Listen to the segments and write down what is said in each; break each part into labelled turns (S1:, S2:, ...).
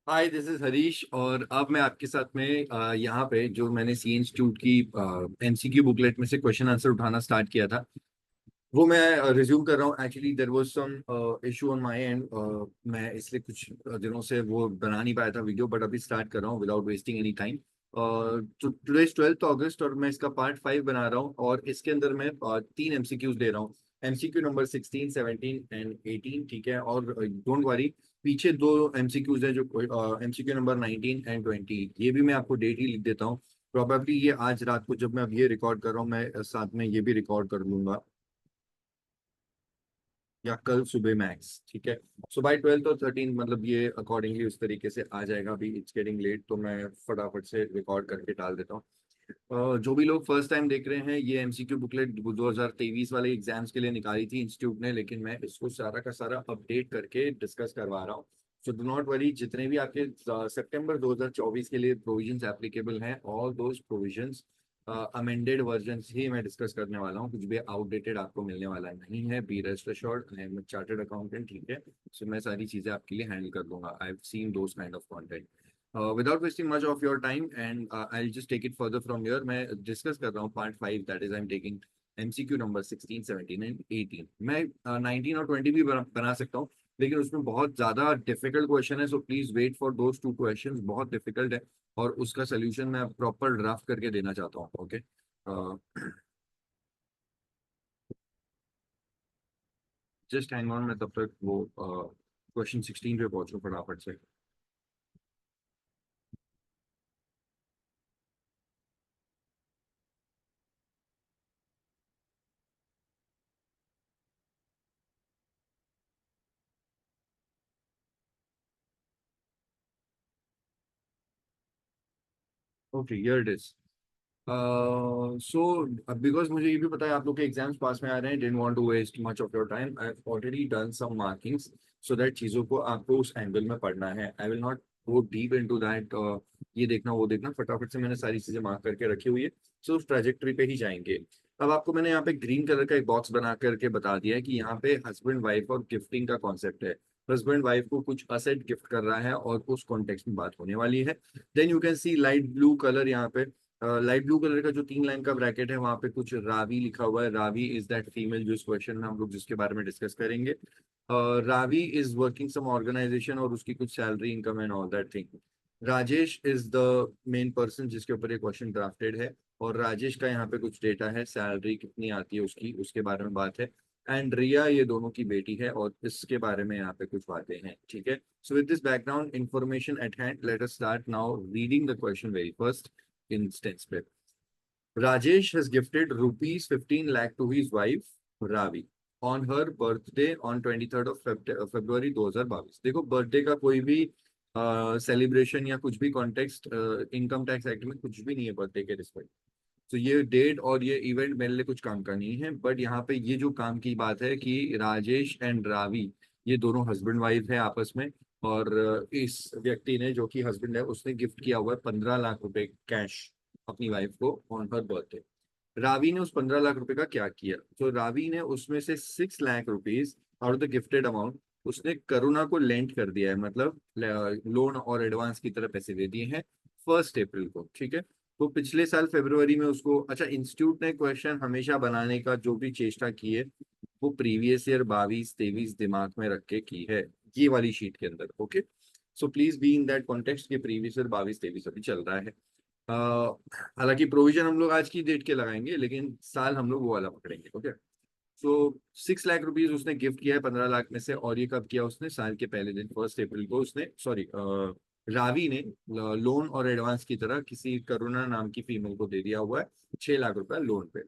S1: Hi, this is Harish. और अब मैं आपके साथ में यहाँ पे जो मैंने सी इंस्टीट्यूट की एमसीक्यू बुकलेट में से क्वेश्चन आंसर उठाना स्टार्ट किया था, वो मैं रिज्यूम कर रहा हूँ। Actually there was some issue on my end. मैं इसलिए कुछ दिनों से वो बना नहीं पाया था वीडियो, बट अभी स्टार्ट कर रहा हूँ विदाउट वेस्टिंग एनी टाइम। तो टुडे इज 12 अगस्त और मैं इसका पार्ट 5 बना रहा हूँ, और इसके अंदर मैं तीन एमसीक्यूज दे रहा हूँ। एमसीक्यू नंबर 16, 17 एंड 18, ठीक है। और डोंट वरी, पीछे दो एमसीक्यूज है जो एमसीक्यू नंबर 19 एंड 20, ये भी मैं आपको डेट ही लिख देता हूँ। प्रोबेबली ये आज रात को जब मैं अब ये रिकॉर्ड कर रहा हूँ, मैं साथ में ये भी रिकॉर्ड कर लूंगा, या कल सुबह मैक्स, ठीक है। सो बाय 12 और 13, मतलब ये अकॉर्डिंगली उस तरीके से आ जाएगा। अभी इट्स गेटिंग लेट, तो मैं फटाफट से रिकॉर्ड करके डाल देता हूँ। जो भी लोग फर्स्ट टाइम देख रहे हैं, ये एमसीक्यू बुकलेट 2023 वाले एग्जाम्स के लिए निकाली थी इंस्टीट्यूट ने, लेकिन मैं इसको सारा का सारा अपडेट करके डिस्कस करवा रहा हूँ। सो डू नॉट वरी, जितने भी आपके सितंबर 2024 के लिए प्रोविजंस एप्लीकेबल हैं, all those provisions amended version ही मैं डिस्कस करने वाला हूँ। कुछ भी आउटडेटेड आपको मिलने वाला नहीं है। Be rest assured, I am chartered accountant, ठीक है। सो मैं सारी चीजें आपके लिए हैंडल कर दूंगा। I have seen those kind of content. Without wasting much of your time and I just take it further from your, मैं डिस्कस कर रहा हूँ part 5, that is I am taking MCQ number 16, 17 and 18। मैं 19 और 20 भी बना सकता हूँ, लेकिन उसमें बहुत ज्यादा डिफिकल्ट क्वेश्चन है। So please wait for those two questions, बहुत डिफिकल्ट है। और उसका सोल्यूशन मैं प्रॉपर ड्राफ्ट करके देना चाहता हूँ। ओके, जस्ट हैंग ऑन, मैं तब तक वो क्वेश्चन 16 पे पहुंचूं फटाफट से। Okay, here it is. So because मुझे ये भी पता है आप लोग के एग्जाम्स पास में आ रहे हैं, didn't want to waste much of your time, I have already done some markings so that चीज़ों को आपको उस एंगल में पढ़ना है। I will not go deep into that, ये देखना वो देखना, फटाफट से मैंने सारी चीज़ें मार्क करके रखी हुई है। सो उस ट्रैजेक्टरी पे ही जाएंगे। अब आपको मैंने यहाँ पे ग्रीन कलर का एक बॉक्स बना करके बता दिया है कि यहाँ पे हस्बैंड वाइफ और गिफ्टिंग का कॉन्सेप्ट है। हस्बैंड वाइफ को कुछ असेट गिफ्ट कर रहा है और उस कॉन्टेक्स्ट में बात होने वाली है। Then you can see light blue colour, यहाँ पे लाइट ब्लू कलर का जो 3 लाइन का ब्रैकेट है, वहां पे कुछ रावी लिखा हुआ है। रावी इज दैट फीमेल जो इस क्वेश्चन में हम लोग जिसके बारे में डिस्कस करेंगे। Ravi is working some organisation और उसकी कुछ salary, income and all that thing. Rajesh is the main person जिसके ऊपर ये क्वेश्चन ड्राफ्टेड है, और राजेश का यहाँ पे कुछ डेटा है, सैलरी कितनी आती है उसकी, उसके बारे में बात है। एंड रिया ये दोनों की बेटी है, और इसके बारे में यहाँ पे कुछ बातें हैं, ठीक है। So with this background information at hand, let us start now reading the question very first instance पे। Rajesh has gifted rupees 15 lakh to his wife Ravi on her birthday on 23rd of February 2022। देखो, birthday का कोई भी celebration या कुछ भी context income tax act में कुछ भी नहीं है बर्थडे के रिस्पेक्ट। तो ये डेट और ये इवेंट मेरे लिए कुछ काम का नहीं है, बट यहाँ पे ये जो काम की बात है कि राजेश एंड रावी ये दोनों हस्बैंड वाइफ है आपस में। और इस व्यक्ति ने, जो कि हस्बैंड है, उसने गिफ्ट किया हुआ है 15 लाख रुपए कैश अपनी वाइफ को ऑन हर बर्थडे। रावी ने उस 15 लाख रुपए का क्या किया? तो रावी ने उसमें से 6 lakh rupees out of the gifted amount उसने करुणा को लेंट कर दिया है, मतलब लोन और एडवांस की तरह पैसे दे दिए हैं 1 अप्रैल को, ठीक है। तो पिछले साल फरवरी में उसको, अच्छा, इंस्टीट्यूट ने क्वेश्चन हमेशा बनाने का जो भी चेष्टा की है, वो प्रीवियस ईयर 22-23 दिमाग में रख के की है, ये वाली शीट के अंदर। Okay, so please be in that context के प्रीवियस ईयर 22-23 अभी चल रहा है। हालांकि प्रोविजन हम लोग आज की डेट के लगाएंगे, लेकिन साल हम लोग वो वाला पकड़ेंगे। ओके, सो 6 लाख रुपीज उसने गिफ्ट किया है 15 लाख में से, और ये कब किया उसने? साल के पहले दिन 1 अप्रैल को उसने, सॉरी, रावी ने लोन और एडवांस की तरह किसी करुणा नाम की फीमेल को दे दिया हुआ है 6 लाख रुपए लोन पे।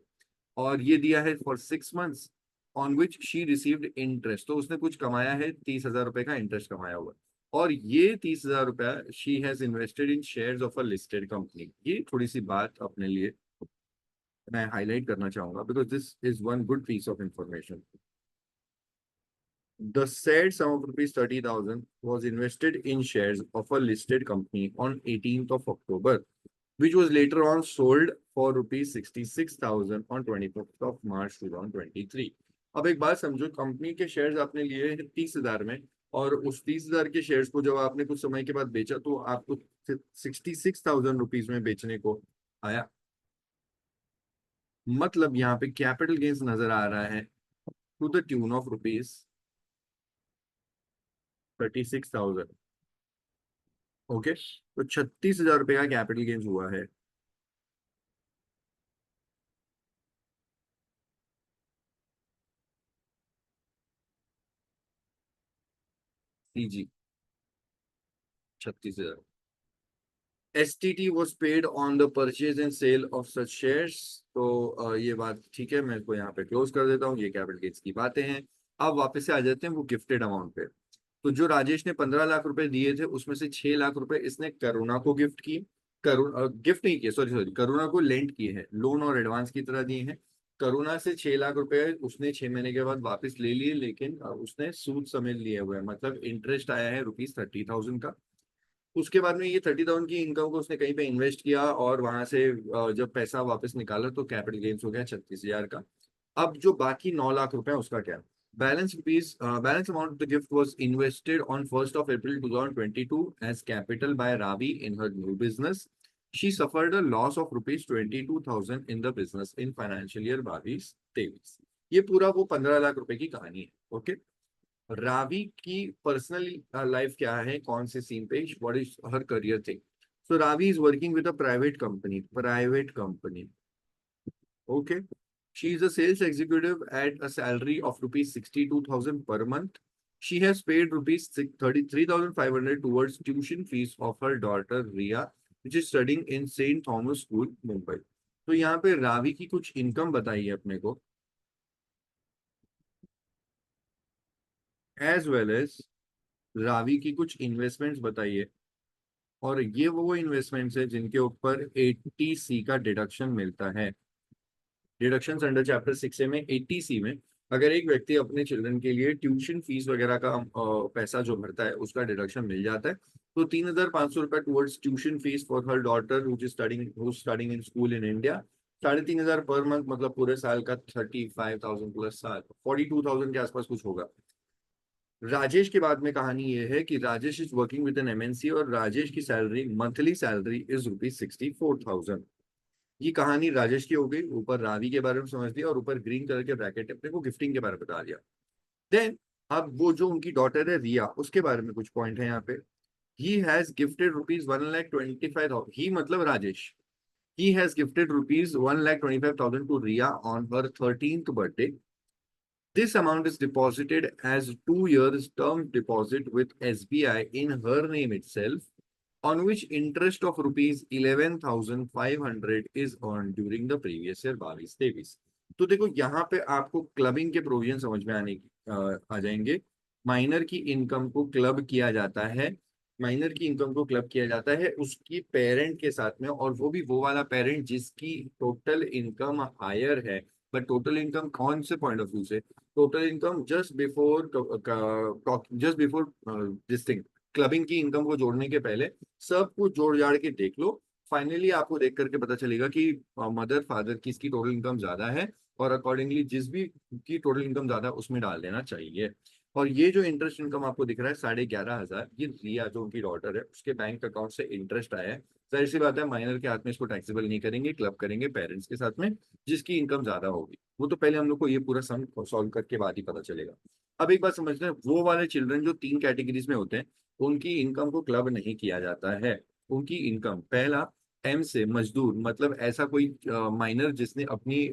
S1: और ये दिया है for 6 months, on which she received interest. तो उसने कुछ कमाया है, 30,000 रुपए का इंटरेस्ट कमाया हुआ है। और ये 30,000 रुपया she has invested in shares of a listed company. ये थोड़ी सी बात अपने लिए मैं हाईलाइट करना चाहूंगा, because this is one good piece of information. The said sum of rupees 30,000 was invested in shares of a listed company on 18th of October, which was later on sold for rupees 66,000 on 25th of March 2023। अब एक बात समझो, company के shares आपने लिए हैं 30,000 में, और उस 30,000 के शेयर्स को जब आपने कुछ समय के बाद बेचा तो आपको 66,000 रुपीज में बेचने को आया। मतलब यहाँ पे कैपिटल गेन्स नजर आ रहा है to the tune of rupees 36,000। Okay, तो 36,000 रुपये का कैपिटल गेन्स हुआ है। जी, 36,000। STT was paid on the purchase and sale of such shares। तो ये बात ठीक है, मैं इसको यहाँ पे क्लोज कर देता हूँ। ये कैपिटल गेन्स की बातें हैं। अब वापस से आ जाते हैं वो गिफ्टेड अमाउंट पे। तो जो राजेश ने 15 लाख रुपए दिए थे उसमें से 6 लाख रुपए इसने करुणा को गिफ्ट की। गिफ्ट नहीं किए, सॉरी सॉरी, करुणा को लेंट किए हैं, लोन और एडवांस की तरह दिए हैं। करुणा से 6 लाख रुपए उसने 6 महीने के बाद वापस ले लिए, लेकिन उसने सूद समेत लिए हुए हैं, मतलब इंटरेस्ट आया है रुपीज 30,000 का। उसके बाद में ये 30,000 की इनकम को उसने कहीं पे इन्वेस्ट किया और वहां से जब पैसा वापस निकाला तो कैपिटल गेन्स हो गया 36,000 का। अब जो बाकी 9 लाख रुपए हैं उसका क्या? Balance amount of the gift was invested on 1st of April 2022 as capital by Ravi in her new business. She suffered a loss of rupees 22,000 in the business in financial year 22-23। ये पूरा वो 15 लाख रुपए की कहानी है। Okay, Ravi की personal life क्या है, कौन से सीन पे, what is her career thing. So Ravi is working with a private company. Okay, she is a sales executive at a salary of rupees 62,000 per month। She has paid rupees 33,500 towards tuition fees of her daughter Ria, which is studying in St. Thomas School, Mumbai। तो यहाँ पे रावी की कुछ income बताइए अपने को, as well as Ravi की कुछ इन्वेस्टमेंट्स बताइए। और ये वो इन्वेस्टमेंट्स है जिनके ऊपर 80C का डिडक्शन मिलता है। डिडक्शन अंडर चैप्टर 6A में 80C में अगर एक व्यक्ति अपने चिल्ड्रन के लिए ट्यूशन फीस वगैरह का पैसा जो भरता है उसका डिडक्शन मिल जाता है। तो 3,500 रुपए towards tuition fees for her daughter who studying in school in India. 3,500 per month, मतलब पूरे साल का 35,000 प्लस साल 42,000 के आसपास कुछ होगा। राजेश के बाद में कहानी ये है कि Rajesh is working with an MNC और राजेश की salary, monthly salary is rupees 64,000। ये कहानी राजेश की हो गई। ऊपर रावी के बारे में समझ लिया और ऊपर ग्रीन कलर के ब्रैकेट अपने को गिफ्टिंग के बारे में बता दिया। देन अब वो जो उनकी डॉटर है रिया, उसके बारे में कुछ पॉइंट है यहाँ पे। He has gifted rupees 1,25,000, he मतलब Rajesh. He has gifted rupees 1,25,000 to Riya on her 13th birthday. This amount is deposited as 2 years term deposit with SBI in her name itself, on which interest of rupees 11,500 is earned during the previous year 22-23। तो देखो यहाँ पे आपको clubbing के provision समझ में आ जाएंगे। Minor की इनकम को क्लब किया जाता है। माइनर की इनकम को क्लब किया जाता है उसकी पेरेंट के साथ में, और वो भी वो वाला पेरेंट जिसकी टोटल इनकम हायर है। बट टोटल इनकम कौन से पॉइंट ऑफ व्यू से? Total income just before this thing, clubbing की इनकम को जोड़ने के पहले सब कुछ जोड़ जाड़ के देख लो। फाइनली आपको देख करके पता चलेगा कि मदर फादर किसकी टोटल इनकम ज्यादा है, और अकॉर्डिंगली जिस भी की टोटल इनकम ज्यादा उसमें डाल देना चाहिए। और ये जो इंटरेस्ट इनकम आपको दिख रहा है 11,500, ये रिया जो उनकी डॉटर है उसके बैंक अकाउंट से इंटरेस्ट आया है। जाहिर सी बात है माइनर के हाथ में इसको टैक्सेबल नहीं करेंगे, क्लब करेंगे पेरेंट्स के साथ में जिसकी इनकम ज्यादा होगी। वो तो पहले हम लोग को ये पूरा सम सॉल्व करके बाद ही पता चलेगा। अब एक बात समझते हैं, वो वाले चिल्ड्रन जो 3 कैटेगरीज में होते हैं उनकी इनकम को क्लब नहीं किया जाता है। उनकी इनकम, पहला, M से मजदूर, मतलब ऐसा कोई माइनर जिसने अपनी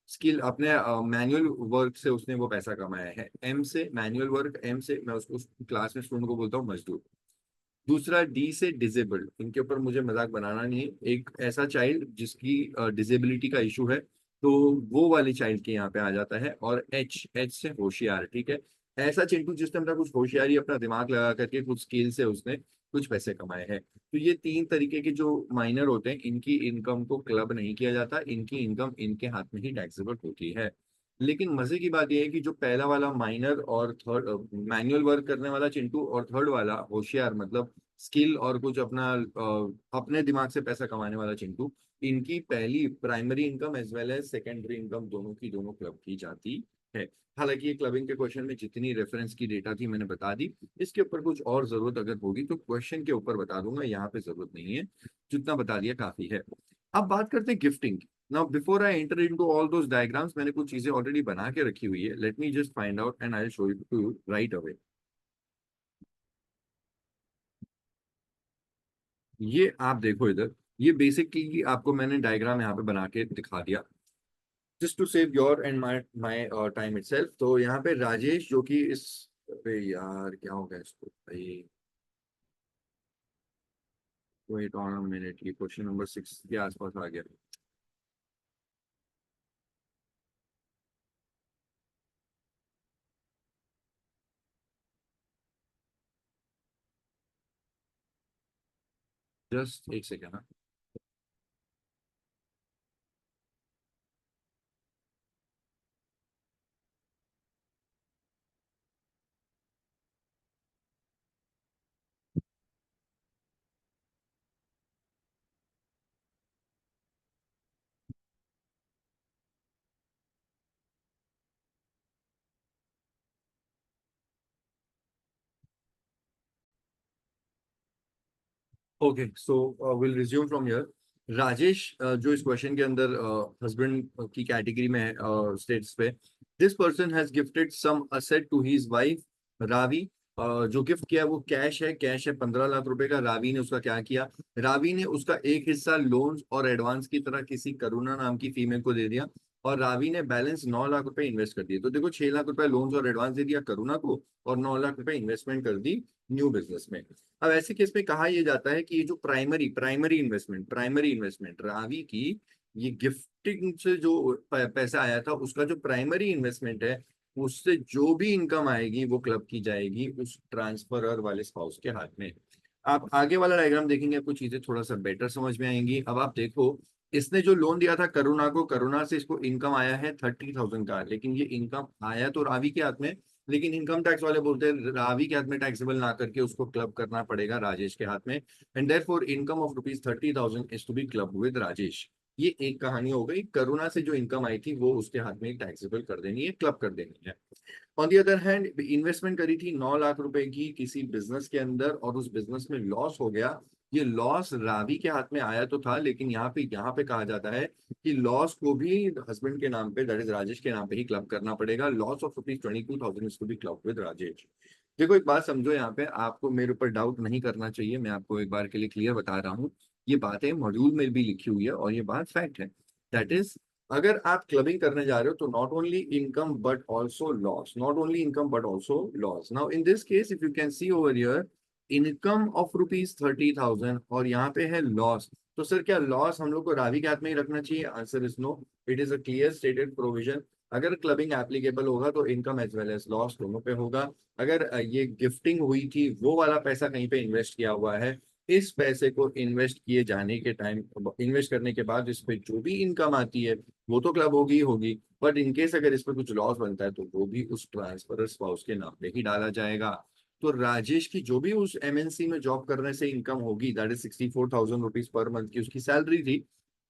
S1: स्किल, अपने मैनुअल वर्क से उसने वो पैसा कमाया है। M से मैनुअल वर्क, M से मैं उसको उस क्लास में स्टूडेंट को बोलता हूँ मजदूर। दूसरा D से डिसेबल्ड, इनके ऊपर मुझे मजाक बनाना नहीं है, एक ऐसा चाइल्ड जिसकी डिसेबिलिटी का इशू है, तो वो वाले चाइल्ड के यहाँ पे आ जाता है। और H से होशियार, ठीक है, ऐसा चिंटू जिसने अपना कुछ होशियारी, अपना दिमाग लगा करके कुछ स्किल से उसने कुछ पैसे कमाए हैं। तो ये 3 तरीके के जो माइनर होते हैं इनकी इनकम को क्लब नहीं किया जाता, इनकी इनकम इनके हाथ में ही टैक्सेबल होती है। लेकिन मजे की बात यह है कि जो पहला वाला माइनर और थर्ड मैनुअल वर्क करने वाला चिंटू, और थर्ड वाला होशियार मतलब स्किल और कुछ अपना अपने दिमाग से पैसा कमाने वाला चिंटू, इनकी पहली primary income as well as secondary income दोनों की दोनों क्लब की जाती है। हालांकि ये क्लबिंग के क्वेश्चन में जितनी रेफरेंस की डेटा थी मैंने बता दी। इसके ऊपर कुछ और जरूरत अगर होगी तो क्वेश्चन के ऊपर बता दूंगा, यहाँ पे जरूरत नहीं है, जितना बता दिया काफी है। अब बात करते हैं gifting. Now before I enter into all those diagrams, मैंने कुछ चीजें ऑलरेडी बना के रखी हुई है, let me just find out and I will show you to you right away. ये आप देखो इधर, ये बेसिकली आपको मैंने डायग्राम यहाँ पे बना के दिखा दिया, just to save your and my my time itself. तो यहाँ पे राजेश जो कि इस, अरे यार क्या हो गया इसको भाई, वेट ऑन अ मिनट, ये क्वेश्चन नंबर 6 के आसपास आ गया। जस्ट एक second. Okay, so will resume from here. Rajesh जो इस क्वेश्चन के अंदर हस्बैंड की कैटेगरी में है स्टेट्स पे, this person has gifted some asset to his wife Ravi. जो गिफ्ट किया वो कैश है 15 लाख रुपए का। रावी ने उसका क्या किया, रावी ने उसका एक हिस्सा लोन्स और एडवांस की तरह किसी करुणा नाम की फीमेल को दे दिया, और रावी ने बैलेंस 9 लाख रुपए इन्वेस्ट कर दिए। तो देखो 6 लाख रुपए लोन्स और एडवांस दे दिया करुणा को, और 9 लाख रुपए इन्वेस्टमेंट कर दी न्यू बिजनेस में। अब ऐसे केस में कहा यह जाता है कि ये जो प्राइमरी इन्वेस्टमेंट रावी की, ये गिफ्टिंग से जो पैसा आया था उसका जो प्राइमरी इन्वेस्टमेंट है, उससे जो भी इनकम आएगी वो क्लब की जाएगी उस ट्रांसफरर वाले स्पाउस के हाथ में। आप आगे वाला डायग्राम देखेंगे आपको चीजें थोड़ा सा बेटर समझ में आएंगी। अब आप देखो, इसने जो लोन दिया था करुणा को, करुणा से इसको इनकम आया है 30,000 का, लेकिन ये इनकम आया तो रावी के हाथ में, लेकिन इनकम टैक्स वाले बोलते हैं रावी के हाथ में टैक्सेबल ना करके उसको क्लब करना पड़ेगा राजेश के हाथ में, and therefore income of rupees 30,000 is to be club with Rajesh. ये एक कहानी हो गई, करुणा से जो इनकम आई थी वो उसके हाथ में टैक्सेबल कर देनी है, क्लब कर देनी है। On the other hand investment करी थी 9 लाख रुपए की किसी बिजनेस के अंदर, और उस बिजनेस में लॉस हो गया। ये लॉस रावी के हाथ में आया तो था, लेकिन यहाँ पे कहा जाता है कि लॉस को भी हस्बैंड के नाम पे, दैट इज राजेश के नाम पे ही क्लब करना पड़ेगा। Loss of rupees 22,000 to be club with Rajesh. देखो एक बात समझो, यहाँ पे आपको मेरे ऊपर डाउट नहीं करना चाहिए, मैं आपको एक बार के लिए क्लियर बता रहा हूँ। ये बातें मॉड्यूल में भी लिखी हुई है और ये बात फैक्ट है। दैट इज, अगर आप क्लबिंग करने जा रहे हो तो not only income but also loss, not only income but also loss. Now in this case if you can C over here, income of rupees 30,000 और यहाँ पे है लॉस। तो सर क्या लॉस हम लोग को रावी के हाथ में ही रखना चाहिए? Answer is no. It is a clear stated provision. अगर क्लबिंग एप्लीकेबल होगा तो income as well as loss दोनों पे होगा। अगर ये गिफ्टिंग हुई थी वो वाला पैसा कहीं पे इन्वेस्ट किया हुआ है, इस पैसे को इन्वेस्ट किए जाने के टाइम, इन्वेस्ट करने के बाद इस पे जो भी इनकम आती है वो तो क्लब होगी ही होगी, बट इनकेस अगर इस पे कुछ लॉस बनता है तो वो भी उस ट्रांसफर स्पाउस के नाम पे ही डाला जाएगा। तो राजेश की जो भी उस एमएनसी में जॉब करने से इनकम होगी, that is 64,000 rupees per month की उसकी सैलरी थी,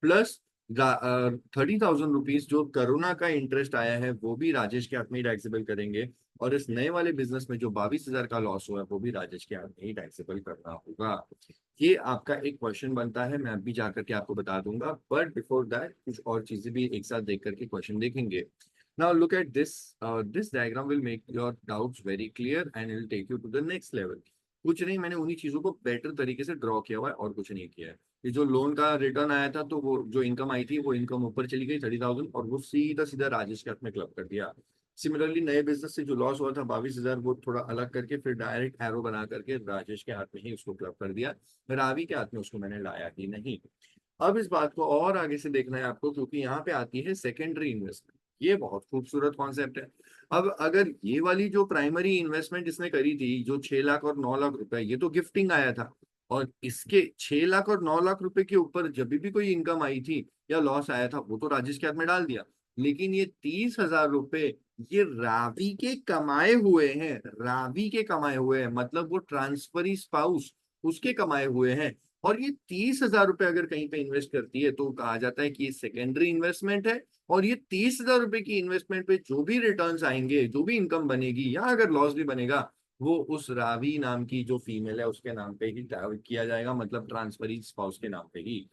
S1: प्लस 30,000 रुपीज जो करुणा का इंटरेस्ट आया है वो भी राजेश के हाथ में ही टैक्सेबल करेंगे। और इस नए वाले बिजनेस में जो 22,000 का लॉस हुआ है वो भी राजेश के हाथ में ही टैक्सेबल करना होगा। ये आपका एक क्वेश्चन बनता है, मैं अभी जाकर के आपको बता दूंगा, बट बिफोर दैट कुछ और चीजें भी एक साथ देख करके क्वेश्चन देखेंगे। Now look at this, this diagram will make your doubts very clear and will take you to the next level. कुछ नहीं, मैंने उन्हीं चीजों को बेटर तरीके से ड्रॉ किया हुआ है और कुछ नहीं किया है। ये जो लोन का रिटर्न आया था तो वो जो इनकम आई थी वो इनकम ऊपर चली गई 30,000, और वो सीधा सीधा राजेश के हाथ में क्लब कर दिया। सिमिलरली नए बिजनेस से जो लॉस हुआ था 22,000, वो थोड़ा अलग करके फिर डायरेक्ट एरो बना करके राजेश के हाथ में ही उसको क्लब कर दिया, रावी के हाथ में उसको मैंने लाया ही नहीं। अब इस बात को और आगे से देखना है आपको, क्योंकि यहाँ पे आती है सेकेंडरी इन्वेस्टमेंट। ये बहुत खूबसूरत कॉन्सेप्ट है। अब अगर ये वाली जो प्राइमरी इन्वेस्टमेंट इसने करी थी, जो 6 लाख और 9 लाख रुपए, ये तो गिफ्टिंग आया था, और इसके 6 लाख और 9 लाख रुपए के ऊपर जब भी कोई इनकम आई थी या लॉस आया था वो तो राजेश के हाथ में डाल दिया। लेकिन ये 30,000 रुपए ये रावी के कमाए हुए हैं, रावी के कमाए हुए हैं, मतलब वो ट्रांसफरी स्पाउस उसके कमाए हुए हैं। और ये 30,000 रुपये अगर कहीं पे इन्वेस्ट करती है तो कहा जाता है कि ये सेकेंडरी इन्वेस्टमेंट है। और ये 30,000 रुपये की इन्वेस्टमेंट पे जो भी रिटर्न्स आएंगे, जो भी इनकम बनेगी, या अगर लॉस भी बनेगा, वो उस रावी नाम की जो फीमेल है उसके नाम पे ही किया जाएगा, मतलब ट्रांसफरी स्पाउस के नाम पे ही।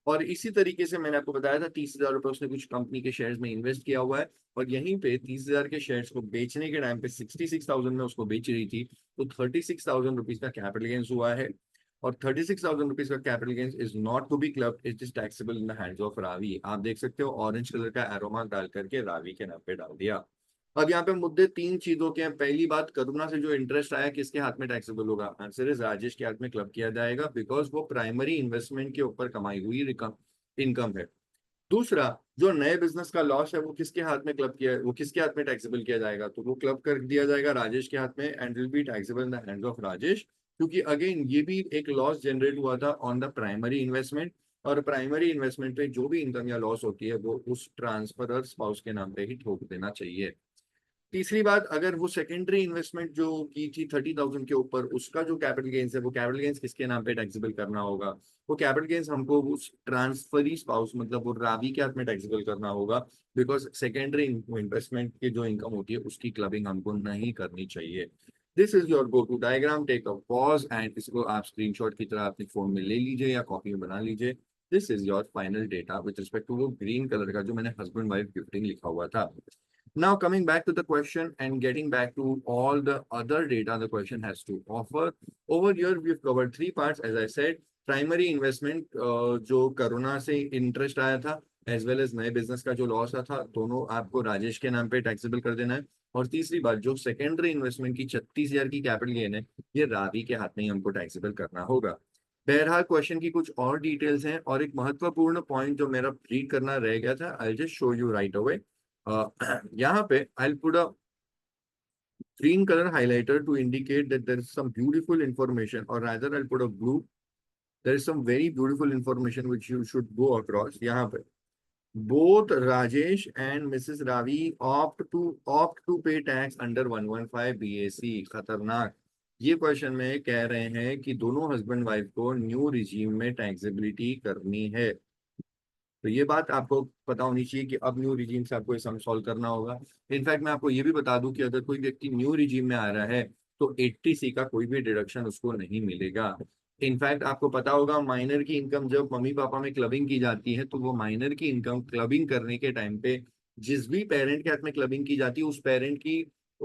S1: और इसी तरीके से मैंने आपको बताया था 30,000 रुपये उसने कुछ कंपनी के शेयर्स में इन्वेस्ट किया हुआ है, और यहीं पे 30,000 के शेयर्स को बेचने के टाइम पे 66,000 में उसको बेच रही थी, तो 36,000 रुपीज का कैपिटल गेन्स हुआ है। और 36,000 रुपीज का capital gains is not to be clubbed, it is taxable in the hands of Ravi. आप देख सकते हो ऑरेंज कलर का एरो मार्क डाल करके रावी के नाम पे डाल दिया। अब यहाँ पे मुद्दे तीन चीजों के हैं। पहली बात, करुणा से जो इंटरेस्ट आया किसके हाथ में टैक्सेबल होगा? आंसर इज राजेश के हाथ में क्लब किया जाएगा, बिकॉज वो प्राइमरी इन्वेस्टमेंट के ऊपर कमाई हुई इनकम है। दूसरा, जो नए बिजनेस का लॉस है वो किसके हाथ में क्लब किया, वो किसके हाथ में टैक्सेबल किया जाएगा? तो वो क्लब कर दिया जाएगा राजेश के हाथ में, and will be taxable in the hands of Rajesh. क्योंकि अगेन ये भी एक लॉस जनरेट हुआ था ऑन द प्राइमरी इन्वेस्टमेंट, और प्राइमरी इन्वेस्टमेंट पे जो भी इनकम या लॉस होती है वो उस ट्रांसफरर स्पाउस के नाम पे ही ठोक देना चाहिए। तीसरी बात, अगर वो सेकेंडरी इन्वेस्टमेंट जो की थी 30,000 के ऊपर, उसका जो कैपिटल गेन्स है वो कैपिटल गेन्स किसके नाम पे टैक्सेबल करना होगा? वो कैपिटल गेन्स हमको उस ट्रांसफरी स्पाउस मतलब वो रावी के हाथ में टैक्सेबल करना होगा, बिकॉज सेकेंडरी इन्वेस्टमेंट की जो इनकम होती है उसकी क्लबिंग हमको नहीं करनी चाहिए। This is your go to diagram, take a pause एंड इसको आप स्क्रीनशॉट की तरह अपने फोन में ले लीजिए या कॉपी में बना लीजिए। This is your final data with respect to वो ग्रीन कलर का जो मैंने हस्बैंड वाइफ गिफ्टिंग लिखा हुआ था। Now coming back to the question and getting back to all the other data the question has to offer. Over here we've covered three parts as I said. Primary investment जो करुणा से interest आया था, as well as नए business का जो loss था, दोनों आपको राजेश के नाम पे टैक्सेबल कर देना है। और तीसरी बात, जो सेकेंडरी इन्वेस्टमेंट की 36,000 की कैपिटल गेन है, ये रावी के हाथ में ही हमको टैक्सेबल करना होगा। बहरहाल क्वेश्चन की कुछ और डिटेल्स हैं, और एक महत्वपूर्ण पॉइंट जो मेरा रीड करना रह गया था, I just show you right away. यहाँ पे I'll put a green color highlighter to indicate that there is some beautiful information, or rather I'll put a blue. There is some very beautiful information which you should go across. यहाँ पे both Rajesh and Mrs. Ravi opt to pay tax under 115 BAC। खतरनाक। ये question में कह रहे हैं कि दोनों हस्बैंड वाइफ को न्यू रिजीम में टैक्सेबिलिटी करनी है। तो ये बात आपको पता होनी चाहिए कि अब न्यू रिजीम से आपको ये सम सॉल्व करना होगा। इनफैक्ट मैं आपको ये भी बता दूं कि अगर कोई व्यक्ति न्यू रिजीम में आ रहा है तो 80C का कोई भी डिडक्शन उसको नहीं मिलेगा। इनफैक्ट आपको पता होगा, माइनर की इनकम जब मम्मी पापा में क्लबिंग की जाती है तो वो माइनर की इनकम क्लबिंग करने के टाइम पे जिस भी पेरेंट के हाथ में क्लबिंग की जाती है उस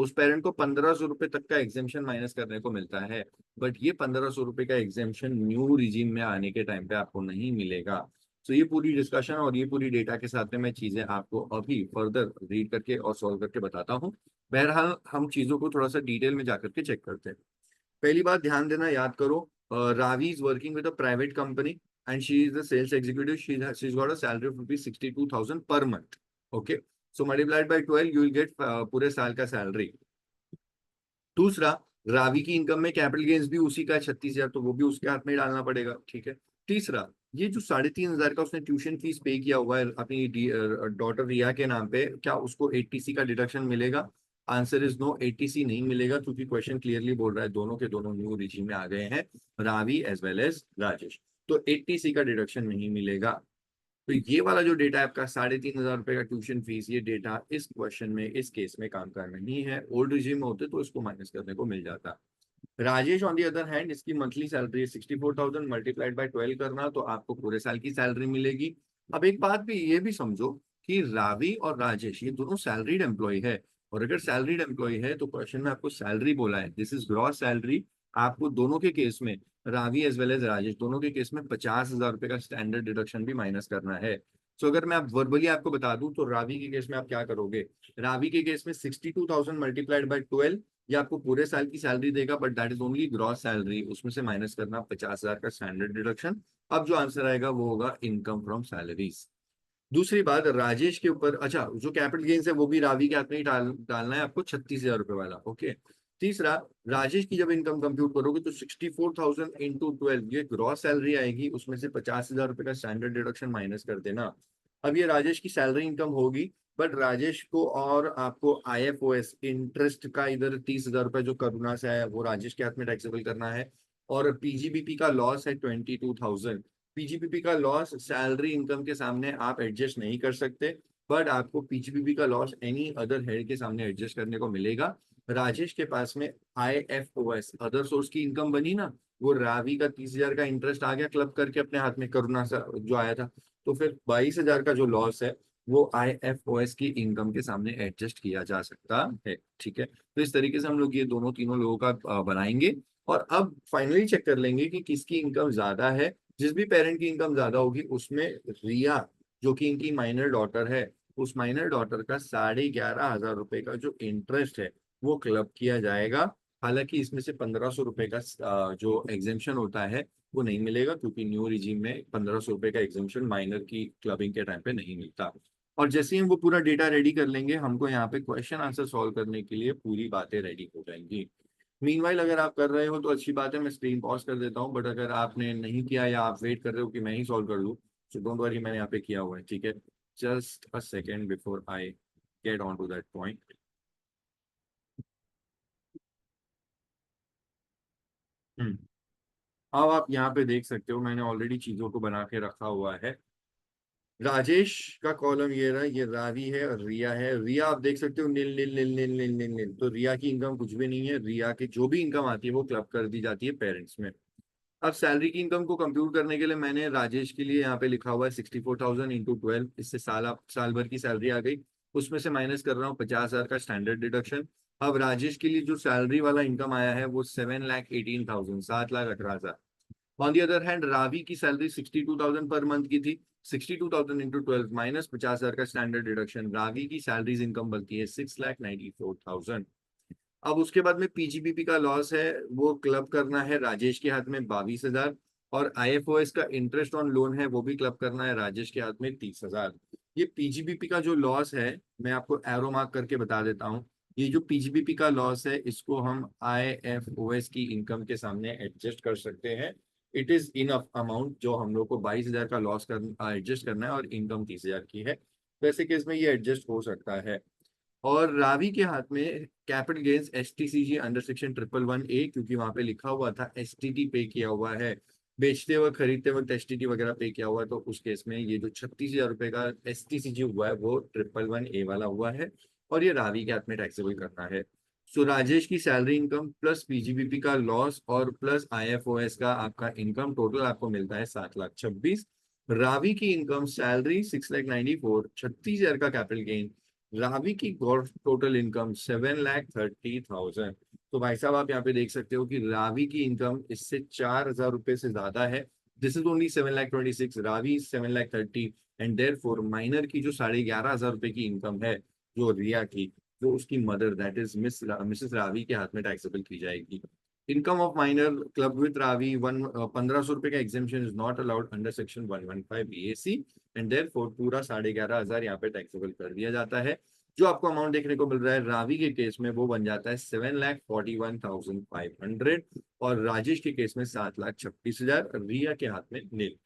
S1: पेरेंट को 1,500 रुपए तक का एग्जेम्पशन माइनस करने को मिलता है। बट ये 1,500 रुपए का एग्जेम्पशन न्यू रिजीम में आने के टाइम पे आपको नहीं मिलेगा। तो ये पूरी डिस्कशन और ये पूरी डेटा के साथ में मैं चीजें आपको अभी फर्दर रीड करके और सॉल्व करके बताता हूँ। बहरहाल हम चीजों को थोड़ा सा डिटेल में जाकर के चेक करते हैं। पहली बात ध्यान देना, याद करो, Ravi is working with a private company and she is the sales executive. She is got a salary of ₹62,000 per month. Okay, so multiplied by 12 you will get पूरे साल का सैलरी। दूसरा, रावी की इनकम में कैपिटल गेन्स भी उसी का 36,000, तो वो भी उसके हाथ में डालना पड़ेगा। ठीक है। तीसरा, ये जो 3,500 का उसने ट्यूशन फीस पे किया हुआ है अपनी डॉटर रिया के नाम पे, क्या उसको 80C का डिडक्शन मिलेगा? आंसर इज नो, 80C नहीं मिलेगा, क्योंकि क्वेश्चन क्लियरली बोल रहा है दोनों के दोनों न्यू रिजीम में आ गए हैं, Ravi as well as Rajesh. तो 80C का डिडक्शन नहीं मिलेगा। तो ये वाला जो डेटा है आपका 3,500 रुपए का ट्यूशन फीस, ये डेटा इस क्वेश्चन में इस केस में काम का नहीं है। ओल्ड रिजीम में होते तो इसको माइनस करने को मिल जाता। Rajesh on the other hand, इसकी मंथली सैलरी 64,000 मल्टीप्लाइड बाय 12 करना तो आपको पूरे साल की सैलरी मिलेगी। अब एक बात भी ये भी समझो कि रावी और राजेश ये दोनों सैलरीड एम्प्लॉय है, और अगर सैलरीड एम्प्लॉय है तो क्वेश्चन में आपको सैलरी बोला है, दिस इज ग्रॉस सैलरी। आपको दोनों के केस में, Ravi as well as Rajesh दोनों के केस में 50,000 रुपए का स्टैंडर्ड डिडक्शन भी माइनस करना है। सो अगर मैं आप वर्बली आपको बता दूं तो रावी के केस में आप क्या करोगे? रावी के केस में 62,000 मल्टीप्लाइड बाय 12 ये आपको पूरे साल की सैलरी देगा, but that is only gross salary, उसमें से माइनस करना 50,000 का स्टैंडर्ड डिडक्शन। अब जो आंसर आएगा वो होगा इनकम फ्रॉम सैलरीज। दूसरी बात, राजेश के ऊपर, अच्छा, जो कैपिटल गेन्स है वो भी रावी के हाथ में ही डालना है आपको, 36,000 रुपए वाला। ओके। तीसरा, राजेश की जब इनकम कंप्यूट करोगे तो 64,000 इंटू 12 ये ग्रॉस सैलरी आएगी, उसमें से 50,000 रुपए का स्टैंडर्ड डिडक्शन माइनस कर देना। अब ये राजेश की सैलरी इनकम होगी, बट राजेश को और आपको IFOS इंटरेस्ट का इधर 30,000 रुपए जो करुणा से आया वो राजेश के हाथ में टैक्सेबल करना है। और पीजीबीपी का लॉस है 22,000। पीजीबीपी का लॉस सैलरी इनकम के सामने आप एडजस्ट नहीं कर सकते, बट आपको पीजीबीपी का लॉस एनी अदर हेड के सामने एडजस्ट करने को मिलेगा। राजेश के पास में IFOS अदर सोर्स की इनकम बनी ना, वो रावी का 30,000 का इंटरेस्ट आ गया क्लब करके अपने हाथ में, करुणा से जो आया था, तो फिर 22,000 का जो लॉस है वो IFOS की इनकम के सामने एडजस्ट किया जा सकता है। ठीक है, तो इस तरीके से हम लोग ये दोनों तीनों लोगों का बनाएंगे, और अब फाइनली चेक कर लेंगे कि किसकी इनकम ज्यादा है। जिस भी पेरेंट की इनकम ज्यादा होगी उसमें रिया, जो कि इनकी माइनर डॉटर है, उस माइनर डॉटर का 11,500 रुपए का जो इंटरेस्ट है वो क्लब किया जाएगा। हालांकि इसमें से 1,500 रुपए का जो एग्जेम्पशन होता है वो नहीं मिलेगा, क्योंकि न्यू रिजीम में 1,500 रुपए का एग्जेम्पशन माइनर की क्लबिंग के टाइम पे नहीं मिलता। और जैसे ही हम वो पूरा डेटा रेडी कर लेंगे, हमको यहाँ पे क्वेश्चन आंसर सॉल्व करने के लिए पूरी बातें रेडी हो जाएंगी। मीनवाइल अगर आप कर रहे हो तो अच्छी बात है, मैं स्क्रीन पॉज कर देता हूँ, बट अगर आपने नहीं किया या आप वेट कर रहे हो कि मैं ही सॉल्व कर लूँ, सो डोंट वरी, मैंने यहाँ पे किया हुआ है। ठीक है, just a second before I get on to that point. Hmm, अब आप यहाँ पे देख सकते हो मैंने ऑलरेडी चीजों को बना के रखा हुआ है। राजेश का कॉलम ये रहा, ये रावी है और रिया है। रिया आप देख सकते हो नील नील नील नील नील नील नील, तो रिया की इनकम कुछ भी नहीं है। रिया की जो भी इनकम आती है वो क्लब कर दी जाती है पेरेंट्स में। अब सैलरी की इनकम को कंप्यूट करने के लिए मैंने राजेश के लिए यहाँ पे लिखा हुआ है 64,000 इंटू 12, इससे साल भर की सैलरी आ गई। उसमें से माइनस कर रहा हूँ 50,000 का स्टैंडर्ड डिडक्शन। अब राजेश के लिए जो सैलरी वाला इनकम आया है वो 7,18,000, 7,18,000। On the other hand Ravi की सैलरी 62,000 पर मंथ की थी। 62,000 इंटू 12 माइनस 50,000 का स्टैंडर्ड डिडक्शन, रावी की सैलरीज इनकम बनती है 6,94,000। अब उसके बाद में पीजीबीपी का लॉस है, वो क्लब करना है राजेश के हाथ में 22,000। और IFOS का इंटरेस्ट ऑन लोन है वो भी क्लब करना है राजेश के हाथ में 30,000। ये पीजीबीपी का जो लॉस है, मैं आपको एरो मार्क करके बता देता हूँ। ये जो पीजीबीपी का लॉस है इसको हम IFOS की इनकम के सामने एडजस्ट कर सकते हैं। इट इज इनफ अमाउंट जो हम लोग को 22,000 का लॉस कर एडजस्ट करना है, और इनकम 30,000 की है, तो ऐसे केस में ये एडजस्ट हो सकता है। और रावी के हाथ में capital gains STCG under section 111A, क्योंकि वहां पे लिखा हुआ था STT पे किया हुआ है, बेचते वक्त खरीदते वक्त STT वगैरह पे किया हुआ है, तो उस केस में ये जो 36,000 रुपए का STCG हुआ है वो 111A वाला हुआ है, और ये रावी के हाथ में टैक्सेबल करना है। सो राजेश की सैलरी इनकम प्लस पीजीबीपी का लॉस और प्लस IFOS का आपका इनकम टोटल आपको मिलता है 7,26,000। रावी की इनकम सैलरी 6,94,000, 36,000 का कैपिटल गेन। रावी की गॉड टोटल इनकम 7,30,000। तो भाई साहब आप यहाँ पे देख सकते हो कि रावी की इनकम इससे 4,000 रुपए से ज्यादा है। This is only 7,26,000, Ravi 7,30,000, and therefore minor की जो 11,500 रुपए की इनकम है जो रिया की, जो उसकी mother that is Mrs Ravi के हाथ में टैक्सेबल की जाएगी। Income of minor club with Ravi 1,500 रुपए का exemption is not allowed under section 115 BAC, and therefore पूरा 11,500 यहाँ पे टैक्सेबल कर दिया जाता है। जो आपको अमाउंट देखने को मिल रहा है रावी के केस में वो बन जाता है 7,41,500, और राजेश के केस में 7,36,000, रिया के हाथ में नील।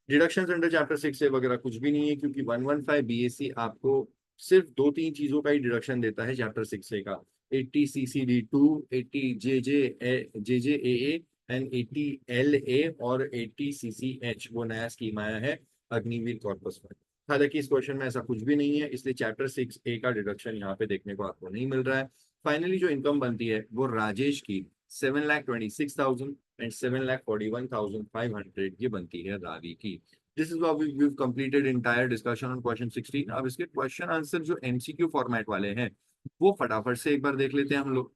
S1: डिडक्शंस अंडर चैप्टर 6 से वगैरह कुछ भी नहीं है, क्योंकि 115 BAC आपको सिर्फ दो तीन चीजों का ही डिडक्शन देता है चैप्टर 6 से का। 80 CCD2, 80 JJAA एंड 80 LA और 80 CCH वो नया स्कीम आया है अग्निवीर कॉर्पस में। हालांकि इस क्वेश्चन में ऐसा कुछ भी नहीं है, इसलिए चैप्टर 6A का डिडक्शन यहाँ पे देखने को आपको नहीं मिल रहा है। फाइनली जो इनकम बनती है वो राजेश की 7,26,000 एंड 7,41,500 ये बनती है रावी की। This is what we completed entire discussion on question 16। अब इसके क्वेश्चन आंसर जो MCQ फॉर्मेट वाले हैं वो फटाफट से एक बार देख लेते हैं हम लोग।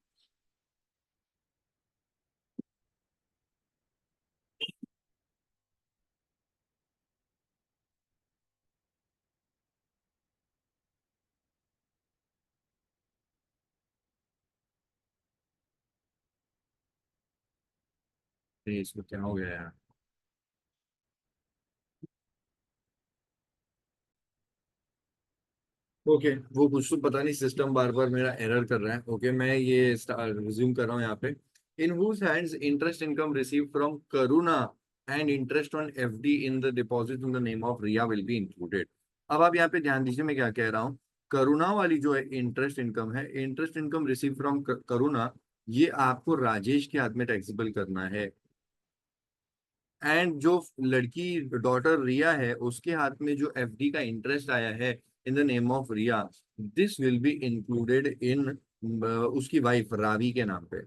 S1: ये इसमें क्या हो गया यार। ओके, वो कुछ तो पता नहीं सिस्टम बार बार मेरा एरर कर रहा है। ओके, मैं ये रिज्यूम कर रहा हूँ यहाँ पे। In whose hands interest income receive from Karuna and interest on FD in the deposit in the name of Riya will be included. अब आप यहाँ पे ध्यान दीजिए मैं क्या कह रहा हूँ। करुणा वाली जो है इंटरेस्ट इनकम है, इंटरेस्ट इनकम रिसीव फ्रॉम करुणा, ये आपको राजेश के हाथ में टैक्सेबल करना है। एंड जो लड़की डॉटर रिया है उसके हाथ में जो एफडी का इंटरेस्ट आया है in the name of Riya, this will be included in उसकी वाइफ रावी के नाम पे।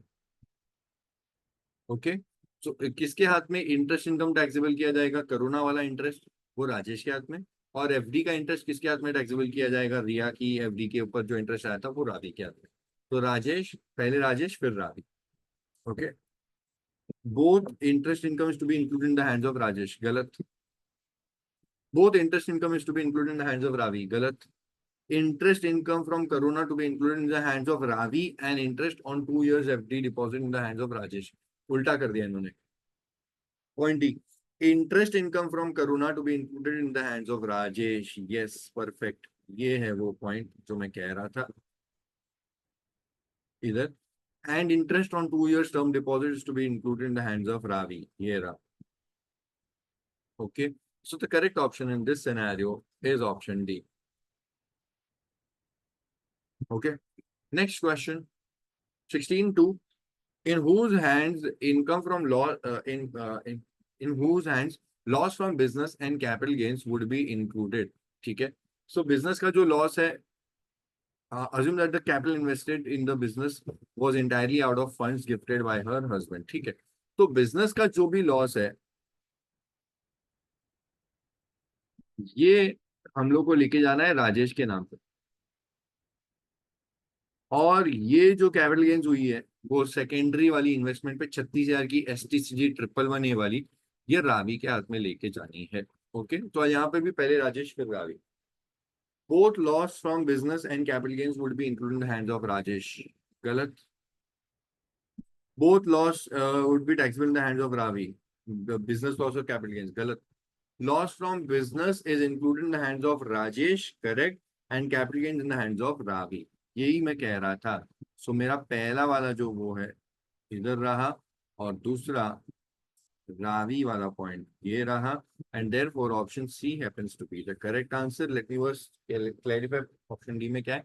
S1: ओके, तो किसके हाथ में इंटरेस्ट इनकम टैक्सेबल किया जाएगा? करुणा वाला इंटरेस्ट वो राजेश के हाथ में, और एफडी का इंटरेस्ट किसके हाथ में टैक्सेबल किया जाएगा? रिया की एफडी के ऊपर जो इंटरेस्ट आया था वो रावी के हाथ में। तो राजेश, पहले राजेश फिर Ravi. Okay, both interest income is to be included in the hands of Rajesh, गलत। Both interest income is to be included in the hands of Ravi, गलत। Interest income from Karuna to be included in the hands of Ravi and interest on 2 years FD deposit in the hands of Rajesh, उल्टा कर दिया इन्होंने। Point D, interest income from Karuna to be included in the hands of Rajesh, yes perfect, ये है वो point जो मैं कह रहा था इधर। And interest on 2 years term deposit to be included in the hands of Ravi, ये रहा। Okay, so the correct option in this scenario is option D. Okay, next question, 16.2. In whose hands income from law in whose hands loss from business and capital gains would be included? ठीक है, so business का जो loss है, assume that the capital invested in the business was entirely out of funds gifted by her husband, ठीक है। तो business का जो भी loss है ये हम लोग को लेके जाना है राजेश के नाम पे, और ये जो कैपिटल गेन्स हुई है वो सेकेंडरी वाली इन्वेस्टमेंट पे 36,000 की STCG 111A वाली, ये रावी के हाथ में लेके जानी है। ओके, तो यहाँ पे भी पहले राजेश फिर Ravi. Both loss from business and capital gains would be included in the hands of Rajesh, गलत। Both loss would be taxable in the hands of Ravi, business loss और कैपिटल गेन्स, गलत। Loss from business is included in the hands of Rajesh, correct, and capital gains in the hands of Ravi, यही मैं कह रहा था। सो मेरा पहला वाला जो वो है इधर रहा, और दूसरा रावी वाला पॉइंट ये रहा, and therefore option C happens to be the correct answer. Let me first clarify option D में क्या है।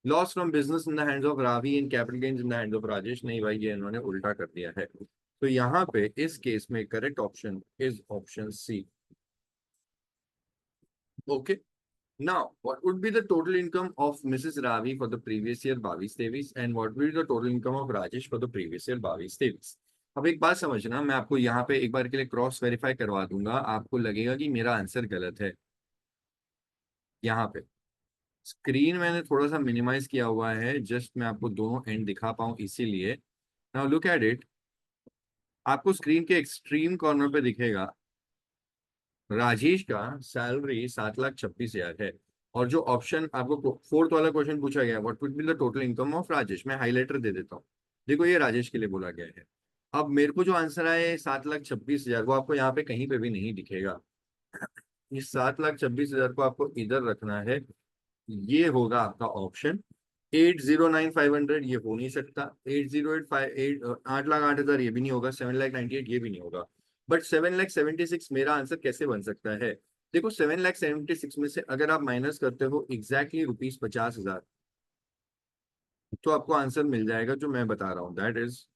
S1: Loss from business in the hands of Ravi and capital gains in the hands of Rajesh, नहीं भाई ये इन्होंने उल्टा कर दिया है। तो यहाँ पे इस केस में correct option is option C. Okay, now, what would be the total income of Mrs. Ravi for the previous year 22-23 and what will be the total income of Rajesh for the previous year 22-23? अब एक बात समझना, मैं आपको यहाँ पे एक बार के लिए क्रॉस वेरीफाई करवा दूंगा, आपको लगेगा कि मेरा आंसर गलत है। यहाँ पे स्क्रीन मैंने थोड़ा सा मिनिमाइज किया हुआ है, जस्ट मैं आपको दोनों एंड दिखा पाऊँ इसीलिए। नाउ लुक एट इट, आपको स्क्रीन के एक्सट्रीम कॉर्नर पे दिखेगा राजेश का सैलरी 7,26,000 है, और जो ऑप्शन आपको फोर्थ वाला क्वेश्चन पूछा गया what would be the total income of Rajesh, मैं हाईलाइटर दे देता हूँ। देखो ये राजेश के लिए बोला गया है। अब मेरे को जो आंसर आया 7,26,000 वो आपको यहाँ पे कहीं पे भी नहीं दिखेगा। इस 7,26,000 को आपको इधर रखना है, ये होगा आपका ऑप्शन 809,500, ये हो नहीं सकता। 808,508 8,08,000 ये भी नहीं होगा। 7,98,000 ये भी नहीं होगा। बट 7,76,000 मेरा आंसर कैसे बन सकता है? देखो 7,76,000 में से अगर आप माइनस करते हो एग्जैक्टली ₹50,000, तो आपको आंसर मिल जाएगा जो मैं बता रहा हूँ, दैट इज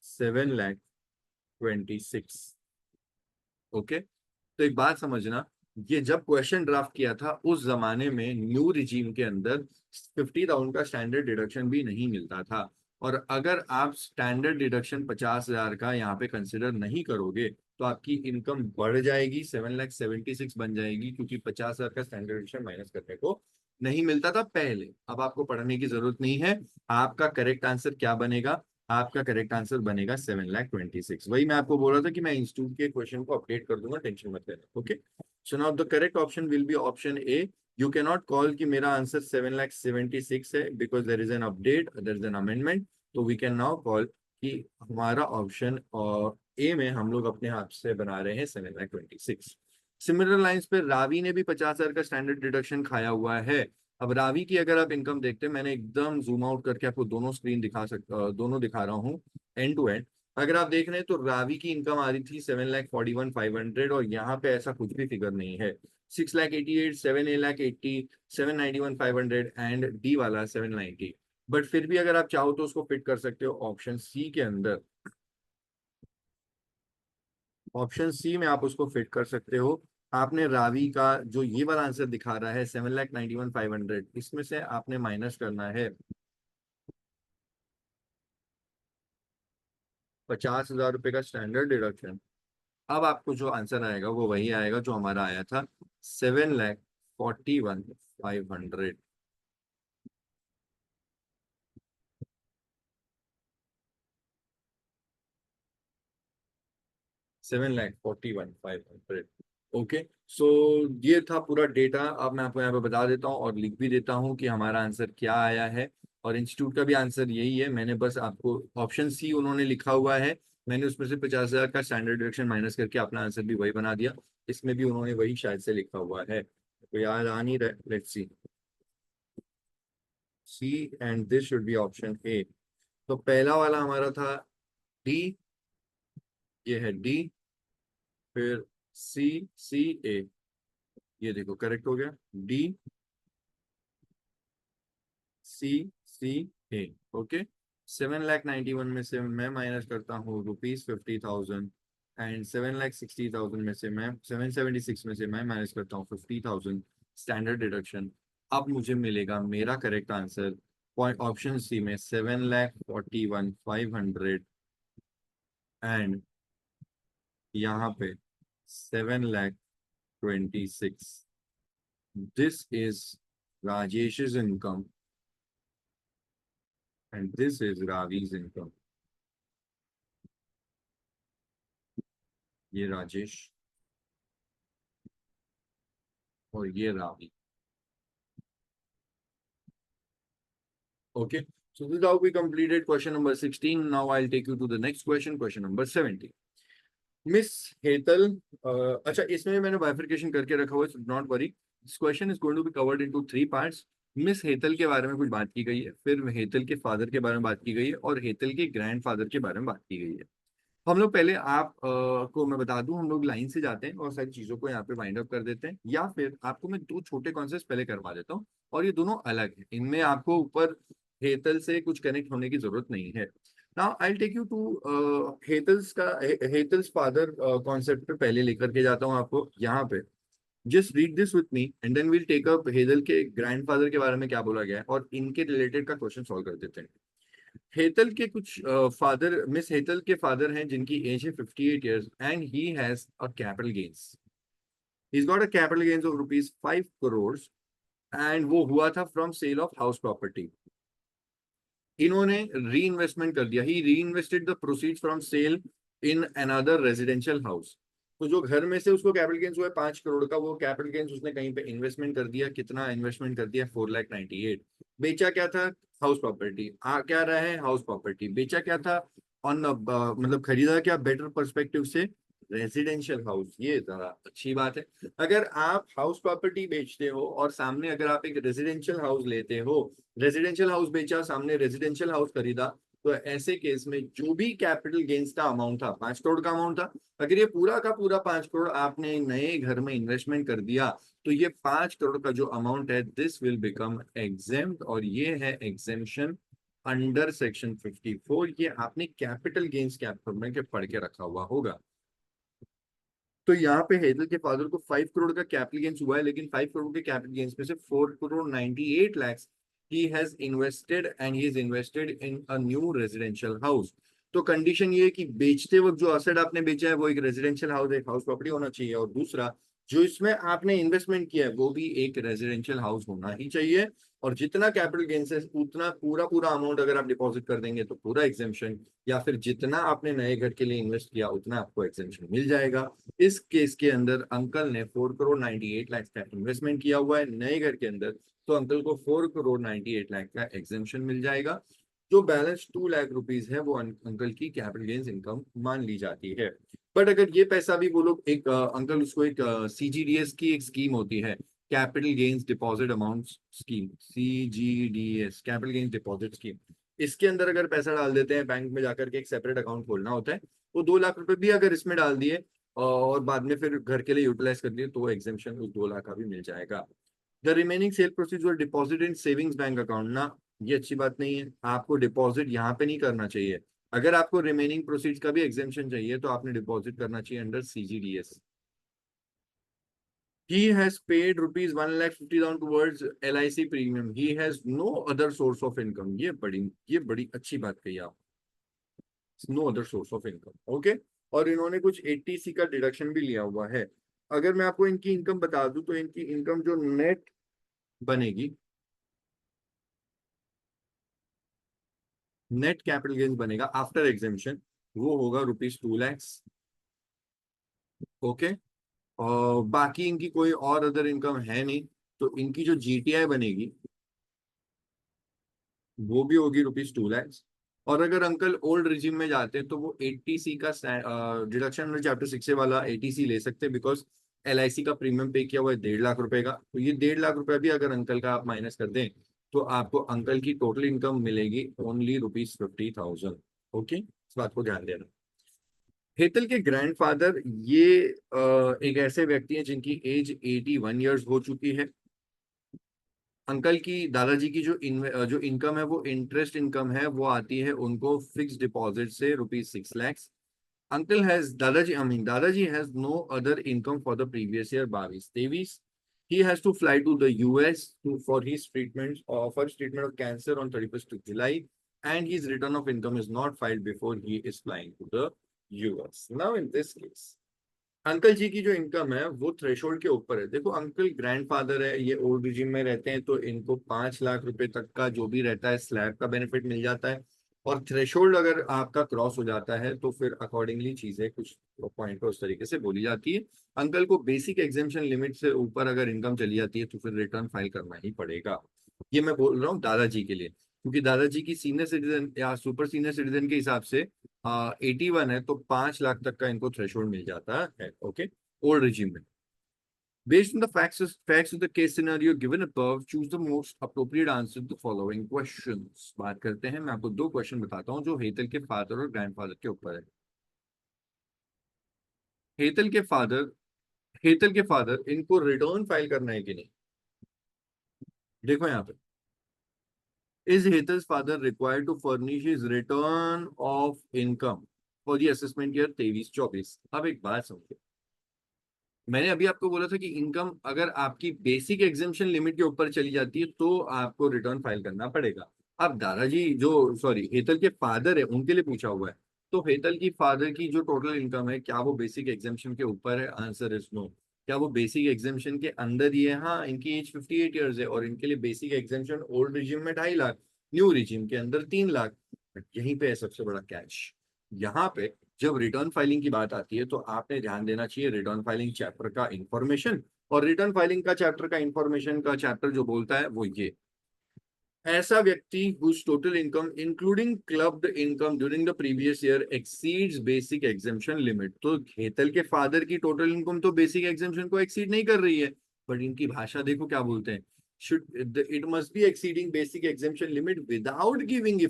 S1: ₹7,26,000। ओके, तो एक बात समझना, ये जब क्वेश्चन ड्राफ्ट किया था उस जमाने में न्यू रिजीम के अंदर 50,000 का स्टैंडर्ड डिडक्शन भी नहीं मिलता था, और अगर आप स्टैंडर्ड डिडक्शन 50,000 का यहाँ पे कंसिडर नहीं करोगे तो आपकी इनकम बढ़ जाएगी, 7,76,000 बन जाएगी, क्योंकि 50,000 का स्टैंडर्ड डिडक्शन माइनस करने को नहीं मिलता था पहले। अब आपको पढ़ने की जरूरत नहीं है। आपका करेक्ट आंसर क्या बनेगा? आपका करेक्ट आंसर बनेगा 7,26,000। वही मैं आपको बोल रहा था कि मैं इंस्टीट्यूट के क्वेश्चन को अपडेट कर दूंगा, टेंशन मत लेना। Okay, so now the correct option will be option A. You can not call कि मेरा आंसर 7,76,000 है, because there is an update, there is an amendment. तो वी कैन नाउ कॉल कि हमारा ऑप्शन और ए में हम लोग अपने हाथ से बना रहे हैं 7,26,000। सिमिलर लाइंस पे रावी ने भी 50,000 का स्टैंडर्ड डिडक्शन खाया हुआ है। अब रावी की अगर आप इनकम देखते हैं, मैंने एकदम जूम आउट करके आपको दोनों स्क्रीन दोनों दिखा रहा हूँ एंड टू एंड। अगर आप देख रहे हैं तो रावी की इनकम आ रही थी 7,41,500, और यहाँ पे ऐसा कुछ भी फिगर नहीं है। 6,88,000, 7,80,000, 7,91,500 एंड डी वाला 790। बट फिर भी अगर आप चाहो तो उसको फिट कर सकते हो ऑप्शन सी के अंदर। ऑप्शन सी में आप उसको फिट कर सकते हो। आपने रावी का जो ये वाला आंसर दिखा रहा है 7,91,500, इसमें से आपने माइनस करना है 50,000 रुपये का स्टैंडर्ड डिडक्शन। अब आपको जो आंसर आएगा वो वही आएगा जो हमारा आया था, 7,41,500। 7,41,500। ओके। सो ये था पूरा डेटा। अब मैं आपको यहाँ पे बता देता हूँ और लिख भी देता हूँ कि हमारा आंसर क्या आया है। और इंस्टीट्यूट का भी आंसर यही है। मैंने बस आपको ऑप्शन सी उन्होंने लिखा हुआ है, मैंने उसमें से 50,000 का स्टैंडर्ड डिडक्शन माइनस करके अपना आंसर भी वही बना दिया। इसमें भी उन्होंने वही शायद से लिखा हुआ है, तो याद आ नहीं रहा। Let's see. C and this should be option A. तो पहला वाला हमारा था डी, ये है डी। फिर सी, सी ए, ये देखो करेक्ट हो गया। डी, सी, सी ए। ओके। 7,91,000 में से मैं माइनस करता हूँ ₹50,000, एंड 7,60,000 में से मैं 776 में से मैं माइनस करता हूँ 50,000 स्टैंडर्ड डिडक्शन। अब मुझे मिलेगा मेरा correct answer point option C में 7,41,500, एंड यहाँ पे 7,26,000। This is Rajesh's income and this is Ravi's income। ये राजेश और ये Ravi. Okay, so this is how we completed question number 16. Now I'll take you to the next question, question number 17। Miss Hetal, अच्छा इसमें मैंने bifurcation करके रखा हुआ है, not worry. This question is going to be covered into three parts. Miss Hetal के बारे में कुछ बात की गई है, फिर हेतल के फादर के बारे में बात की गई है, और हेतल के ग्रैंडफादर के बारे में बात की गई है। हम लोग पहले आप को मैं बता दूं, हम लोग लाइन से जाते हैं और सारी चीजों को यहाँ पे वाइंड अप कर देते हैं, या फिर आपको मैं दो छोटे कॉन्सेप्ट पहले करवा देता हूँ, और ये दोनों अलग है, इनमें आपको ऊपर हेतल से कुछ कनेक्ट होने की जरूरत नहीं है। Now I take you to Hetal's father concept पे पहले लेकर के जाता हूँ आपको यहाँ पे। Just read this with me and then will take up Hetal के ग्रैंडफादर के बारे में क्या बोला गया है, और इनके रिलेटेड का क्वेश्चन सॉल्व कर देते हैं। हेतल के कुछ फादर, मिस हेतल के फादर हैं जिनकी एज है 58 years, and he has a capital gains. He got a capital gains of ₹5 crores, and वो हुआ था from sale of house property. इन्होंने री इन्वेस्टमेंट कर दिया, he reinvested the proceeds from sale in another residential house. तो जो घर में से उसको कैपिटल गेन्स हुआ है 5 करोड़ का, वो कैपिटल गेन्स उसने कहीं पे इन्वेस्टमेंट कर दिया। कितना इन्वेस्टमेंट कर दिया? 4,98,000। बेचा क्या था? House property. आ क्या रहा है? House property. बेचा क्या था? ऑन मतलब खरीदा क्या बेटर पर्सपेक्टिव से? Residential house. ये जरा अच्छी बात है। अगर आप हाउस प्रॉपर्टी बेचते हो और सामने अगर आप एक रेजिडेंशियल हाउस लेते हो, रेजिडेंशियल हाउस बेचा, सामने रेजिडेंशियल हाउस खरीदा, तो ऐसे केस में जो भी कैपिटल गेन्स का अमाउंट था, 5 करोड़ का अमाउंट था, अगर ये पूरा का पूरा 5 करोड़ आपने नए घर में इन्वेस्टमेंट कर दिया, तो ये 5 करोड़ का जो अमाउंट है दिस विल बिकम एग्जेम्प्ट, और ये है एग्जेम्पशन अंडर सेक्शन 54। ये आपने कैपिटल गेन्स कैपिटल में के पढ़ के रखा हुआ होगा। तो यहाँ पे हेजल के फादर को 5 करोड़ का कैपिटल गेन्स हुआ है, लेकिन 5 करोड़ के कैपिटल गेन्स में से 4,98,00,000 he has invested, and he is invested in a new residential house। तो कंडीशन ये है कि बेचते वक्त जो असेट आपने बेचा है वो एक रेजिडेंशियल हाउस, एक हाउस प्रॉपर्टी होना चाहिए, और दूसरा जो इसमें आपने इन्वेस्टमेंट किया है वो भी एक रेजिडेंशियल हाउस होना ही चाहिए। और जितना कैपिटल गेन्स है उतना पूरा पूरा अमाउंट अगर आप डिपॉजिट कर देंगे तो पूरा एग्जेम्पशन, या फिर जितना आपने नए घर के लिए इन्वेस्ट किया उतना आपको एग्जेम्पशन मिल जाएगा। इस केस के अंदर अंकल ने 4,98,00,000 का इन्वेस्टमेंट किया हुआ है नए घर के अंदर, तो अंकल को 4,98,00,000 का एग्जेम्पशन मिल जाएगा। जो बैलेंस 2 लाख रुपीज है वो अंकल की कैपिटल गेन्स इनकम मान ली जाती है। बट अगर ये पैसा भी वो लोग एक अंकल उसको एक CGDS की एक स्कीम होती है, capital gains deposit amount scheme, CGDS, capital gains deposit scheme. इसके अंदर अगर पैसा डाल देते हैं, बैंक में जाकर के एक सेपरेट अकाउंट खोलना होता है, वो 2 लाख रुपए भी अगर इसमें डाल दिए और बाद में फिर घर के लिए यूटिलाइज कर दिए, तो एग्जेम्पशन उस 2 लाख का भी मिल जाएगा। The remaining sale proceeds were deposit in savings bank account ना, ये अच्छी बात नहीं है। आपको डिपॉजिट यहाँ पे नहीं करना चाहिए, अगर आपको रिमेनिंग प्रोसीड्स का भी एग्जेम्पशन चाहिए तो आपने डिपॉजिट करना चाहिए under CGDS। He has paid rupees 1,50,000 towards LIC premium. He has no other source of income. ये बड़ी अच्छी बात कही आप। No other source of income. Okay. और इन्होंने कुछ 80C का डिडक्शन भी लिया हुआ है। अगर मैं आपको इनकी इनकम बता दूं तो इनकी इनकम जो नेट बनेगी, नेट कैपिटल गेन बनेगा आफ्टर एग्जेम्पशन, वो होगा ₹2 lakhs। ओके। और बाकी इनकी कोई और अदर इनकम है नहीं। तो इनकी जो GTI बनेगी वो भी होगी ₹2 lakhs। और अगर अंकल ओल्ड रिजिम में जाते हैं तो वो 80C का डिडक्शन चैप्टर 6 से वाला 80C ले सकते हैं, बिकॉज LIC का प्रीमियम पे किया हुआ है 1.5 लाख रुपए का। तो ये 1.5 लाख रुपए भी अगर अंकल का आप माइनस कर दें तो आपको अंकल की टोटल इनकम मिलेगी ओनली ₹50,000। ओके, इस बात को ध्यान देना। हेतल के ग्रैंडफादर ये एक ऐसे व्यक्ति हैं जिनकी एज 81 ईयर्स हो चुकी है। अंकल की दादाजी की जो इनकम है वो इंटरेस्ट इनकम है, वो आती है उनको फिक्स डिपॉजिट से ₹6 lakhs। अंकल हैज दादाजी आई मीन दादाजी has no other income for the previous year 22-23। He has to fly to the US for his treatment of cancer on 31st of July, and his return of income is not filed before he is flying to the US. Now, in this case, uncle ji की जो income है वो threshold के ऊपर है। देखो, uncle grandfather है, ये ओल्ड रिजिम में रहते हैं, तो इनको 5 लाख रुपए तक का जो भी रहता है स्लैब का बेनिफिट मिल जाता है। और थ्रेशोल्ड अगर आपका क्रॉस हो जाता है तो फिर अकॉर्डिंगली चीजें कुछ पॉइंट पर उस तरीके से बोली जाती है। अंकल को बेसिक एग्जेम्पशन लिमिट से ऊपर अगर इनकम चली जाती है तो फिर रिटर्न फाइल करना ही पड़ेगा। ये मैं बोल रहा हूँ दादाजी के लिए, क्योंकि दादाजी की सीनियर सिटीजन या सुपर सीनियर सिटीजन के हिसाब से 81 है, तो 5 लाख तक का इनको थ्रेशोल्ड मिल जाता है। ओके, ओल्ड रिजिम में। Based on the facts of the case scenario given above, choose the most appropriate answer to the following questions। बात करते हैं, मैं आपको 2 क्वेश्चन बताता हूँ जो हेतल के फादर और ग्रैंडफादर के ऊपर है। हेतल के फादर हेतल के फादर इनको रिटर्न फाइल करना है कि नहीं? देखो यहाँ पे, is Hetal's father required to furnish his return of income for the assessment year 23-24। अब एक बात समझो, मैंने अभी आपको बोला था कि इनकम अगर आपकी बेसिक एग्जेम्पशन लिमिट के ऊपर चली जाती है तो आपको रिटर्न फाइल करना पड़ेगा। अब दादाजी जो सॉरी हेतल के फादर है उनके लिए पूछा हुआ है, तो हेतल की फादर की जो टोटल इनकम है क्या वो बेसिक एग्जेम्पशन के ऊपर है? Answer is no. क्या वो बेसिक एग्जेम्पशन के अंदर ही है? हाँ, इनकी एज 58 ईयर्स है और इनके लिए बेसिक एग्जेम्पशन ओल्ड रिजिम में 2.5 लाख, न्यू रिजिम के अंदर 3 लाख। यहीं पे है सबसे बड़ा कैच। यहाँ पे जब रिटर्न फाइलिंग की बात आती है तो आपने ध्यान देना चाहिए रिटर्न फाइलिंग चैप्टर का इंफॉर्मेशन। और रिटर्न फाइलिंग का चैप्टर का इंफॉर्मेशन का चैप्टर जो बोलता है वो ये, ऐसा व्यक्ति whose total income including clubbed income during the previous year exceeds basic exemption limit। तो हेतल के फादर की टोटल इनकम तो बेसिक एग्जेम्पशन को एक्सीड नहीं कर रही है, बट इनकी भाषा देखो क्या बोलते हैं, should it must be exceeding basic exemption limit without giving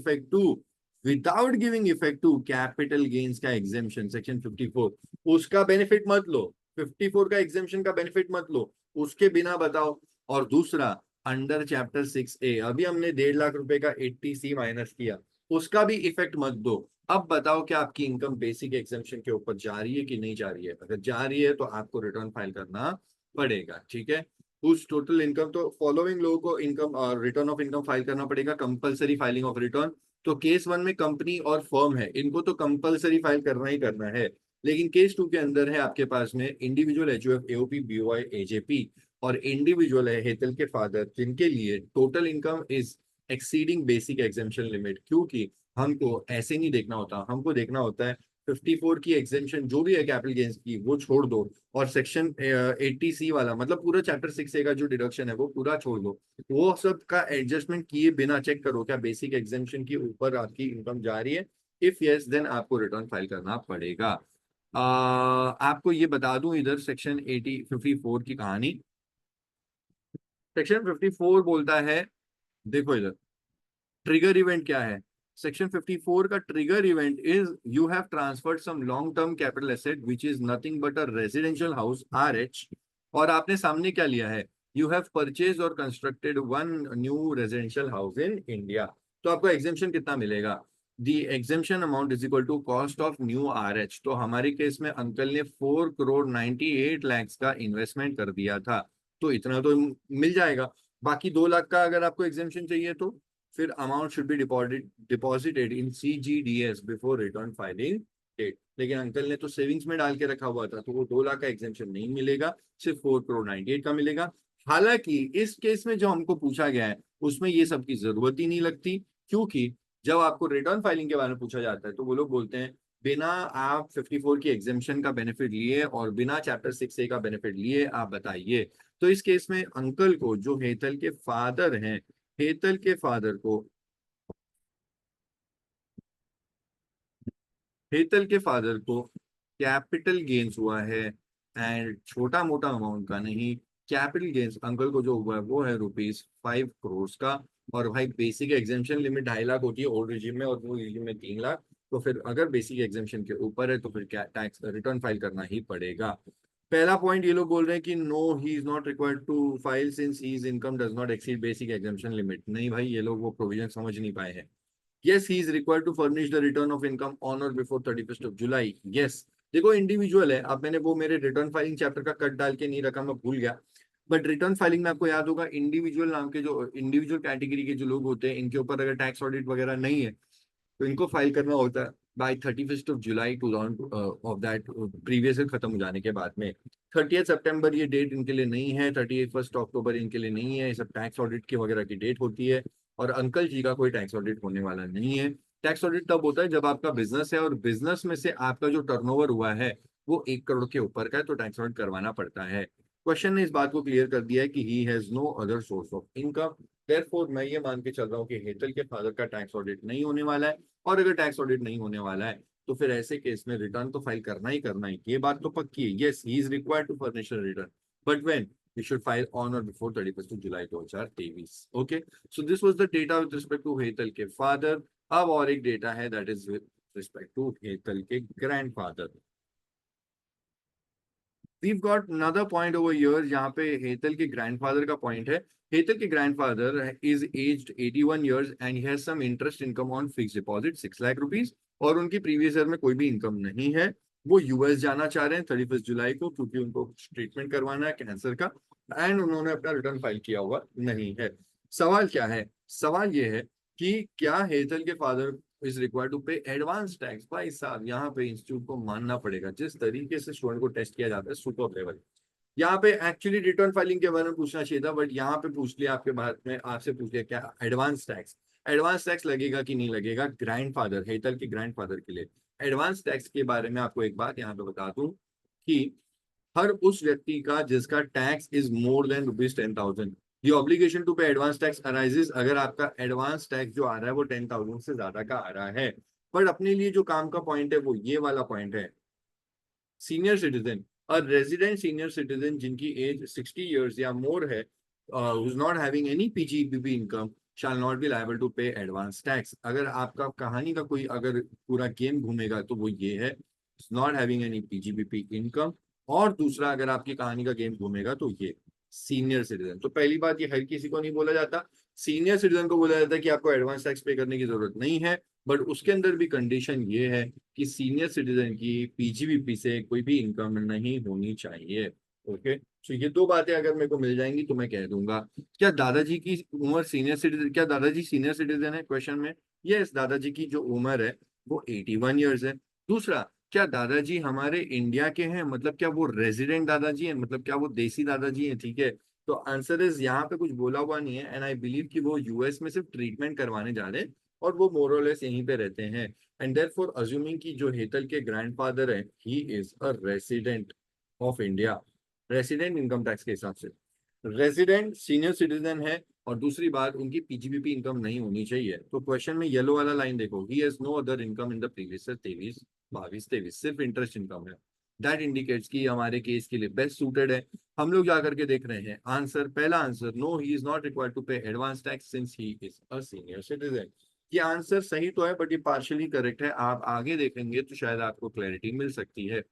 S1: effect to capital gains का एग्जेम्पशन सेक्शन 54। उसका बेनिफिट मत लो, 54 का एग्जेम्पशन का बेनिफिट मत लो, उसके बिना बताओ। और दूसरा, अंडर चैप्टर 6A अभी हमने 1.5 लाख रुपए का 80C माइनस किया, उसका भी इफेक्ट मत दो। अब बताओ कि आपकी इनकम बेसिक एग्जेम्पशन के ऊपर जा रही है कि नहीं जा रही है? अगर जा रही है तो आपको रिटर्न फाइल करना पड़ेगा। ठीक है, उस टोटल इनकम तो फॉलोइंग लोगों को income return of income file करना पड़ेगा, कंपलसरी फाइलिंग ऑफ रिटर्न। तो केस 1 में कंपनी और फर्म है, इनको तो कंपलसरी फाइल करना ही करना है। लेकिन केस 2 के अंदर है आपके पास में individual HUF AOP BOI AJP और इंडिविजुअल है हेतल के फादर, जिनके लिए total income is exceeding basic exemption limit. क्योंकि हमको ऐसे नहीं देखना होता, हमको देखना होता है 54 की एग्जेम्पशन जो भी है कैपिटल गेन्स की वो छोड़ दो, और सेक्शन 80C वाला मतलब पूरा चैप्टर 6A का जो डिडक्शन है वो पूरा छोड़ दो। वो सब का एडजस्टमेंट किए बिना चेक करो क्या बेसिक एग्जेम्पशन के ऊपर आपकी इनकम जा रही है। इफ यस देन आपको रिटर्न फाइल करना पड़ेगा। आपको ये बता दूं इधर सेक्शन 54 की कहानी। सेक्शन 54 बोलता है, देखो इधर ट्रिगर इवेंट क्या है। सेक्शन 54 का trigger event is you have transferred some long term capital asset which is nothing but a residential house RH। और आपने सामने क्या लिया है, यू हैव परचेज और constructed one new residential house in India. तो आपको एग्जेम्पशन कितना मिलेगा? The exemption amount is equal to cost of new RH। तो हमारे केस में अंकल ने 4 करोड़ 98 लाख का इन्वेस्टमेंट कर दिया था, तो इतना तो मिल जाएगा। बाकी 2 लाख का अगर आपको एग्जेम्पशन चाहिए तो फिर amount should be deposited in CGDS before return filing date. लेकिन अंकल ने तो सेविंग्स में डाल के रखा हुआ था, तो वो 2 लाख का एग्जेम्पशन नहीं मिलेगा, सिर्फ 4 करोड़ 98 का मिलेगा। हालांकि इस केस में जो हमको पूछा गया है उसमें ये सब की जरूरत ही नहीं लगती, क्योंकि जब आपको रिटर्न फाइलिंग के बारे में पूछा जाता है तो वो लोग बोलते हैं बिना आप 54 की एग्जेम्पशन का बेनिफिट लिए और बिना चैप्टर 6A का बेनिफिट लिए आप बताइए। तो इस केस में अंकल को, जो हेतल के फादर हैं, हेतल के फादर को, हेतल के फादर को कैपिटल गेन्स हुआ है, एंड छोटा मोटा अमाउंट का नहीं, कैपिटल गेन्स अंकल को जो हुआ है वो है ₹5 करोड़ का। और भाई बेसिक एग्जेम्पशन लिमिट 2.5 लाख होती है ओल्ड रिजीम में, और वो रिजीम में 3 लाख। तो फिर अगर बेसिक एग्जेम्पशन के ऊपर है तो फिर क्या टैक्स रिटर्न फाइल करना ही पड़ेगा। पहला पॉइंट ये लोग बोल रहे हैं कि no he is not required to file since his income does not exceed basic exemption limit. नहीं भाई, ये लोग वो प्रोविजन समझ नहीं पाए हैं। Yes, he is required to furnish the return of income on or before 31st of July. Yes. देखो इंडिविजुअल है, अब मैंने वो मेरे रिटर्न फाइलिंग चैप्टर का कट डाल के नहीं रखा, मैं भूल गया। बट रिटर्न फाइलिंग में आपको याद होगा, इंडिविजुअल नाम के जो इंडिविजुअल कैटेगरी के जो लोग होते हैं, इनके ऊपर अगर टैक्स ऑडिट वगैरह नहीं है तो इनको फाइल करना होता है by 31st of July 2000 of that previous year खत्म हो जाने के बाद में। 30 सितंबर ये डेट इनके लिए नहीं है, 31 अक्टूबर इनके लिए नहीं है, ये सब टैक्स ऑडिट की वगैरह की डेट होती है। और अंकल जी का कोई टैक्स ऑडिट होने वाला नहीं है। टैक्स ऑडिट तब होता है जब आपका बिजनेस है और बिजनेस में से आपका जो टर्नओवर हुआ है वो 1 करोड़ के ऊपर का है, तो टैक्स ऑडिट करवाना पड़ता है। क्वेश्चन ने इस बात को क्लियर कर दिया है कि he has no other source of income. Therefore मैं ये मान के चल रहा हूँ कि हेतल के फादर का टैक्स ऑडिट नहीं होने वाला है। और अगर टैक्स ऑडिट नहीं होने वाला है तो फिर ऐसे केस में रिटर्न तो फाइल करना ही करना है, ये बात तो पक्की है। Yes, he is required to furnish return, but when he should file on or before 31st of July 2023। Okay, so this was the data with respect to Hetal के फादर। अब और एक डेटा है that is with respect to Hetal के grandfather. We've got another point over here जहाँ पे हेतल के grandfather का पॉइंट है। हेतल के grandfather is aged 81 years and he has some interest income on fixed deposit 6 lakh rupees, और उनकी प्रीवियस ईयर में कोई भी इनकम नहीं है। वो US जाना चाह रहे हैं 31 जुलाई को, क्योंकि उनको ट्रीटमेंट करवाना है कैंसर का, एंड उन्होंने अपना रिटर्न फाइल किया हुआ नहीं है। सवाल क्या है? सवाल ये है कि क्या हेतल के father is required to pay advance tax. भाई साहब, यहाँ पे इंस्टीट्यूट को मानना पड़ेगा, जिस तरीके से स्टूडेंट को टेस्ट किया जाता है सुपर लेवल। यहाँ पे एक्चुअली रिटर्न फाइलिंग के बारे में पूछना चाहिए था, बट यहाँ पे पूछ लिया आपके बारे में, आपसे पूछ लिया क्या एडवांस टैक्स। एडवांस टैक्स लगेगा कि नहीं लगेगा ग्रैंडफादर, हेतल के ग्रैंडफादर के लिए। एडवांस टैक्स के बारे में आपको एक बात यहाँ पे बता दूं कि हर उस व्यक्ति का जिसका टैक्स इज मोर देन ₹10,000, ये obligation to pay advance tax arises अगर आपका एडवांस टैक्स जो आ रहा है वो 10,000 से ज्यादा का आ रहा है। पर अपने लिए जो काम का पॉइंट है वो ये वाला पॉइंट है, सीनियर सिटीजन और रेजिडेंट सीनियर सिटीजन जिनकी एज 60 years या मोर है, who is not having any PGBP income shall not be liable to pay advance tax। अगर आपका कहानी का कोई अगर पूरा गेम घूमेगा तो वो ये है, not having any PGBP income. और दूसरा अगर आपकी कहानी का गेम घूमेगा तो ये सीनियर सिटीजन। तो पहली बात, ये हर किसी को नहीं बोला जाता। सीनियर सिटीजन को बोला जाता है कि आपको एडवांस टैक्स पे करने की जरूरत नहीं है, बट उसके अंदर भी कंडीशन ये है कि सीनियर सिटीजन की PGBP से कोई भी इनकम नहीं होनी चाहिए। ओके, तो ये दो बातें अगर मेरे को मिल जाएंगी तो मैं कह दूंगा। क्या दादाजी की उम्र सीनियर सिटीजन, क्या दादाजी सीनियर सिटीजन है क्वेश्चन में? यस, दादाजी की जो उम्र है वो 81 years है। दूसरा, क्या दादाजी हमारे इंडिया के हैं, मतलब क्या वो रेजिडेंट दादाजी हैं, मतलब क्या वो देसी दादाजी हैं? ठीक है, तो आंसर इज यहाँ पे कुछ बोला हुआ नहीं है, एंड आई बिलीव कि वो US में सिर्फ ट्रीटमेंट करवाने जा रहे हैं और वो मोरलेस यहीं पे रहते हैं। एंड देयरफॉर अज्यूमिंग कि जो हेतल के ग्रैंडफादर है ही is a resident of India, resident income tax के हिसाब से रेसिडेंट सीनियर सिटीजन है। और दूसरी बात, उनकी PGBP इनकम नहीं होनी चाहिए। तो क्वेश्चन में येलो वाला लाइन देखो, he has no other income in the previous 23-22-23, सिर्फ इंटरेस्ट इनकम है। दैट इंडिकेट्स कि हमारे केस के लिए बेस्ट सूटेड है। हम लोग जा करके देख रहे हैं आंसर, पहला answer, no he is not required to pay advance tax since he is a senior citizen. ये आंसर सही तो है बट ये पार्शियली करेक्ट है, आप आगे देखेंगे तो शायद आपको क्लैरिटी मिल सकती है।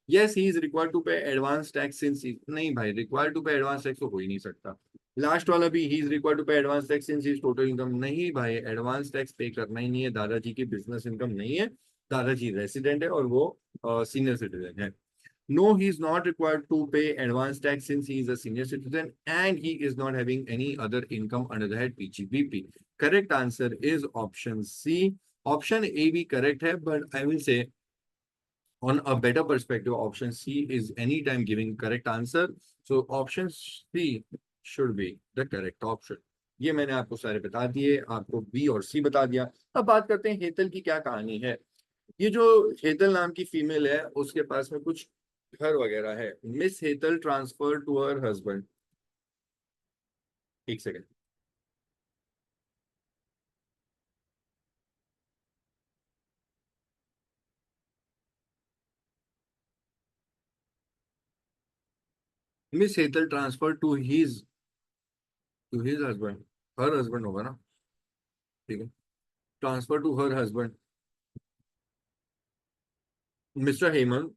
S1: Yes, he is required to pay advance tax since, नहीं भाई, required to pay advance tax तो हो ही नहीं सकता। लास्ट वाला भी he is required to pay advance tax since his total income, नहीं भाई एडवांस टैक्स पे करना ही नहीं है, दादाजी की बिजनेस इनकम नहीं है, दादाजी रेसिडेंट है और वो सीनियर सिटीजन है। No, he is not required to pay advance tax since he is a senior citizen and he is not having any other income under the head PGBP. Correct answer is option C. Option A भी correct है, but I will say on a better perspective, option C is anytime giving correct answer. So option C should be the correct option. ये मैंने आपको सारे बता दिए, आपको B और सी बता दिया। अब बात करते हैं हेतल की क्या कहानी है। ये जो हेतल नाम की फीमेल है उसके पास में कुछ घर वगैरह है। Miss Hetal transfer to her husband, एक second, miss Hetal transfer to his husband, her husband होगा ना, ठीक है, transfer to her husband mister Hemant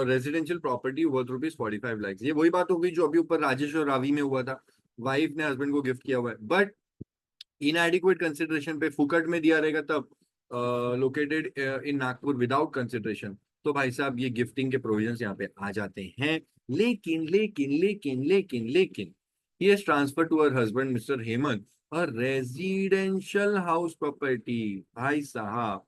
S1: residential property worth ₹45 lakh. ये वही बात हो गई जो अभी ऊपर राजेश और रावी में हुआ था, वाइफ ने हस्बैंड को गिफ्ट किया हुआ है, बट इनएडिक्वेट कंसिडरेशन पे फुकट में दिया रहेगा तब, located in Nagpur without consideration, तो भाई साहब ये गिफ्टिंग के प्रोविजंस यहाँ पे आ जाते हैं। लेकिन लेकिन लेकिन लेकिन लेकिन he has transfer to her husband mister Hemant a residential house property. भाई साहब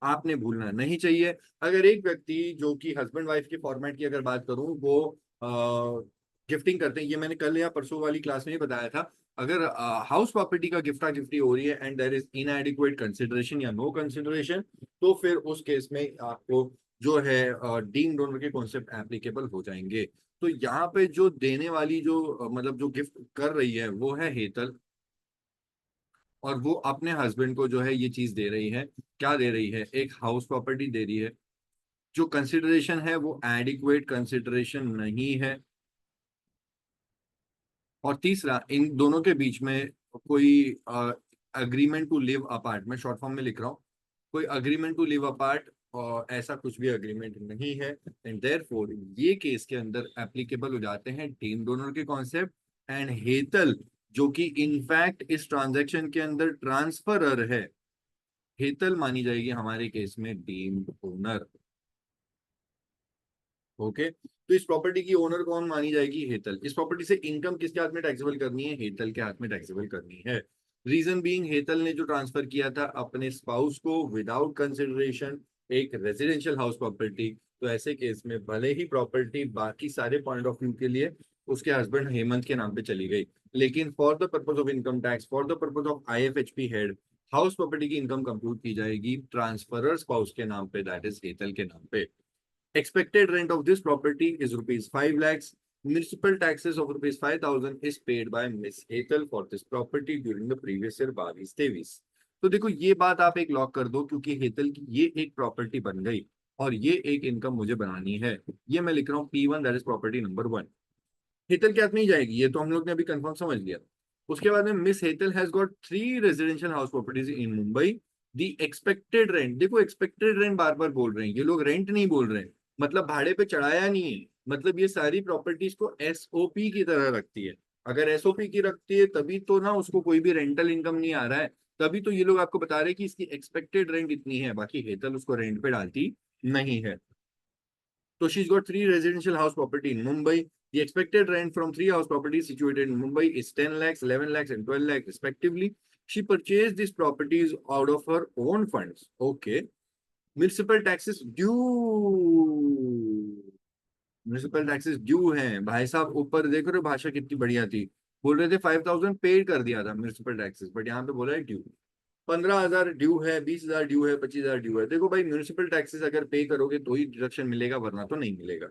S1: आपने भूलना नहीं चाहिए। अगर एक व्यक्ति जो कि हस्बैंड वाइफ के फॉर्मेट की अगर बात करूं वो गिफ्टिंग करते हैं, ये मैंने कल या परसों वाली क्लास में ही बताया था, अगर हाउस प्रॉपर्टी का गिफ्टा गिफ्टी हो रही है and there is inadequate consideration या नो कंसिडरेशन, तो फिर उस केस में आपको जो है डीम डोनर के कॉन्सेप्ट एप्लीकेबल हो जाएंगे। तो यहाँ पे जो देने वाली जो मतलब जो गिफ्ट कर रही है वो है हेतल, और वो अपने हस्बैंड को जो है ये चीज दे रही है। क्या दे रही है? एक हाउस प्रॉपर्टी दे रही है। जो कंसिडरेशन है वो एडिक्वेट कंसिडरेशन नहीं है। और तीसरा, इन दोनों के बीच में कोई अग्रीमेंट टू लिव अपार्ट, मैं शॉर्ट फॉर्म में लिख रहा हूँ, कोई अग्रीमेंट टू लिव अपार्ट और ऐसा कुछ भी अग्रीमेंट नहीं है। एंड देयरफॉर ये केस के अंदर एप्लीकेबल हो जाते हैं टीम डोनर के कॉन्सेप्ट। एंड हेतल जो कि इनफैक्ट इस ट्रांजैक्शन के अंदर ट्रांसफरर है, हेतल मानी जाएगी हमारे केस में डीम्ड ओनर। ओके, तो इस प्रॉपर्टी की ओनर कौन मानी जाएगी? हेतल। इस प्रॉपर्टी से इनकम किसके हाथ में टैक्सेबल करनी है? हेतल के हाथ में टैक्सेबल करनी है। रीजन बीइंग हेतल ने जो ट्रांसफर किया था अपने स्पाउस को विदाउट कंसिडरेशन एक रेजिडेंशियल हाउस प्रॉपर्टी, तो ऐसे केस में भले ही प्रॉपर्टी बाकी सारे पॉइंट ऑफ व्यू के लिए उसके हस्बैंड हेमंत के नाम पे चली गई, लेकिन for the purpose of income tax, for the purpose of IFHP head, house property की इनकम कंप्यूट की जाएगी ट्रांसफरर स्पाउस के नाम पे, दैट इज हेतल के नाम पे। Expected rent of this property is rupees 5 lakhs. Municipal taxes of rupees 5,000 is paid by Miss Hetal for this property during the previous year 22-23। तो देखो ये बात आप एक लॉक कर दो क्योंकि हेतल की ये एक प्रॉपर्टी बन गई और ये एक इनकम मुझे बनानी है। ये मैं लिख रहा हूँ P1, that is property number 1। Hetal के हाथ में ही जाएगी, ये तो हम लोग ने अभी कंफर्म समझ लिया। उसके बाद में miss Hetal has got 3 residential house properties in Mumbai. The expected rent, देखो एक्सपेक्टेड रेंट बार बार बोल रहे हैं ये लोग, रेंट नहीं बोल रहे हैं, मतलब भाड़े पे चढ़ाया नहीं है, मतलब ये सारी प्रॉपर्टीज को एसओपी की तरह रखती है। अगर एसओपी की रखती है तभी तो ना उसको कोई भी रेंटल इनकम नहीं आ रहा है, तभी तो ये लोग आपको बता रहे हैं कि इसकी एक्सपेक्टेड रेंट इतनी है, बाकी हेतल उसको रेंट पे डालती नहीं है। So she's got 3 residential house property in Mumbai. The expected rent from 3 house properties situated in Mumbai is 10 lakhs, 11 lakhs, and 12 lakhs respectively. She purchased these properties out of her own funds. Okay. Municipal taxes due. Municipal taxes due हैं भाई साहब, ऊपर देख रहे हो भाषा कितनी बढ़िया थी। बोल रहे थे 5,000 पेड कर दिया था म्यूनिसिपल टैक्सेस, बट यहाँ पे बोला है ड्यू। 15,000 ड्यू है, 20,000 ड्यू है, 25,000 ड्यू है। देखो भाई म्यूनिसिपल टैक्सेस अगर पे करोगे तो ही डिडक्शन मिलेगा, वरना तो नहीं मिलेगा।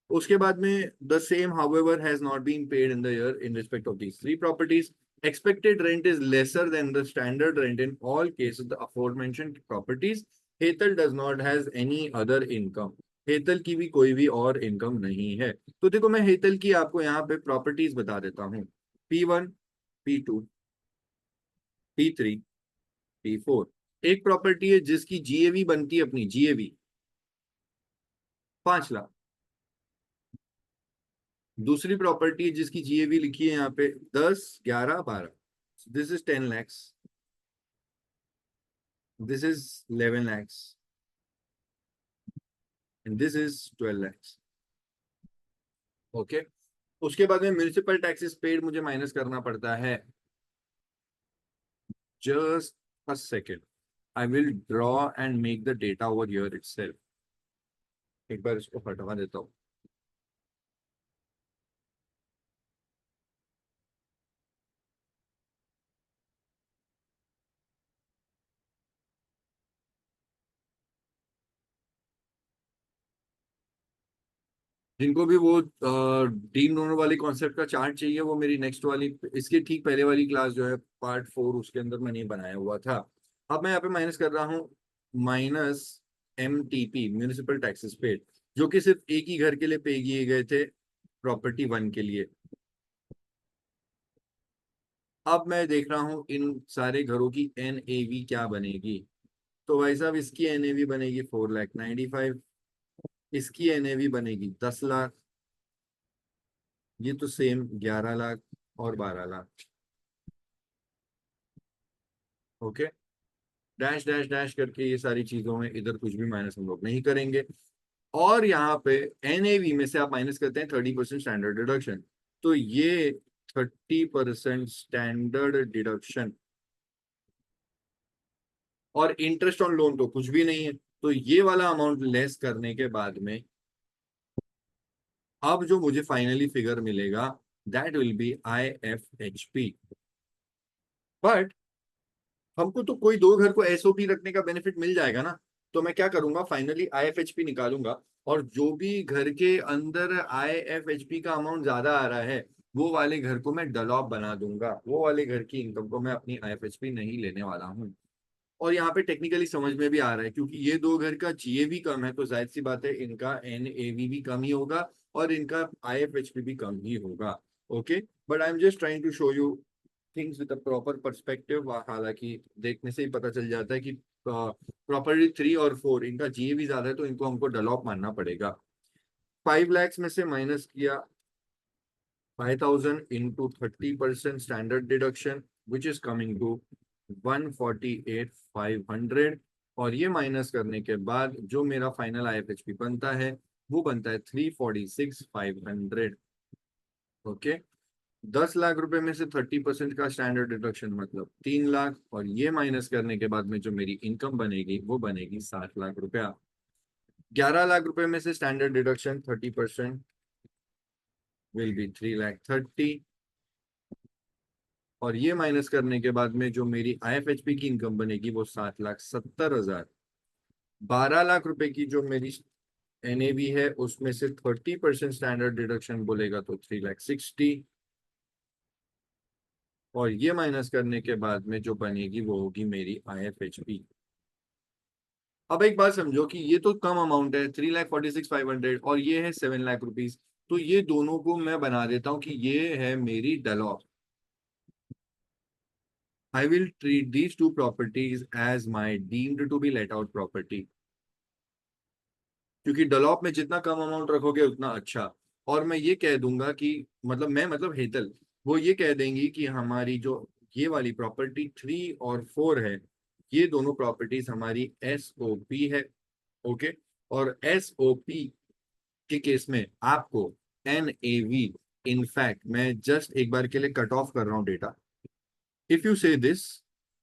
S1: उसके बाद में the same however has not been paid in the year in respect of these 3 properties. Expected rent is lesser than the standard rent in all cases the aforementioned properties. Hetal does not has any other income, Hetal की भी कोई भी और income नहीं है। तो देखो मैं हेतल की आपको यहाँ पे प्रॉपर्टीज बता देता हूँ। P1, P2, P3, P4। एक प्रॉपर्टी है जिसकी जीएवी बनती है अपनी, जीएवी 5 लाख। दूसरी प्रॉपर्टी जिसकी जीएवी लिखी है यहाँ पे 10, 11, 12। This is 10 lakhs, this is 11 lakhs, and this is 12 lakhs। Okay. उसके बाद में म्यूनिसिपल टैक्सेस पेड मुझे माइनस करना पड़ता है। Just a second, I will draw and make the data over here itself. एक बार इसको हटवा देता हूँ। जिनको भी वो डीन डोनर वाली कॉन्सेप्ट का चार्ट चाहिए, वो मेरी नेक्स्ट वाली, इसके ठीक पहले वाली क्लास जो है पार्ट 4, उसके अंदर मैंने बनाया हुआ था। अब मैं यहाँ पे माइनस कर रहा हूँ, minus MTP municipal taxes paid, जो कि सिर्फ एक ही घर के लिए पे किए गए थे, प्रॉपर्टी 1 के लिए। अब मैं देख रहा हूँ इन सारे घरों की NAV क्या बनेगी। तो भाई साहब, इसकी NAV बनेगी 4,95,000, इसकी NAV बनेगी 10 लाख, ये तो सेम 11 लाख और 12 lakh. Okay. Dash dash dash करके ये सारी चीजों में इधर कुछ भी माइनस हम लोग नहीं करेंगे। और यहाँ पे NAV में से आप माइनस करते हैं 30% स्टैंडर्ड डिडक्शन। तो ये 30% स्टैंडर्ड डिडक्शन, और इंटरेस्ट ऑन लोन तो कुछ भी नहीं है। तो ये वाला अमाउंट लेस करने के बाद में अब जो मुझे फाइनली फिगर मिलेगा, that will B IFHP। But हमको तो कोई दो घर को SOP रखने का बेनिफिट मिल जाएगा ना। तो मैं क्या करूंगा, फाइनली IFHP निकालूंगा, और जो भी घर के अंदर IFHP का अमाउंट ज्यादा आ रहा है, वो वाले घर को मैं डलॉप बना दूंगा, वो वाले घर की इनकम को मैं अपनी IFHP नहीं लेने वाला हूँ। और यहाँ पे टेक्निकली समझ में भी आ रहा है, क्योंकि ये दो घर का GAV कम है, तो जाहिर सी बात है इनका NAV भी कम ही होगा, और इनका IFHP भी कम ही होगा। Okay. But I am just trying to show you things with a proper perspective. हालांकि देखने से ही पता चल जाता है कि प्रॉपर्टी 3 और 4 इनका GAV ज्यादा है, तो इनको हमको डलॉप मानना पड़ेगा। 5 lakhs में से माइनस किया 5,000 into 30% standard deduction, which is coming to 148,500। और ये माइनस करने के बाद जो मेरा फाइनल IFHP बनता है, वो बनता है 346,500। ओके। 10 लाख रुपए में से 30% का स्टैंडर्ड डिडक्शन मतलब 3 लाख, और ये माइनस करने के बाद में जो मेरी इनकम बनेगी वो बनेगी 7 लाख रुपया। 11 लाख रुपए में से स्टैंडर्ड डिडक्शन 30% विल बी 3,30,000, और ये माइनस करने के बाद में जो मेरी IFHP की इनकम बनेगी वो 7,70,000। 12 लाख रुपए की जो मेरी NAV है, उसमें से 30% स्टैंडर्ड डिडक्शन बोलेगा तो 3,60,000, और ये माइनस करने के बाद में जो बनेगी वो होगी मेरी IFHP। अब एक बात समझो कि ये तो कम अमाउंट है, 3,46,500, और ये है 7 लाख रुपीज। तो ये दोनों को मैं बना देता हूँ कि ये है मेरी DLOP. I will treat these two properties as my deemed to be let out property, क्योंकि डलॉप में जितना कम अमाउंट रखोगे उतना अच्छा। और मैं ये कह दूंगा कि मतलब मैं मतलब हेतल, वो ये कह देंगी कि हमारी जो ये वाली प्रॉपर्टी 3 और 4 है, ये दोनों प्रॉपर्टीज हमारी SOP है। ओके। और SOP के केस में आपको NAV, इनफैक्ट मैं जस्ट एक बार के लिए कट ऑफ कर रहा हूँ डेटा, इफ यू से दिस,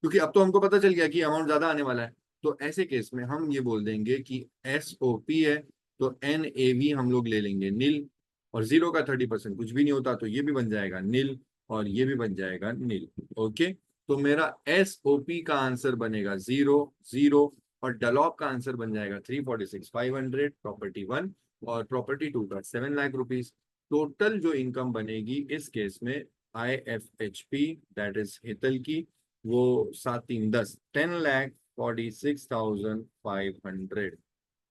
S1: क्योंकि अब तो हमको पता चल गया कि अमाउंट ज्यादा आने वाला है, तो ऐसे केस में हम ये बोल देंगे कि SOP है, तो NAV हम लोग ले लेंगे नील, और 0 का 30% कुछ भी नहीं होता, तो ये भी बन जाएगा नील, और ये भी बन जाएगा नील। ओके। तो मेरा SOP का आंसर बनेगा 0, 0, और डलॉप का आंसर बन जाएगा 346,500 प्रॉपर्टी 1, और प्रॉपर्टी 2 का 7 लाख रुपीज। टोटल जो इनकम बनेगी इस केस में IFHP, दैट इज हितल की, वो 7 3 10, 10,46,500।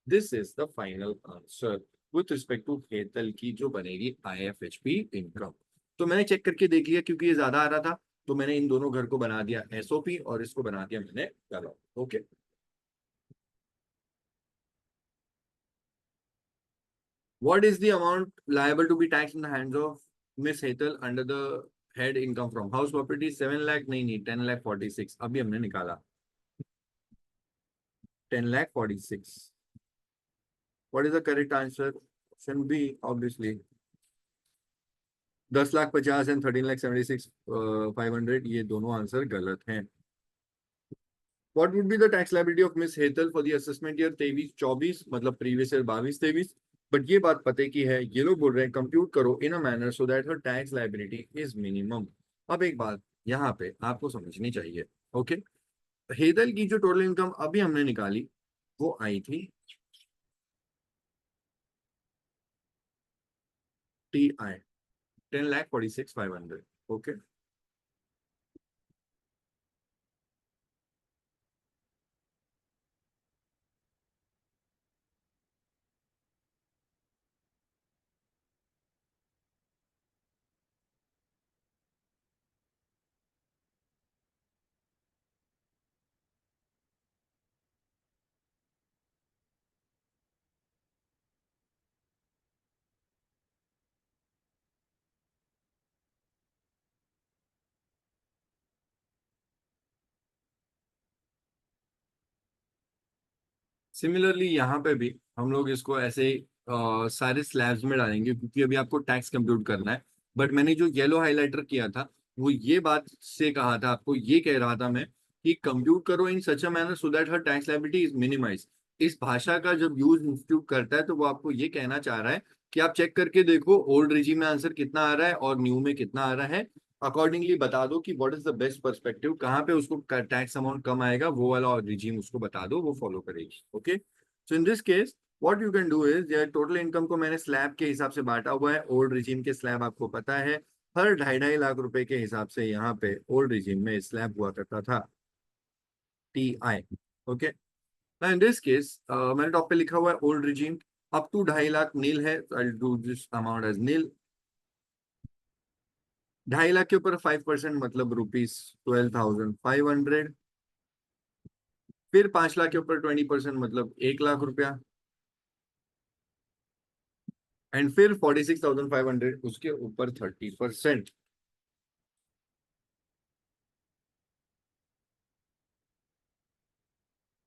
S1: This is the final answer with respect to Hetal की जो बनेगी IFHP इनकम। तो मैंने चेक करके देख लिया, क्योंकि ये ज्यादा आ रहा था, तो मैंने इन दोनों घर को बना दिया SOP, और इसको बना दिया मैंने डलॉप। Okay. What is the amount liable to be taxed in the hands of Miss Hetal under the head income from house property? 7 lakh नहीं 10 लाख 46 अभी हमने निकाला 10 lakh 46. What is the correct answer? Option B, obviously. 10 lakh 50 and 13 lakh 76 500 ये दोनों answer गलत हैं. What would be the tax liability of Miss Hetal for the assessment year 23-24 मतलब previous year 22-23. But ये बात पते की है, ये लोग बोल रहे हैं कंप्यूट करो in a manner so that her tax liability is minimum. अब एक बात यहाँ पे आपको समझनी चाहिए. ओके, हेदल की जो टोटल इनकम अभी हमने निकाली वो आई थी TI 10 लाख 46 500. ओके, सिमिलरली यहाँ पे भी हम लोग इसको ऐसे ही, सारे स्लैब्स में डालेंगे क्योंकि अभी आपको टैक्स कंप्यूट करना है. बट मैंने जो येलो हाइलाइटर किया था वो ये बात से कहा था आपको, ये कह रहा था मैं कि कंप्यूट करो in such a manner so that her tax liability is minimise. इस भाषा का जब यूज इंस्टीट्यूट करता है तो वो आपको ये कहना चाह रहा है कि आप चेक करके देखो ओल्ड रिजीम में आंसर कितना आ रहा है और न्यू में कितना आ रहा है. अकॉर्डिंगली बता दो कि what is the best perspective, कहाँ पे उसको टैक्स अमाउंट कम आएगा, वो वाला और रिजीम उसको बता दो, वो फॉलो करेगी. Okay, so in this case what you can do is, यार टोटल इनकम को मैंने स्लैब के हिसाब से बांटा हुआ है. ओल्ड रिजीम के स्लैब आपको पता है हर 2.5 लाख रुपए के हिसाब से यहाँ पे ओल्ड रिजीम में स्लैब हुआ करता था TI. Okay, in this case मैंने टॉप पे लिखा हुआ है old regime up to 2.5 lakh nil है. I do this amount as nil. 2.5 lakh के ऊपर 5% मतलब ₹12,500. फिर 5 लाख के ऊपर 20% मतलब 1 लाख रुपया. एंड फिर 46,500 उसके ऊपर 30%.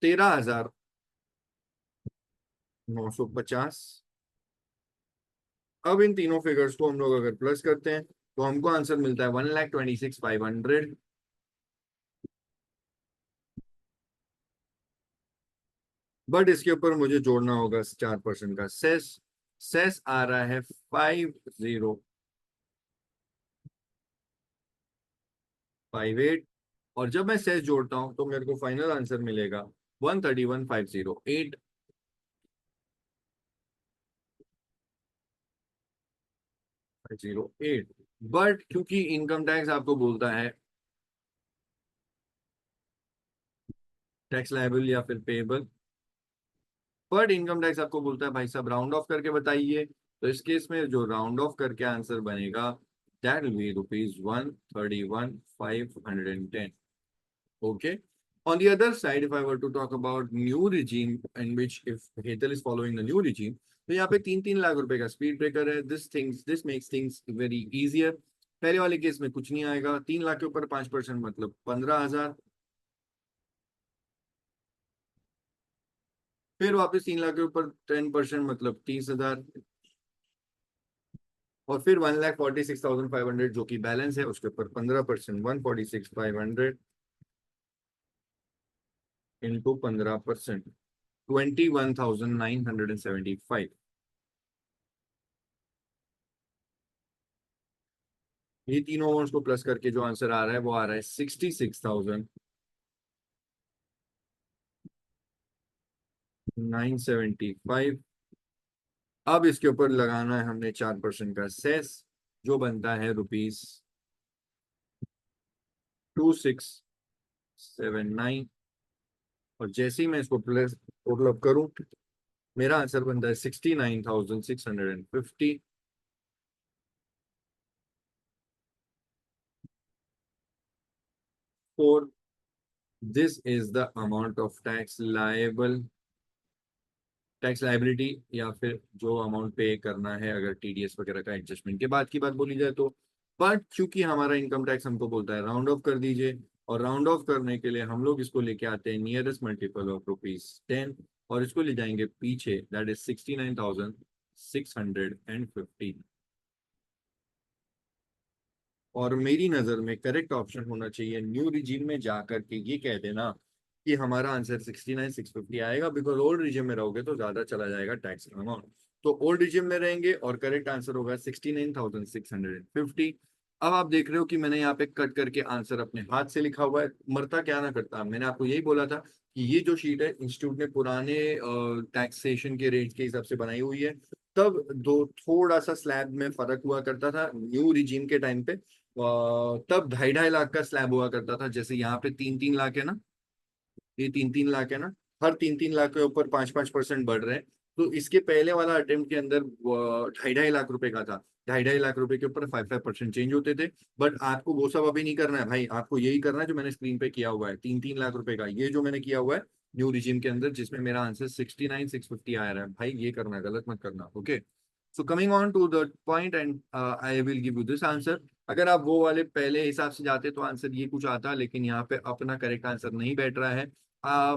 S1: 13,950. अब इन तीनों फिगर्स को हम लोग अगर प्लस करते हैं तो हमको आंसर मिलता है 1,26,500. बट इसके ऊपर मुझे जोड़ना होगा 4% का सेस. सेस आ रहा है 5058. और जब मैं सेस जोड़ता हूं तो मेरे को फाइनल आंसर मिलेगा 131,508. 508. बट क्योंकि इनकम टैक्स आपको बोलता है टैक्स लायबल या फिर पेएबल, बट इनकम टैक्स आपको बोलता है भाई साहब राउंड ऑफ करके बताइए, तो इस केस में जो राउंड ऑफ करके आंसर बनेगा that will B ₹131,510. Okay. On the other side, if I were to talk about new regime in which if Hetal is following the new regime, तो यहाँ पे 3-3 लाख रुपए का स्पीड ब्रेकर है. This makes things very easier. पहले वाले case में कुछ नहीं आएगा. 3 लाख के ऊपर 5% मतलब 15,000. फिर वापस 3 लाख के ऊपर 10% मतलब 30,000. और फिर 1,46,500 जो कि बैलेंस है उसके ऊपर 15% 146,500 इंटू 15% 21,975. ये तीनों अमाउंट्स को प्लस करके जो आंसर आ रहा है वो आ रहा है 66,975. अब इसके ऊपर लगाना है हमने 4% का सेस जो बनता है ₹26,269. और जैसे ही मैं इसको प्लस टोटल अप करूं मेरा आंसर बनता है 69,650. Four, this is the amount of tax liable tax liability या फिर जो अमाउंट पे करना है अगर टीडीएस वगैरह का एडजस्टमेंट के बाद की बात बोली जाए तो। बट चूंकि हमारा इनकम टैक्स हमको बोलता है राउंड ऑफ कर दीजिए, और राउंड ऑफ करने के लिए हम लोग इसको लेके आते हैं नियरेस्ट मल्टीपल ऑफ रुपीज 10, और इसको ले जाएंगे पीछे, दैट इज 69,650। और मेरी नजर में करेक्ट ऑप्शन होना चाहिए न्यू रिजीम में जाकर के ये कह देना कि हमारा आंसर 69,650 आएगा, बिकॉज ओल्ड रिजीम में रहोगे तो ज्यादा चला जाएगा टैक्स का अमाउंट। तो ओल्ड रिजीम में रहेंगे और करेक्ट आंसर होगा 69,650। अब आप देख रहे हो कि मैंने यहाँ पे कट करके आंसर अपने हाथ से लिखा हुआ है, मरता क्या ना करता, मैंने आपको यही बोला था कि ये जो शीट है इंस्टीट्यूट ने पुराने टैक्सेशन के रेट के हिसाब से बनाई हुई है। तब दो थोड़ा सा स्लैब में फर्क हुआ करता था न्यू रिजीम के टाइम पे। तब 2.5-2.5 लाख का स्लैब हुआ करता था, जैसे यहाँ पे 3-3 लाख है ना, ये 3-3 लाख है ना, हर 3-3 लाख के ऊपर 5-5% बढ़ रहे हैं। तो इसके पहले वाला अटेम्प्ट के अंदर 2.5-2.5 लाख रुपए का था, 2.5-2.5 लाख रुपए के ऊपर 5-5% चेंज होते थे। बट आपको वो सब अभी नहीं करना है भाई, आपको यही करना है जो मैंने स्क्रीन पे किया हुआ है, 3-3 लाख रुपए का ये जो मैंने किया हुआ है न्यू रिजीम के अंदर, जिसमें मेरा आंसर 69,650 आ रहा है भाई, ये करना है, गलत मत करना, okay. So coming on to the point and I will give you this answer. अगर आप वो वाले पहले हिसाब से जाते तो आंसर ये कुछ आता, लेकिन यहाँ पे अपना करेक्ट आंसर नहीं बैठ रहा है।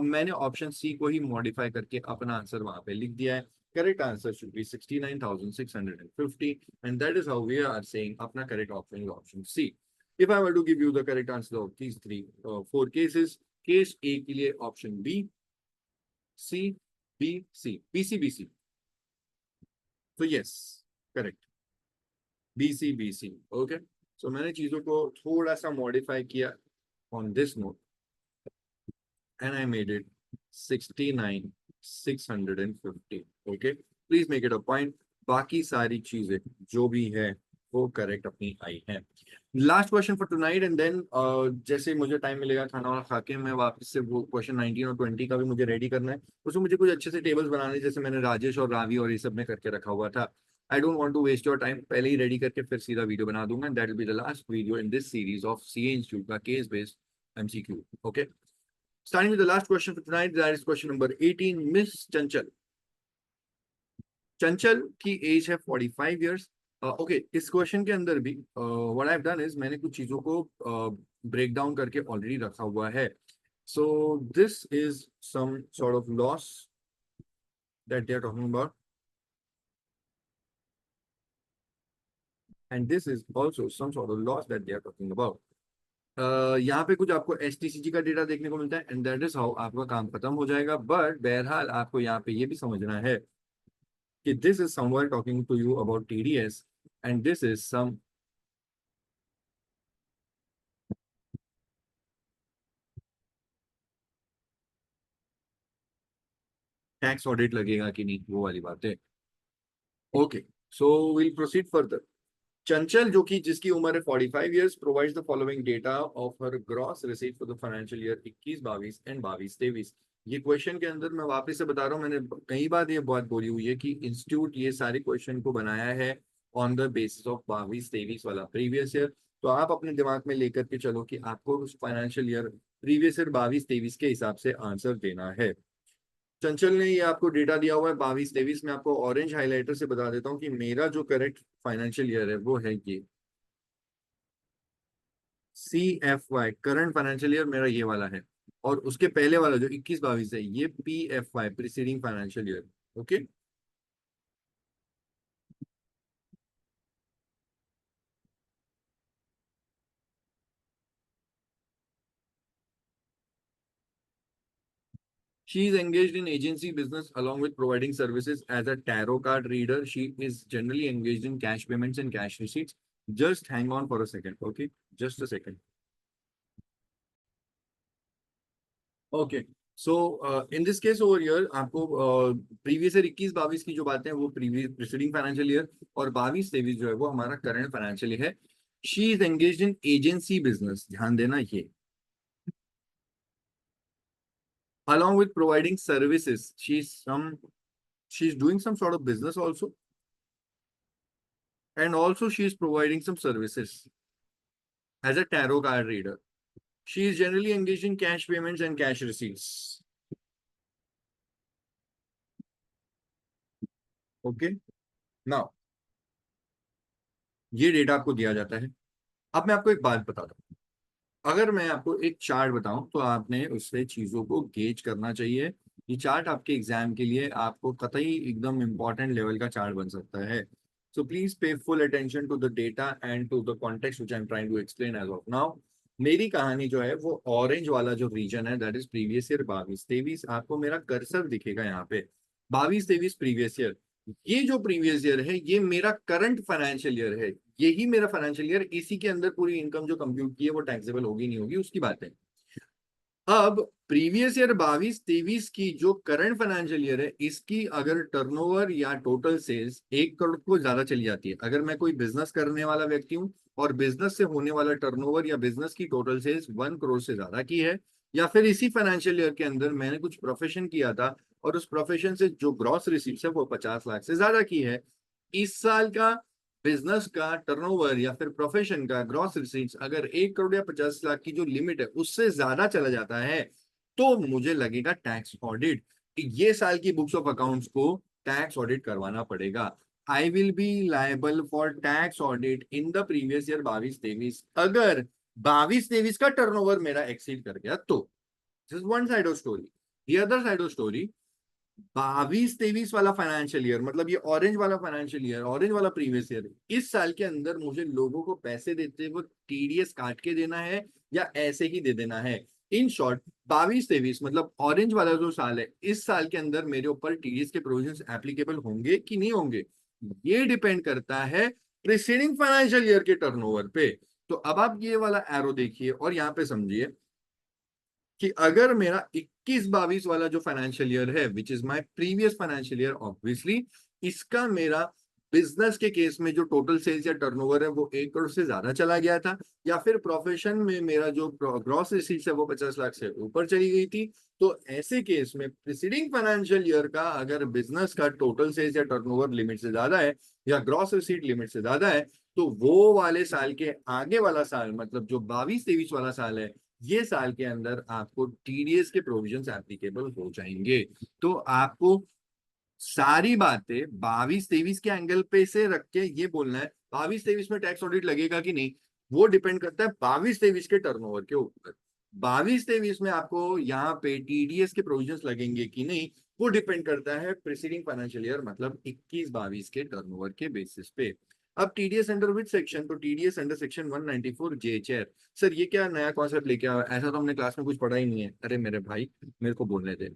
S1: मैंने ऑप्शन सी को ही मॉडिफाई करके अपना आंसर वहां पे लिख दिया है। Correct answer should be 69,650, and that is how we are saying अपना correct option is option C. If I were to give you the correct answer of these three four cases, case A के लिए option B, C, B, C, B C, B C. तो yes, correct, B C, B C, okay. So मैंने चीजों को थोड़ा सा modify किया on this note and I made it 69,650. Okay, please make it a point. बाकी सारी चीजें जो भी है वो करेक्ट अपनी आई है। Last question for tonight and then जैसे मुझे टाइम मिलेगा खाना वाना खा के मैं वापस से वो क्वेश्चन 19 और 20 का भी मुझे रेडी करना है। उसमें मुझे कुछ अच्छे से टेबल्स बनाने हैं, जैसे मैंने राजेश और रावी और ये सब में करके रखा हुआ था। I don't want to waste your time, पहले ही रेडी करके फिर सीधा वीडियो बना दूंगा। That will be the last video in this series of CA institute का case based MCQ. Okay, starting with the last question for tonight, that is question number 18, Miss Chanchal। चंचल की as है 45 years. Okay, इस question के अंदर भी what I have done is मैंने कुछ चीजों को ब्रेक डाउन करके ऑलरेडी रखा हुआ है। So this is some sort of loss that they are talking about, and this is also some sort of loss that they are talking about. यहाँ पे कुछ आपको एसटीसीजी का डेटा देखने को मिलता है, एंड दैट इज हाउ आपका काम खत्म हो जाएगा। बट बहरहाल आपको यहाँ पे ये भी समझना है कि this is someone talking to you about TDS, and this is some tax audit लगेगा कि नहीं, वो वाली बात है। Okay, so will proceed further. चंचल जो कि जिसकी उम्र है 45 years provides the following data of her gross receipt for the financial year 21-22 and 22-23। ये क्वेश्चन के अंदर मैं वापस से बता रहा हूँ, मैंने कई बार ये बात बोली हुई है कि इंस्टीट्यूट ये सारे क्वेश्चन को बनाया है ऑन द बेसिस ऑफ 22-23 वाला प्रीवियस ईयर। तो आप अपने दिमाग में लेकर के चलो कि आपको उस फाइनेंशियल ईयर प्रीवियस ईयर 22-23 के हिसाब से आंसर देना है। चंचल ने ये आपको डेटा दिया हुआ है 22-23 में। आपको ऑरेंज हाइलाइटर से बता देता हूँ कि मेरा जो करेक्ट फाइनेंशियल ईयर है वो है ये CFY, करंट फाइनेंशियल ईयर मेरा ये वाला है। और उसके पहले वाला जो 21-22 है ये PFY, preceding financial year. Okay, she is engaged in agency business along with providing services as a tarot card reader. She is generally engaged in cash payments and cash receipts. Just hang on for a second, okay, just a second. Okay, so in this case over year आपको previous year 21-22 की जो बातें हैं वो previous preceding financial year, और 22-23 जो है वो हमारा करंट फाइनेंशियल ईयर है। She is engaged in agency business, ध्यान देना ये, along with providing services, she's doing some sort of business also, and also she is providing some services as a tarot card reader. She is generally engaged in cash payments and cash receipts. Okay, now ये data आपको दिया जाता है। अब मैं आपको एक बात बताता हूँ, अगर मैं आपको एक चार्ट बताऊं तो आपने उससे चीजों को गेज करना चाहिए। ये चार्ट आपके एग्जाम के लिए आपको कतई एकदम इंपॉर्टेंट लेवल का चार्ट बन सकता है। So please pay full attention to the data and to the context which I am trying to explain as of now. मेरी कहानी जो है वो ऑरेंज वाला जो रीजन है दैट इज प्रीवियस ईयर 22-23। आपको मेरा कर्सर दिखेगा यहाँ पे, 22-23 प्रीवियस ईयर। ये जो प्रीवियस ईयर है ये मेरा करंट फाइनेंशियल ईयर है, यही मेरा फाइनेंशियल ईयर, इसी के अंदर पूरी इनकम जो कंप्यूट की है वो टैक्सेबल होगी नहीं होगी उसकी बात है। अब प्रीवियस ईयर 22-23 की जो करंट फाइनेंशियल ईयर है इसकी अगर टर्नओवर या टोटल सेल्स 1 करोड़ को ज्यादा चली जाती है, अगर मैं कोई बिजनेस करने वाला व्यक्ति हूँ और बिजनेस से होने वाला टर्नओवर या बिजनेस की टोटल सेल्स 1 करोड़ से ज्यादा की है, या फिर इसी फाइनेंशियल ईयर के अंदर मैंने कुछ प्रोफेशन किया था और उस प्रोफेशन से जो ग्रॉस रिसीप्ट है वो 50 लाख से ज्यादा की है, इस साल का बिजनेस का टर्नओवर या फिर प्रोफेशन का ग्रॉस रिसीट्स अगर 1 करोड़ या 50 लाख की जो लिमिट है उससे ज्यादा चला जाता है, तो मुझे लगेगा टैक्स ऑडिट। ये साल की बुक्स ऑफ अकाउंट्स को टैक्स ऑडिट करवाना पड़ेगा। आई will be liable for tax audit in the previous year 22-23, अगर 22-23 का टर्नओवर मेरा एक्सीड कर गया तो। This is one side of story. The other side of story, 22-23 वाला फाइनेंशियल ईयर मतलब ये ऑरेंज वाला फाइनेंशियल ईयर, ऑरेंज वाला प्रीवियस ईयर, इस साल के अंदर मुझे लोगों को पैसे देते हुए टीडीएस काट के देना है या ऐसे ही दे देना है। इन शॉर्ट 22-23 मतलब ऑरेंज वाला जो साल है, इस साल के अंदर मेरे ऊपर टीडीएस के प्रोविजंस एप्लीकेबल होंगे कि नहीं होंगे, ये डिपेंड करता है प्रीसीडिंग फाइनेंशियल ईयर के टर्नओवर पे। तो अब आप ये वाला एरो देखिए और यहाँ पे समझिए कि अगर मेरा 21-22 वाला जो फाइनेंशियल ईयर है which is my previous financial year, obviously इसका मेरा बिजनेस के केस में जो टोटल सेल्स या टर्नओवर है वो 1 करोड़ से ज्यादा चला गया था, या फिर प्रोफेशन में मेरा जो ग्रॉस रिसीट्स है वो 50 लाख से ऊपर चली गई थी, तो ऐसे केस में प्रीसीडिंग फाइनेंशियल ईयर का अगर बिजनेस का टोटल सेल्स या टर्नओवर लिमिट से ज्यादा है या ग्रॉस रिसीट लिमिट से ज्यादा है, तो वो वाले साल के आगे वाला साल मतलब जो 22-23 वाला साल है, ये साल के अंदर आपको टीडीएस के प्रोविजंस एप्लीकेबल हो जाएंगे। तो आपको सारी बातें 22-23 के एंगल पे से रख के ये बोलना है 22-23 में टैक्स ऑडिट लगेगा कि नहीं, वो डिपेंड करता है 22-23 के टर्नओवर के ऊपर। 22-23 में आपको यहाँ पे टीडीएस के प्रोविजंस लगेंगे कि नहीं, वो डिपेंड करता है प्रीसीडिंग फाइनेंशियल ईयर मतलब 21-22 के टर्नओवर के बेसिस पे। अब टीडीएस अंडर विच सेक्शन, तो TDS under section 194 J chair. Sir ये क्या नया कॉन्सेप्ट लेके आया, ऐसा तो हमने क्लास में कुछ पढ़ा ही नहीं है। अरे मेरे भाई, मेरे को बोलने दे।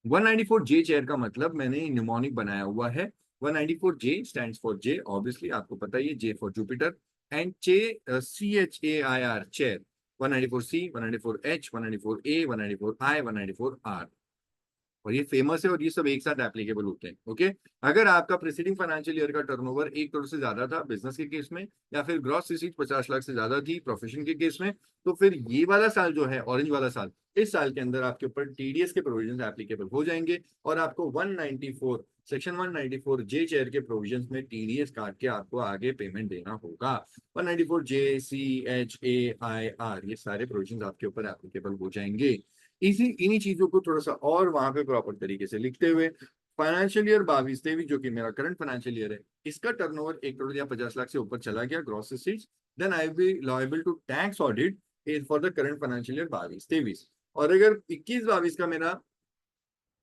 S1: 194 जे चेयर का मतलब मैंने निमोनिक बनाया हुआ है। 194 J stands for J, obviously आपको पता ही है, जे फॉर जुपिटर, एंड चे CHAIR chair. 194 C, 194 H, 194 A, 194 I, 194 R, और ये फेमस है और ये सब एक साथ एप्लीकेबल होते हैं। ओके, अगर आपका प्रीसीडिंग फाइनेंशियल ईयर का टर्नओवर 1 करोड़ से ज्यादा था बिजनेस के केस में, या फिर ग्रॉस रिसीट 50 लाख से ज्यादा थी प्रोफेशन के केस में, तो फिर ये वाला साल जो है ऑरेंज वाला साल, इस साल के अंदर आपके ऊपर टीडीएस के प्रोविजन एप्लीकेबल हो जाएंगे और आपको 194 सेक्शन 194 जे चेयर के प्रोविजंस में टीडीएस काट के आपको आगे पेमेंट देना होगा। 194 JCHAIR ये सारे प्रोविजंस आपके ऊपर एप्लीकेबल हो जाएंगे। इसी इन्हीं चीजों को थोड़ा सा और वहां पे प्रॉपर तरीके से लिखते हुए, फाइनेंशियल ईयर 22-23 जो कि मेरा करंट फाइनेंशियल ईयर है, इसका टर्नओवर 1 करोड़ या 50 लाख से ऊपर चला गया gross receipts, then I be liable to tax audit for the current financial year 22-23। और अगर 21-22 का मेरा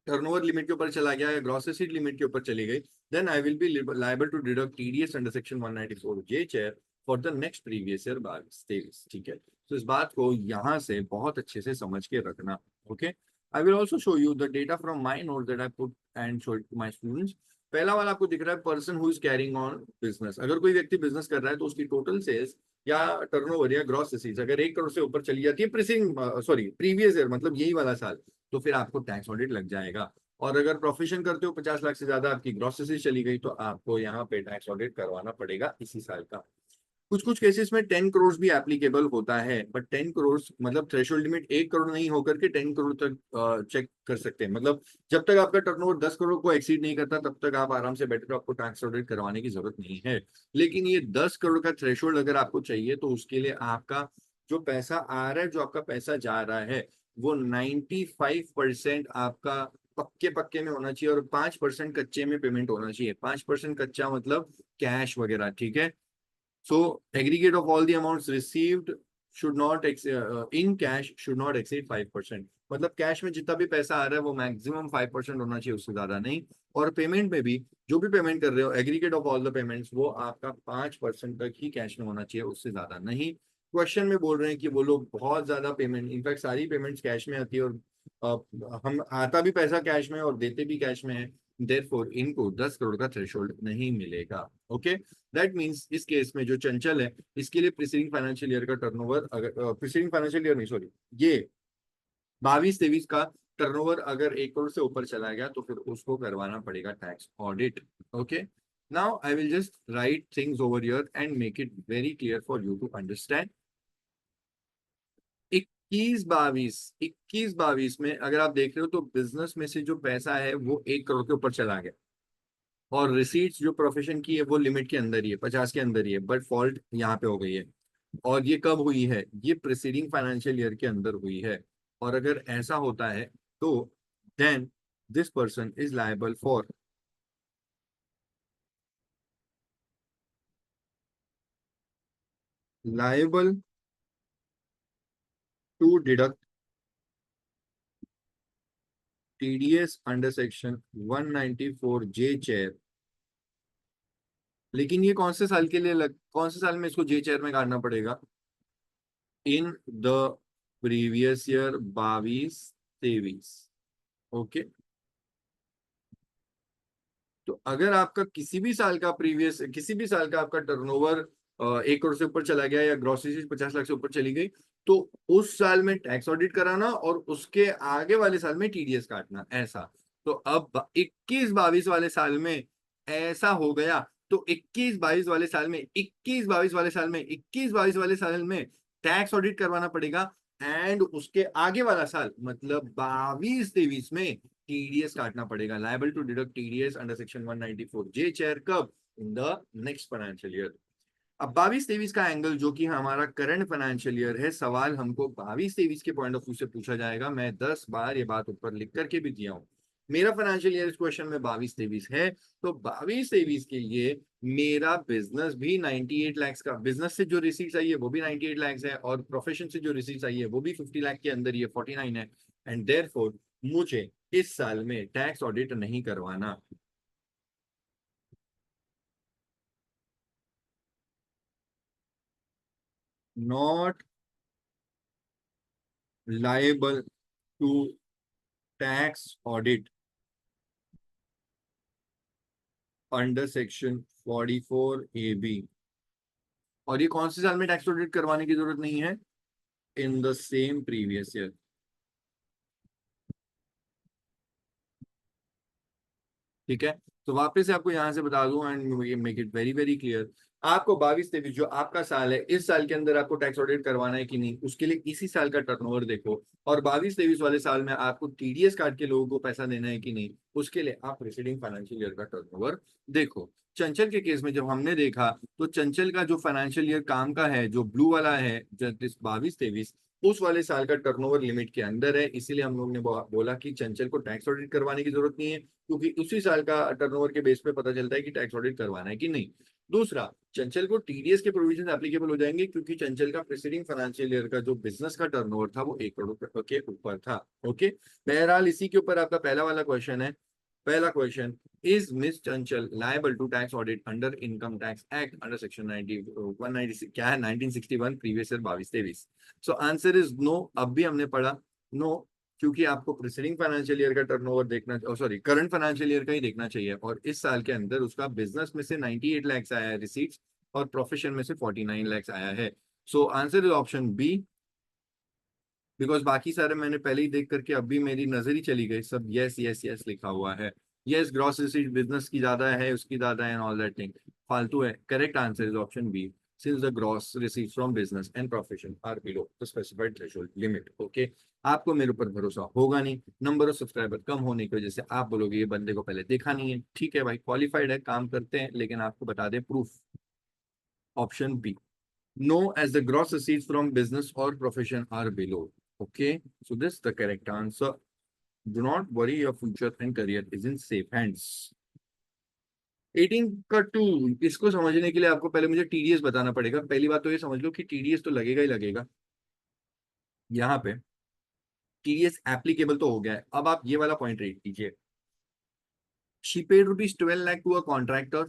S1: टर्नओवर लिमिट के ऊपर चला गया या ग्रॉस रिसीट लिमिट के ऊपर चली गई, then I will be liable to deduct TDS under section 194 J chair for the next previous year 22-23। ठीक है, तो इस बात को यहाँ से बहुत अच्छे से समझ के रखना। Okay, I will also show you the data from my note that I put and show it to my students. पहला वाला आपको दिख रहा है person who is carrying on business, अगर कोई व्यक्ति बिजनेस कर रहा है तो उसकी टोटल सेल्स या टर्नओवर या ग्रॉस रिसीट्स अगर 1 करोड़ से ऊपर चली जाती है प्रीवियस ईयर मतलब यही वाला साल, तो फिर आपको टैक्स ऑडिट लग जाएगा। और अगर प्रोफेशन करते हो 50 लाख से ज्यादा आपकी ग्रॉस चली गई, तो आपको यहाँ पे टैक्स ऑडिट करवाना पड़ेगा इसी साल का। कुछ कुछ केसेस में 10 करोड़ भी एप्लीकेबल होता है, बट 10 करोड़ मतलब थ्रेशोल्ड लिमिट 1 करोड़ नहीं होकर के 10 करोड़ तक चेक कर सकते हैं, मतलब जब तक आपका टर्नओवर 10 करोड़ को एक्सीड नहीं करता तब तक आप आराम से बैठे, आपको टैक्स ऑडिट करवाने की जरूरत नहीं है। लेकिन ये 10 करोड़ का थ्रेशोल्ड अगर आपको चाहिए तो उसके लिए आपका जो पैसा आ रहा है, जो आपका पैसा जा रहा है, वो 95% आपका पक्के पक्के में होना चाहिए और 5% कच्चे में पेमेंट होना चाहिए। 5% कच्चा मतलब कैश वगैरह, ठीक है। So aggregate of all the amounts received should not in cash should not exceed 5%। मतलब कैश में जितना भी पैसा आ रहा है वो मैक्सिमम 5% होना चाहिए, उससे ज्यादा नहीं। और पेमेंट में भी जो भी पेमेंट कर रहे हो, aggregate of all the payments वो आपका 5% तक ही कैश में होना चाहिए, उससे ज्यादा नहीं। क्वेश्चन में बोल रहे हैं कि वो लोग बहुत ज्यादा पेमेंट, इनफैक्ट सारी पेमेंट्स कैश में आती है और हम आता भी पैसा कैश में और देते भी कैश में है, देयरफॉर इनको 10 करोड़ का थ्रेशोल्ड नहीं मिलेगा। ओके, दैट मीन्स इस केस में जो चंचल है, इसके लिए प्रीसीडिंग फाइनेंशियल ईयर का टर्नओवर, अगर प्रीसीडिंग फाइनेंशियल ईयर नहीं सॉरी, ये 22-23 का टर्नओवर अगर 1 करोड़ से ऊपर चला गया तो फिर उसको करवाना पड़ेगा tax audit. Okay, now I will just write things over here and make it very clear for you to understand. 21-22 में अगर आप देख रहे हो तो बिजनेस में से जो पैसा है वो 1 करोड़ के ऊपर चला गया, और रिसीट्स जो प्रोफेशन की है वो लिमिट के अंदर ही है, 50 के अंदर ही है, बट फॉल्ट यहाँ पे हो गई है। और ये कब हुई है? ये प्रिसीडिंग फाइनेंशियल ईयर के अंदर हुई है। और अगर ऐसा होता है तो then this person is liable for liable to deduct TDS under section 194 J chair. लेकिन ये कौन से साल के लिए कौन से साल में इसको जे चेयर में काटना पड़ेगा? इन द प्रीवियस ईयर 22-23। ओके, तो अगर आपका किसी भी साल का आपका टर्नओवर 1 करोड़ से ऊपर चला गया या ग्रॉसरी 50 लाख से ऊपर चली गई, तो उस साल में टैक्स ऑडिट कराना और उसके आगे वाले साल में टीडीएस काटना, ऐसा। तो अब 21-22 वाले साल में ऐसा हो गया, तो 21-22 वाले साल में टैक्स ऑडिट करवाना पड़ेगा। एंड उसके आगे वाला साल मतलब 22-23 में टीडीएस काटना पड़ेगा, liable to deduct TDS under section 194 J चेयर, कब? In the next financial year. अब 22-23 का एंगल जो कि हमारा करंट फाइनेंशियल ईयर है, सवाल हमको 22-23 के पॉइंट ऑफ व्यू से पूछा जाएगा। मैं 10 बार ये बात ऊपर लिख करके भी दिया हूं। मेरा फाइनेंशियल ईयर इस क्वेश्चन में 22-23 है, तो 22-23 के लिए मेरा बिजनेस भी 98 लाख का, बिजनेस से जो रिसीट्स आई है वो भी 98 लाख है, और प्रोफेशन से जो रिसीट्स आई है वो भी 50 लाख के अंदर ही है, 49 है। एंड देयरफॉर मुझे इस साल में टैक्स ऑडिट नहीं करवाना। Not liable to tax audit under section 44 AB। और ये कौन से साल में टैक्स ऑडिट करवाने की जरूरत नहीं है? In the same previous year. ठीक है, तो वापस से आपको यहां से बता दूं and make it very very clear. आपको 22-23 जो आपका साल है, इस साल के अंदर आपको टैक्स ऑडिट करवाना है कि नहीं, उसके लिए इसी साल का टर्नओवर देखो। और 22-23 वाले साल में आपको टीडीएस काट के लोगों को पैसा देना है कि नहीं, उसके लिए आप प्रीसीडिंग फाइनेंशियल ईयर का टर्नओवर देखो। चंचल के केस में जब हमने देखा, तो चंचल का जो फाइनेंशियल ईयर काम का है, जो ब्लू वाला है, जो 22-23, उस वाले साल का टर्नओवर लिमिट के अंदर है, इसीलिए हम लोग ने बोला कि चंचल को टैक्स ऑडिट करवाने की जरूरत नहीं है, क्योंकि उसी साल का टर्नओवर के बेस पे पता चलता है कि टैक्स ऑडिट करवाना है कि नहीं। दूसरा, चंचल को टीडीएस के प्रोविजन एप्लीकेबल हो जाएंगे, क्योंकि चंचल का प्रीसीडिंग फाइनेंशियल ईयर का जो बिजनेस का टर्नओवर था वो 1 करोड़ के ऊपर था। ओके, बहरहाल इसी के ऊपर आपका पहला वाला क्वेश्चन है। पहला question, is Miss Chanchal liable to tax audit under income tax act under section 196 क्या है 1961 previous year 22-23? So answer is no. अब भी हमने पढ़ा नो, क्योंकि आपको प्रीसीडिंग फाइनेंशियल ईयर का टर्नओवर देखना, सॉरी करंट फाइनेंशियल ईयर का ही देखना चाहिए, और इस साल के अंदर उसका बिजनेस में से 98 लाख आया है रिसीट्स, और प्रोफेशन में से 49 लाख आया है। So answer is option B, because बाकी सारे मैंने पहले ही देख करके अभी मेरी नजर ही चली गई, सब यस यस यस लिखा हुआ है। यस, ग्रॉस रिसीट बिजनेस की ज्यादा है, उसकी ज्यादा है, एंड ऑल दैट थिंग फालतू है। Correct answer is option B, since the gross receipts from business and profession are below the specified threshold limit। Okay, आपको मेरे ऊपर भरोसा होगा नहीं, नंबर ऑफ सब्सक्राइबर कम होने की वजह से आप बोलोगे ये बंदे को पहले देखा नहीं है। ठीक है भाई, क्वालिफाइड है, काम करते हैं, लेकिन आपको बता दें proof, option B, no as the gross receipts from business or profession are below। Okay, so this is the correct answer। Do not worry, your future and career is in safe hands. 18 का to, इसको समझने के लिए आपको पहले मुझे TDS बताना पड़ेगा। पहली बात तो ये समझ लो कि टीडीएस तो लगेगा ही लगेगा। यहाँ पे टीडीएस एप्लीकेबल तो हो गया है, अब आप ये वाला पॉइंट रीड कीजिए। She paid ₹12 lakh to a contractor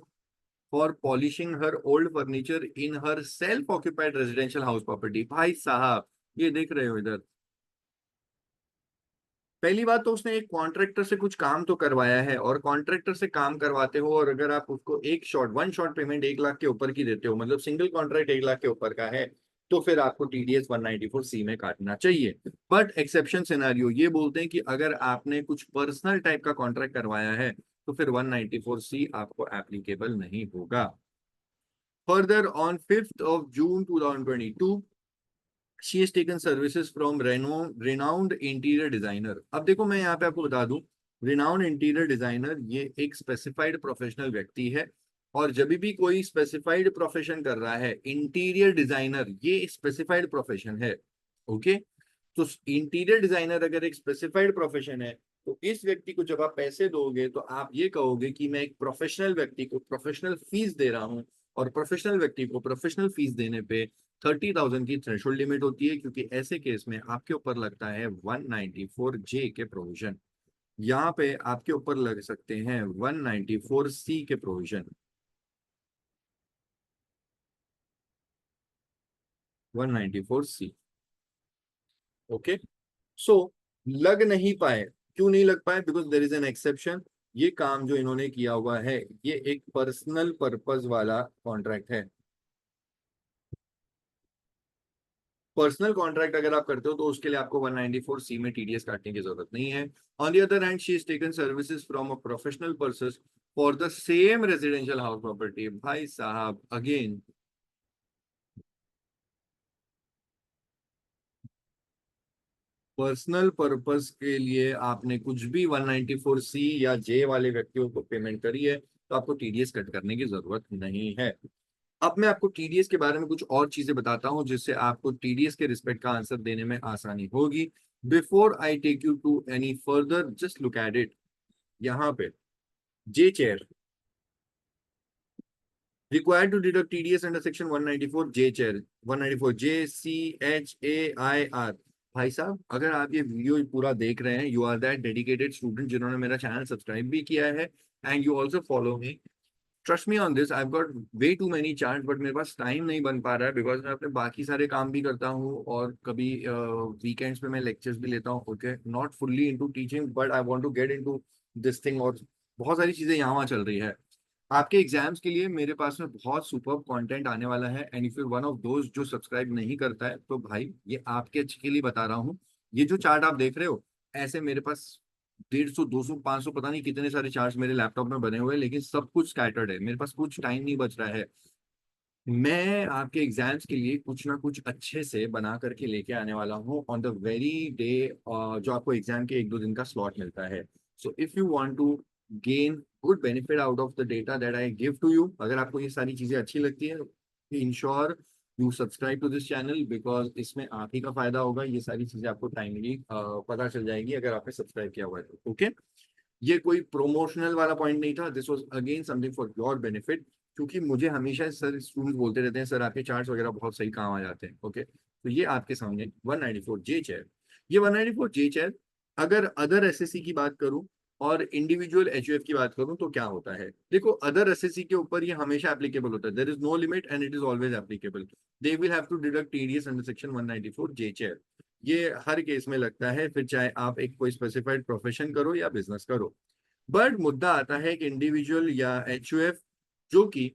S1: for polishing her old furniture in her self occupied residential house property. भाई साहब, ये देख रहे हो इधर, पहली बात तो उसने एक कॉन्ट्रैक्टर से कुछ काम तो करवाया है, और कॉन्ट्रैक्टर से काम करवाते हो और अगर आप उसको एक shot one shot payment 1 lakh के ऊपर की देते हो, मतलब सिंगल कॉन्ट्रैक्ट 1 लाख के ऊपर का है, तो फिर आपको टीडीएस 194 सी में काटना चाहिए। बट एक्सेप्शन सिनारियो ये बोलते हैं कि अगर आपने कुछ पर्सनल टाइप का कॉन्ट्रैक्ट करवाया है तो फिर 194 सी आपको एप्लीकेबल नहीं होगा। Further on 5th of June 2022 she has taken services from renowned interior designer. अब देखो मैं यहाँ पे आपको बता दूं, रिनाउंड इंटीरियर डिजाइनर ये एक स्पेसिफाइड प्रोफेशनल व्यक्ति है, और जब भी कोई स्पेसिफाइड प्रोफेशन कर रहा है, इंटीरियर डिजाइनर ये स्पेसिफाइड प्रोफेशन है। ओके, तो इंटीरियर डिजाइनर अगर एक स्पेसिफाइड प्रोफेशन है, तो इस व्यक्ति को जब आप पैसे दोगे तो आप ये कहोगे कि मैं एक प्रोफेशनल व्यक्ति को प्रोफेशनल फीस दे रहा हूँ, और प्रोफेशनल व्यक्ति को प्रोफेशनल फीस देने पे 30,000 की थ्रेशोल्ड लिमिट होती है, क्योंकि ऐसे केस में आपके ऊपर लगता है 194 जे के प्रोविजन। यहाँ पे आपके ऊपर लग सकते हैं 194 सी के प्रोविजन, 194 सी। ओके, सो लग नहीं पाए, क्यों नहीं लग पाए? Because there is an exception. ये काम जो इन्होंने किया हुआ है ये एक पर्सनल पर्पस वाला कॉन्ट्रैक्ट है। पर्सनल कॉन्ट्रैक्ट अगर आप करते हो तो उसके लिए आपको 194 सी में टीडीएस काटने की जरूरत नहीं है। On the other hand she is taken services from a professional person for the same residential house property. भाई साहब अगेन, पर्सनल पर्पस के लिए आपने कुछ भी 194 सी या जे वाले व्यक्तियों को पेमेंट करी है तो आपको टीडीएस कट करने की जरूरत नहीं है। अब मैं आपको टीडीएस के बारे में कुछ और चीजें बताता हूं जिससे आपको टीडीएस के रिस्पेक्ट का आंसर देने में आसानी होगी। Before I take you to any further, just look at it. यहाँ पे J chair required to deduct TDS under section 194 J chair, 194 JCHAIR। भाई साहब, अगर आप ये वीडियो पूरा देख रहे हैं, you are that dedicated student जिन्होंने मेरा चैनल सब्सक्राइब भी किया है, and you also follow me, trust me on this, I got way too many chart, but मेरे पास टाइम नहीं बन पा रहा है बिकॉज मैं अपने बाकी सारे काम भी करता हूँ, और कभी वीकेंड्स पे मैं लेक्चर्स भी लेता हूँ। Okay, not fully into teaching but I want to get into this thing, और बहुत सारी चीजें यहाँ वहाँ चल रही है। आपके एग्जाम्स के लिए मेरे पास में बहुत सुपर कंटेंट आने वाला है, and if you one of दोस्त जो सब्सक्राइब नहीं करता है तो भाई ये आपके अच्छे के लिए बता रहा हूँ। ये जो चार्ट आप देख रहे हो, ऐसे मेरे पास 150 200 500 पता नहीं कितने सारे चार्ट्स मेरे लैपटॉप में बने हुए हैं, लेकिन सब कुछ स्कैटर्ड है, मेरे पास कुछ टाइम नहीं बच रहा है। मैं आपके एग्जाम्स के लिए कुछ ना कुछ अच्छे से बना करके लेके आने वाला हूँ ऑन द वेरी डे जो आपको एग्जाम के 1-2 दिन का स्लॉट मिलता है। So if you want to gain good benefit out of the data that I give to you, अगर आपको ये सारी चीजें अच्छी लगती है, ensure you subscribe to this channel, because इसमें आप ही का फायदा होगा। ये सारी चीजें आपको टाइमली पता चल जाएगी अगर आपने सब्सक्राइब किया हुआ है तो। ओके, ये कोई प्रोमोशनल वाला पॉइंट नहीं था, this was again something for your benefit, क्योंकि मुझे हमेशा सर स्टूडेंट्स बोलते रहते हैं सर आपके चार्ट्स वगैरह बहुत सही काम आ जाते हैं। ओके, तो ये आपके सामने 194 जे चेयर, ये 194 जे चेयर, अगर अदर एसएससी की बात करूं और इंडिविजुअल एचयूएफ की बात करूं तो क्या होता है, देखो अदर एसएससी के ऊपर ये हमेशा एप्लीकेबल होता है, there is no limit and it is always applicable. They will have to deduct TDS under section 194 J chair. ये हर केस में लगता है, फिर चाहे आप एक कोई स्पेसिफाइड प्रोफेशन करो या बिजनेस करो। बट मुद्दा आता है कि इंडिविजुअल या एचयूएफ जो कि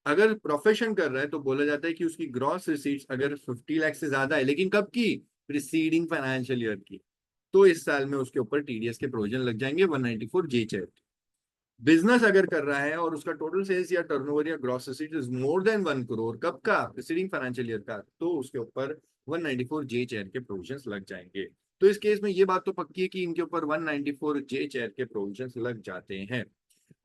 S1: अगर प्रोफेशन कर रहा है तो बोला जाता है कि उसकी ग्रॉस रिसीट्स अगर 50 लाख से ज्यादा है, लेकिन कब की? प्रिसीडिंग फाइनेंशियल ईयर की, तो इस साल में उसके ऊपर टीडीएस के प्रोविजन लग जाएंगे 194 जे चैट। बिजनेस अगर कर रहा है और उसका टोटल सेल्स या टर्नओवर या gross receipt is more then 1 crore, कब का? प्रीसीडिंग फाइनेंशियल ईयर का, तो उसके ऊपर 194 जे चेयर के प्रोविजंस लग जाएंगे। तो इस केस में ये बात तो पक्की है कि इनके ऊपर 194 जे चेयर के प्रोविजंस लग जाते हैं,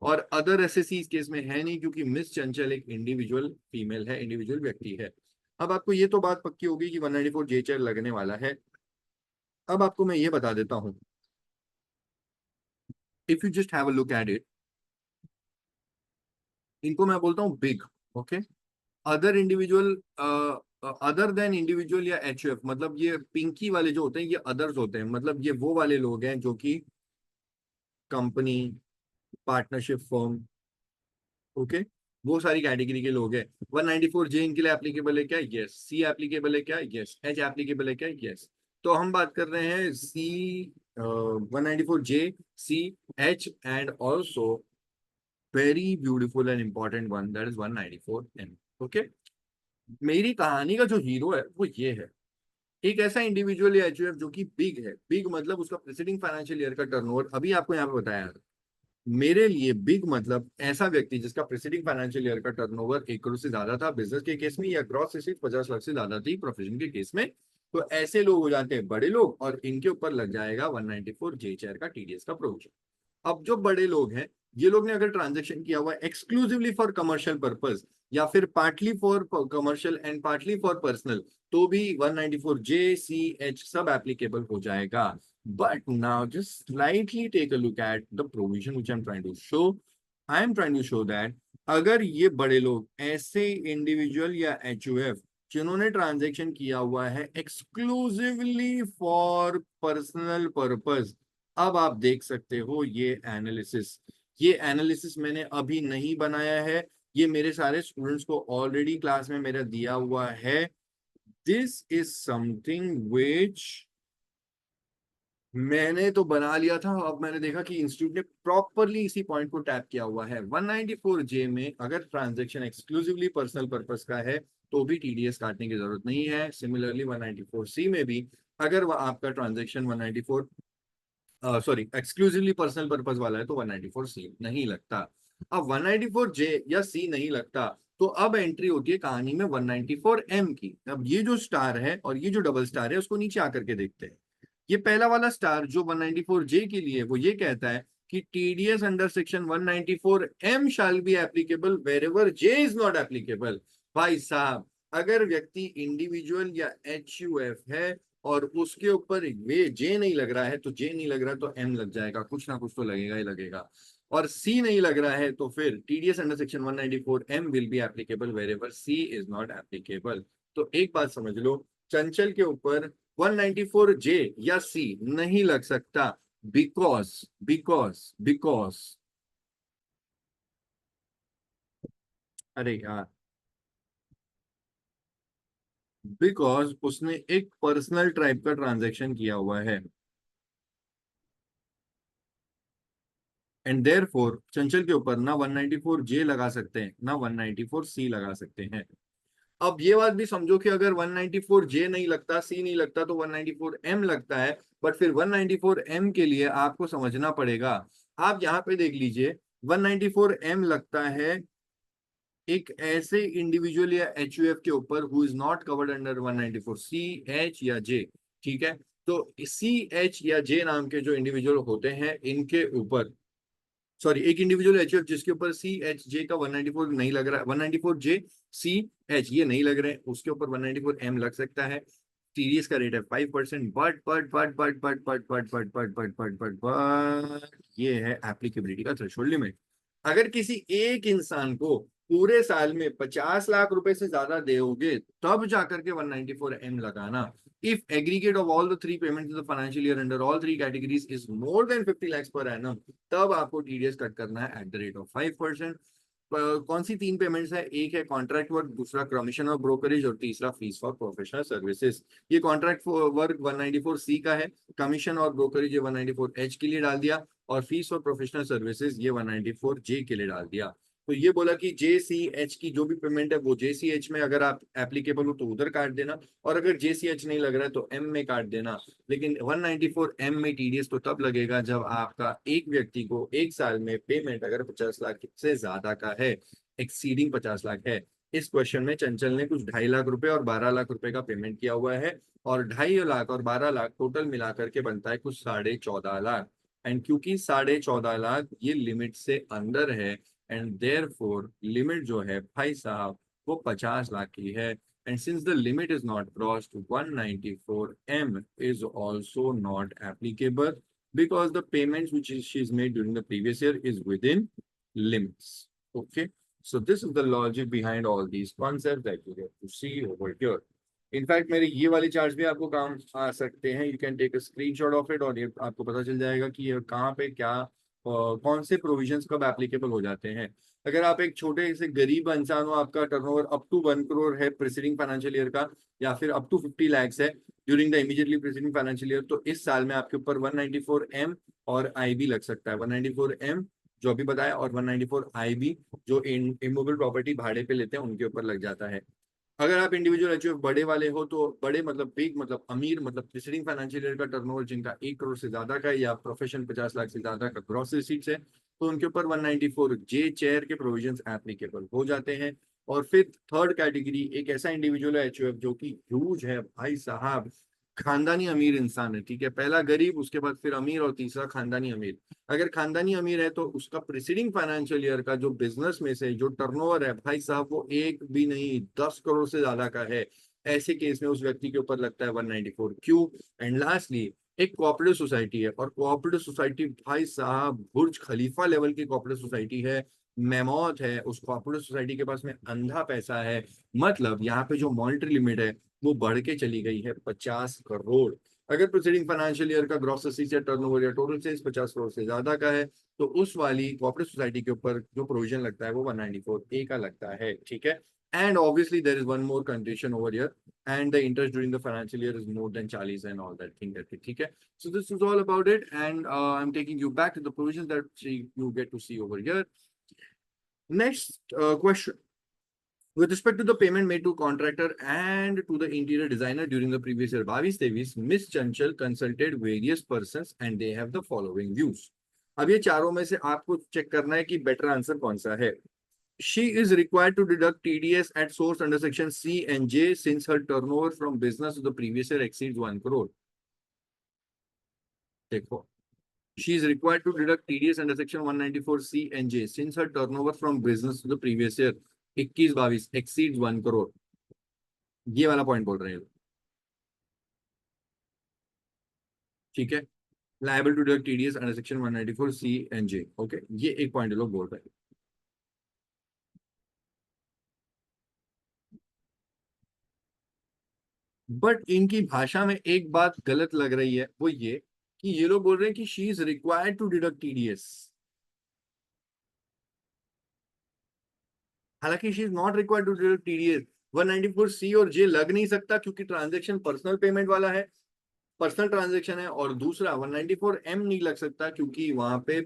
S1: और अदर एसएससी इस केस में है नहीं, क्योंकि मिस चंचल एक इंडिविजुअल फीमेल है, इंडिविजुअल व्यक्ति है। अब आपको ये तो बात पक्की होगी कि 194 जे चेयर लगने वाला है। अब आपको मैं ये बता देता हूँ if you just have a look at it, इनको मैं बोलता हूँ big, okay. Other individual, other than individual या एचयूएफ, मतलब ये पिंकी वाले जो होते हैं ये अदर्स होते हैं, मतलब ये वो वाले लोग हैं जो कि कंपनी, पार्टनरशिप फर्म, ओके, वो सारी कैटेगरी के लोग हैं। 194 जे इनके लिए एप्लीकेबल है क्या? यस। सी एप्लीकेबल है क्या? यस। एच एप्लीकेबल है क्या? यस। तो हम बात कर रहे हैं C, 194 J, C, H and also very beautiful and important one, that is 194 M, okay. मेरी कहानी का जो हीरो है वो ये है, एक ऐसा इंडिविजुअल या एचयूएफ जो कि बिग है। बिग मतलब उसका प्रीसीडिंग फाइनेंशियल ईयर का टर्नओवर, अभी आपको यहाँ पे बताया। मेरे लिए बिग मतलब ऐसा व्यक्ति जिसका प्रीसीडिंग फाइनेंशियल ईयर का टर्नओवर 1 करोड़ से ज्यादा था बिजनेस के केस में, या ग्रॉस रिसीट 50 लाख से ज्यादा थी प्रोफेशन के केस में। तो ऐसे लोग हो जाते हैं बड़े लोग, और इनके ऊपर लग जाएगा 194 जे चेयर का टीडीएस का प्रोविजन। अब जो बड़े लोग हैं, ये लोग ने अगर ट्रांजेक्शन किया हुआ है एक्सक्लूसिवली फॉर कमर्शियल पर्पस, या फिर partly for commercial and partly for personal, तो भी 194 जे, सी, एच सब एप्लीकेबल हो जाएगा। But now just slightly take a look at the provision which I'm trying to show. I am trying to show that अगर ये बड़े लोग ऐसे इंडिविजुअल या एचयूएफ जिन्होंने ट्रांजैक्शन किया हुआ है एक्सक्लूसिवली फॉर पर्सनल पर्पस, अब आप देख सकते हो ये एनालिसिस मैंने अभी नहीं बनाया है, ये मेरे सारे स्टूडेंट्स को ऑलरेडी क्लास में मेरा दिया हुआ है। दिस इज समथिंग विच मैंने तो बना लिया था, अब मैंने देखा कि इंस्टीट्यूट ने प्रॉपरली इसी पॉइंट को टैप किया हुआ है। 194 जे में अगर ट्रांजैक्शन एक्सक्लूसिवली पर्सनल पर्पस का है तो भी टीडीएस काटने की जरूरत नहीं है। सिमिलरली 194 सी में भी अगर वह आपका transaction 194 sorry exclusively personal purpose वाला है तो 194 सी नहीं लगता। अब 194 जे या सी नहीं लगता, तो अब एंट्री होती है कहानी में 194 एम की। अब ये जो स्टार है और ये जो डबल स्टार है उसको नीचे आकर के देखते हैं। ये पहला वाला स्टार जो 194 जे के लिए वो ये कहता है कि TDS under section 194 M shall be applicable wherever J is not applicable. भाई साहब, अगर व्यक्ति इंडिविजुअल या एचयूएफ है और उसके ऊपर वे जे नहीं लग रहा है, तो जे नहीं लग रहा है तो एम लग जाएगा, कुछ ना कुछ तो लगेगा ही लगेगा। और सी नहीं लग रहा है तो फिर TDS under section 194 M will be applicable wherever C is not applicable. तो एक बात समझ लो, चंचल के ऊपर 194 जे या सी नहीं लग सकता, बिकॉज बिकॉज बिकॉज अरे यार, बिकॉज उसने एक पर्सनल टाइप का ट्रांजैक्शन किया हुआ है, एंड देयर फोर चंचल के ऊपर ना 194 जे लगा सकते हैं ना 194 सी लगा सकते हैं। अब ये बात भी समझो कि अगर 194 जे नहीं लगता, सी नहीं लगता, तो 194 एम लगता है। बट फिर 194 एम के लिए आपको समझना पड़ेगा, आप यहाँ पे देख लीजिए 194 एम लगता है एक ऐसे इंडिविजुअल या एचयूएफ के ऊपर who is not covered under 194 C, H या जे, ठीक है। तो सी, एच या जे नाम के जो इंडिविजुअल होते हैं इनके ऊपर, सॉरी एक इंडिविजुअल एचयूएफ जिसके ऊपर सी, एच, जे का 194 नहीं लग रहा है, 194 जे, सी, एच ये नहीं लग रहे हैं, उसके ऊपर 194 एम लग सकता है। टीडीएस का रेट है 5%। बट ये है एप्लीकेबिलिटी का थ्रेशोल्ड लिमिट। अगर किसी एक इंसान को पूरे साल में 50 लाख रुपए से ज्यादा दोगे तब जाकर के 194 एम लगाना। If aggregate of all the three payments in the financial year under all three categories is more then 50 lakhs per annum, तब आपको टीडीएस कट करना है एट द रेट ऑफ 5%। कौन सी तीन पेमेंट्स है? एक है कॉन्ट्रैक्ट वर्क, दूसरा कमीशन और ब्रोकरेज, और तीसरा फीस फॉर प्रोफेशनल सर्विसेज। ये कॉन्ट्रैक्ट वर्क 194 सी का है, कमीशन और ब्रोकरेज ये 194 एच के लिए डाल दिया, और फीस और प्रोफेशनल सर्विसेज ये 194 जे के लिए डाल दिया। तो ये बोला कि जे सी एच की जो भी पेमेंट है वो जे सी एच में अगर आप एप्लीकेबल हो तो उधर काट देना, और अगर जे सी एच नहीं लग रहा है तो एम में काट देना। लेकिन 194 एम में टीडीएस तो तब लगेगा जब आपका एक व्यक्ति को एक साल में पेमेंट अगर 50 लाख से ज्यादा का है, एक्सीडिंग 50 लाख है। इस क्वेश्चन में चंचल ने कुछ 2.5 लाख रुपए और 12 लाख रुपए का पेमेंट किया हुआ है, और 2.5 लाख और 12 लाख टोटल मिलाकर के बनता है कुछ 14.5 लाख। एंड क्योंकि 14.5 लाख ये लिमिट से अंदर है, एंड देयर फोर लिमिट जो है भाई साहब वो 50 लाख की है। And since the limit is not crossed, 194M is also not applicable. because the payments which she's made during the previous year is within limits. Okay, so this is the logic behind all these concepts that you get to see over here. In fact मेरे ये वाले charts भी आपको काम आ सकते हैं. You can take a screenshot of it और ये आपको पता चल जाएगा कि ये कहाँ पे क्या कौन से प्रोविजंस कब एप्लीकेबल हो जाते हैं. अगर आप एक छोटे से गरीब इंसान हो, आपका टर्नओवर अप टू 1 करोड़ है प्रीसीडिंग फाइनेंशियल ईयर का, या फिर अप टू 50 lakhs है during the immediately preceding financial year, तो इस साल में आपके ऊपर 194M और IB लग सकता है. 194M जो अभी बताया और 194 IB जो इमोबल प्रॉपर्टी भाड़े पे लेते हैं उनके ऊपर लग जाता है. अगर आप इंडिविजुअल एचयूएफ बड़े वाले हो तो बड़े मतलब बिग मतलब अमीर मतलब प्रीसीडिंग फाइनेंशियल ईयर का टर्नओवर जिनका 1 करोड़ से ज्यादा का है या प्रोफेशन 50 लाख से ज्यादा का ग्रॉस रिसीट्स है, तो उनके ऊपर 194J चेयर के प्रोविजंस एप्लीकेबल हो जाते हैं. और फिर थर्ड कैटेगरी एक ऐसा इंडिविजुअल है एचयूएफ जो कि ह्यूज है भाई साहब, खानदानी अमीर इंसान है. ठीक है, पहला गरीब, उसके बाद फिर अमीर और तीसरा खानदानी अमीर. अगर खानदानी अमीर है तो उसका प्रीसीडिंग फाइनेंशियल ईयर का जो बिजनेस में से जो टर्नओवर है भाई साहब वो एक भी नहीं 10 करोड़ से ज्यादा का है. ऐसे केस में उस व्यक्ति के ऊपर लगता है 194Q. एंड लास्टली एक कोऑपरेटिव सोसाइटी है, और कोऑपरेटिव सोसाइटी भाई साहब बुर्ज खलीफा लेवल की कोऑपरेटिव सोसाइटी है, मेमौत है. उस कोऑपरेटिव सोसाइटी के पास में अंधा पैसा है. मतलब यहाँ पे जो मॉनिटरी लिमिट है वो बढ़ के चली गई है 50 करोड़. अगर प्रीसीडिंग फाइनेंशियल ईयर का ग्रॉस असेट्स या टर्नओवर या टोटल सेल्स 50 करोड़ से ज्यादा का है, तो उस वाली कोऑपरेटिव सोसाइटी के ऊपर जो प्रोविजन लगता है वो 194A का लगता है. ठीक है. And obviously there is one more condition over here, and the interest during the financial year is more than 40 and all that thing. ठीक है. So this is all about it, and I'm taking you back to the provisions that you get to see over here. Next question. With respect to the payment made to contractor and to the interior designer during the previous year 22-23, Miss Chanchal consulted various persons and they have the following views. अब ये चारों में से आपको check करना है कि better answer कौन सा है. She is required to deduct TDS at source under section C and J since her turnover from business of the previous year exceeds 1 crore. देखो, she is required to deduct TDS under section 194C and J since her turnover from business of the previous year 21-22 exceeds 1 crore. ये वाला point बोल रहे हैं. ठीक है. Liable to deduct TDS under section 194C and J. Okay, ये एक point लोग बोल रहे हैं. बट इनकी भाषा में एक बात गलत लग रही है, वो ये कि ये लोग बोल रहे हैं कि she is required to deduct TDS, हालांकि she is not required to deduct TDS. 194C और J लग नहीं सकता क्योंकि ट्रांजेक्शन पर्सनल पेमेंट वाला है, पर्सनल ट्रांजेक्शन है. और दूसरा 194M नहीं लग सकता क्योंकि वहां पे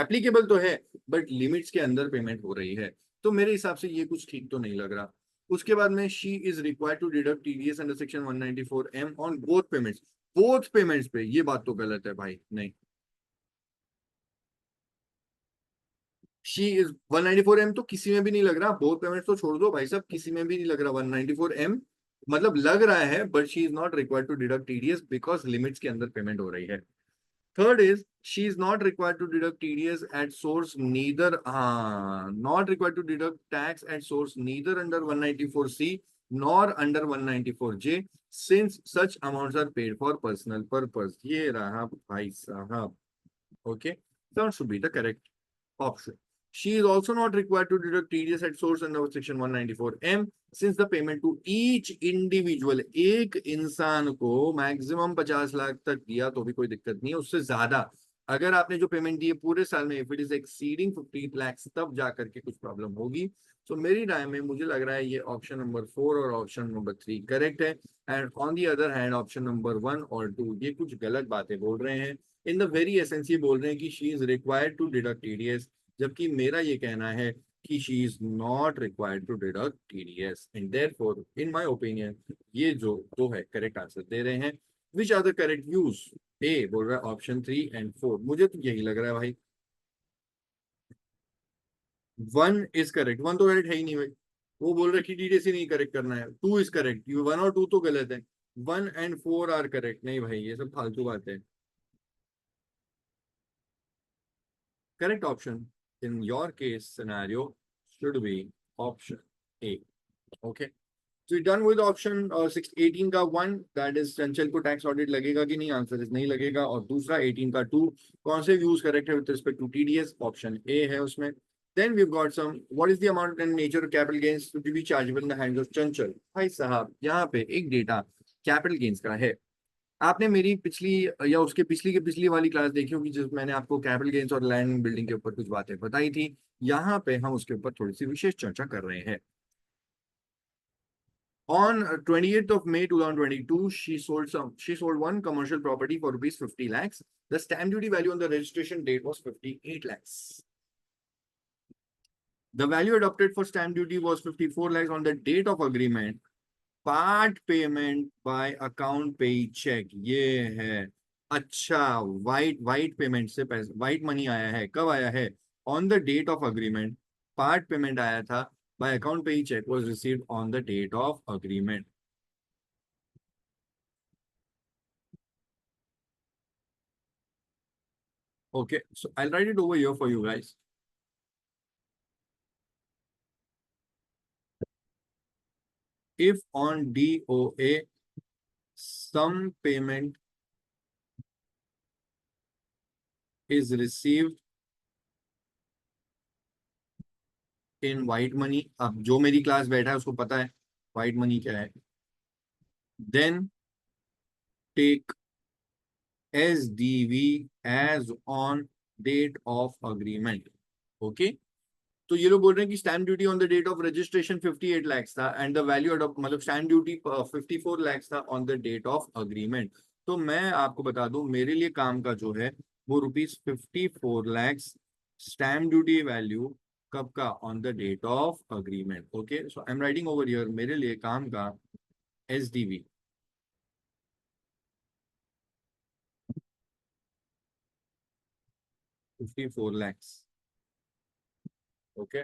S1: एप्लीकेबल तो है बट लिमिट्स के अंदर पेमेंट हो रही है. तो मेरे हिसाब से ये कुछ ठीक तो नहीं लग रहा. उसके बाद में she is required to deduct TDS under section 194M on both payments पे, ये बात तो गलत है भाई. नहीं, शी इज 194M तो किसी में भी नहीं लग रहा. बोथ पेमेंट्स तो छोड़ दो भाई साहब, किसी में भी नहीं लग रहा 194M. मतलब लग रहा है but she is not required to deduct TDS because limits के अंदर पेमेंट हो रही है. Third is she is not required to deduct TDS at source neither not required to deduct tax at source neither under 194C nor under 194J since such amounts are paid for personal purpose. ये रहा भाई साहब. Okay, that should be the correct option. She is also not required to deduct TDS at source under section 194M since the payment to each individual, एक इंसान को maximum 50 lakh तक दिया तो भी कोई दिक्कत नहीं है, उससे ज्यादा अगर आपने जो पेमेंट दी है पूरे साल में if it is exceeding 50 lakhs तब जाकर के कुछ प्रॉब्लम होगी. तो मेरी राय में मुझे लग रहा है ये ऑप्शन नंबर 4 और ऑप्शन नंबर 3 करेक्ट है. And on the other hand option number 1 और 2 ये कुछ गलत बातें बोल रहे हैं. इन द वेरी एसेंस ये बोल रहे हैं कि she is required to deduct TDS, जबकि मेरा ये कहना है कि she is not required to deduct TDS. And therefore in my opinion ये जो दो है करेक्ट आंसर दे रहे हैं. Which are the correct views? A बोल रहा है ऑप्शन 3 एंड 4. मुझे तो यही लग रहा है भाई. 1 इज करेक्ट. 1 तो करेक्ट है ही नहीं भाई. वो बोल रहे कि टीडीएस ही नहीं करेक्ट करना है. 2 इज करेक्ट. 1 और 2 तो गलत है. 1 एंड 4 आर करेक्ट. नहीं भाई ये सब फालतू बात है. Correct option in your case scenario should be option A. Okay. So done with option 18 का 1, दैट इज चंचल को टैक्स ऑडिट लगेगा कि नहीं, आंसर इज नहीं लगेगा। और दूसरा 18 का 2, कौन से व्यूज करेक्ट है with respect to TDS, option A है उसमें। Then we got some, what is the amount and nature of capital gains to be chargeable in the hands of Chanchal. भाई साहब यहाँ पे एक डेटा कैपिटल गेन्स का है। आपने मेरी पिछली या उसके पिछली के पिछली वाली क्लास देखी होगी जिसमें मैंने आपको कैपिटल गेन्स और लैंड बिल्डिंग के ऊपर कुछ बातें बताई थी। यहाँ पे हम उसके ऊपर थोड़ी सी विशेष चर्चा कर रहे हैं। On 28th of May 2022, she sold one commercial property for rupees 50 lakhs. The stamp duty value on the registration date was 58 lakhs. The value adopted for stamp duty was 54 lakhs on the date of agreement. Part payment by account pay check. ये है अच्छा, white payment से पैसा, white money आया है, कब आया है? On the date of agreement. Part payment आया था by account pay check was received on the date of agreement. Okay, so I'll write it over here for you guys. If on DOA some payment is received in white money, अब जो मेरी class बैठा है उसको पता है white money क्या है, then take SDV as on date of agreement. Okay, तो ये लोग बोल रहे हैं कि stamp duty on the date of registration 58 lakhs था एंड द वैल्यू मतलब स्टैम्प ड्यूटी 54 lakhs था on the date of agreement. तो मैं आपको बता दूं मेरे लिए काम का जो है वो rupees 54 lakhs stamp duty value कब का, on the date of agreement. Okay, so I am writing over here मेरे लिए काम का SDV 54 lakhs। ओके,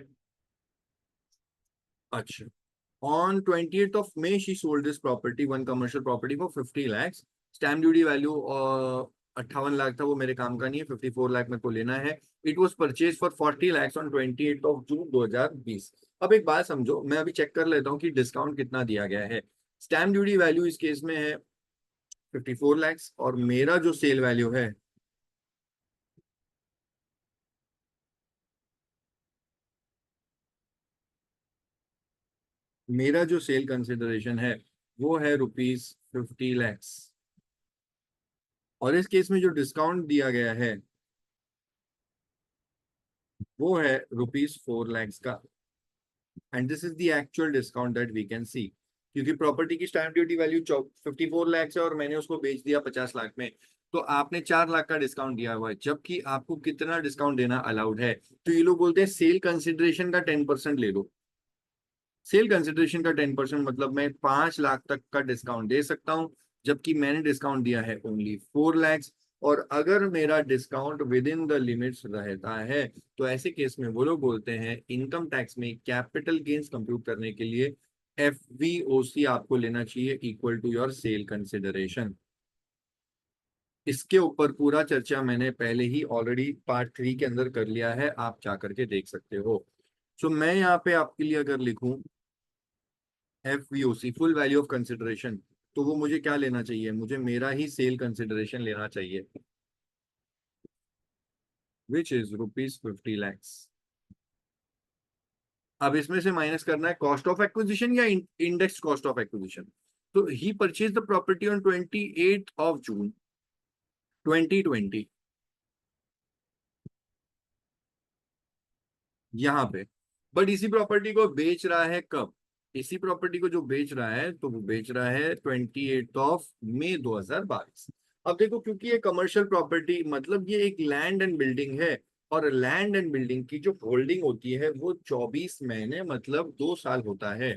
S1: अच्छा, on 20th of May she sold this property, one commercial property for 50 lakhs। Stamp duty value 58 lakh था, वो मेरे काम का नहीं है, 54 लाख मेरे को लेना है। It was purchase for 40 lakhs on 28th of June 2020। अब एक बात समझो, मैं अभी चेक कर लेता हूँ कि डिस्काउंट कितना दिया गया है। स्टैम्प ड्यूटी वैल्यू इस केस में है 54 lakhs और मेरा जो सेल वैल्यू है मेरा जो सेल कंसिडरेशन है वो है रुपीज 50 lakhs। और इस केस में जो डिस्काउंट दिया गया है वो है रुपीज 4 lakhs का, and this is the actual discount that we can see. क्योंकि प्रॉपर्टी की स्टैम्प ड्यूटी वैल्यू 54 lakhs है और मैंने उसको बेच दिया 50 लाख में, तो आपने 4 लाख का डिस्काउंट दिया हुआ है, जबकि आपको कितना डिस्काउंट देना अलाउड है? तो ये लोग बोलते हैं सेल कंसिडरेशन का 10% ले लो। सेल कंसिडरेशन का 10% मतलब मैं 5 लाख तक का डिस्काउंट दे सकता हूं, जबकि मैंने डिस्काउंट दिया है ओनली 4 lakhs। और अगर मेरा discount with in the limits रहता है तो ऐसे केस में वो लोग बोलते हैं इनकम टैक्स में कैपिटल गेन्स कंप्यूट करने के लिए FVOC आपको लेना चाहिए equal to your sale consideration. इसके ऊपर पूरा चर्चा मैंने पहले ही ऑलरेडी पार्ट 3 के अंदर कर लिया है, आप जा करके देख सकते हो। सो मैं यहाँ पे आपके लिए अगर लिखूं FVOC full value of consideration, तो वो मुझे क्या लेना चाहिए? मुझे मेरा ही सेल कंसिडरेशन लेना चाहिए, विच इज रुपीज 50 lakhs। अब इसमें से माइनस करना है कॉस्ट ऑफ एक्विजिशन या इंडेक्स कॉस्ट ऑफ एक्विजिशन। तो ही purchase the property on 28th of June 2020, यहाँ पे। बट इसी प्रॉपर्टी को बेच रहा है कब? इसी प्रॉपर्टी को जो बेच रहा है तो वो बेच रहा है 28th of May 2022। अब देखो, क्योंकि ये कमर्शियल प्रॉपर्टी मतलब ये एक लैंड एंड बिल्डिंग है, और लैंड एंड बिल्डिंग की जो होल्डिंग होती है वो 24 महीने मतलब 2 साल होता है।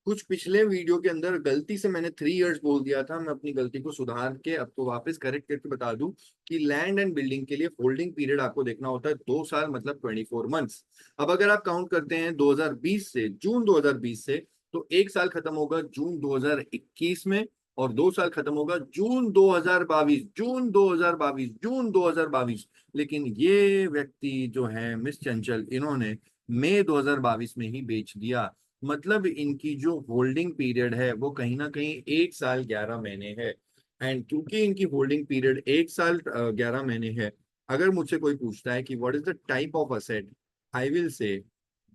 S1: कुछ पिछले वीडियो के अंदर गलती से मैंने 3 years बोल दिया था, मैं अपनी गलती को सुधार के अब तो वापस करेक्ट करके बता दूं कि लैंड एंड बिल्डिंग के लिए होल्डिंग पीरियड आपको देखना होता है 2 साल मतलब 24 months। अब अगर आप काउंट करते हैं 2020 से, जून 2020 से, तो एक साल खत्म होगा जून 2021 में और 2 साल खत्म होगा जून 2022, जून 2022, जून 2022। लेकिन ये व्यक्ति जो है मिस चंचल, इन्होंने मई 2022 में ही बेच दिया। मतलब इनकी जो होल्डिंग पीरियड है वो कहीं ना कहीं 1 साल 11 महीने है। एंड क्योंकि इनकी होल्डिंग पीरियड 1 साल 11 महीने है, अगर मुझसे कोई पूछता है कि what is the type of asset, I will say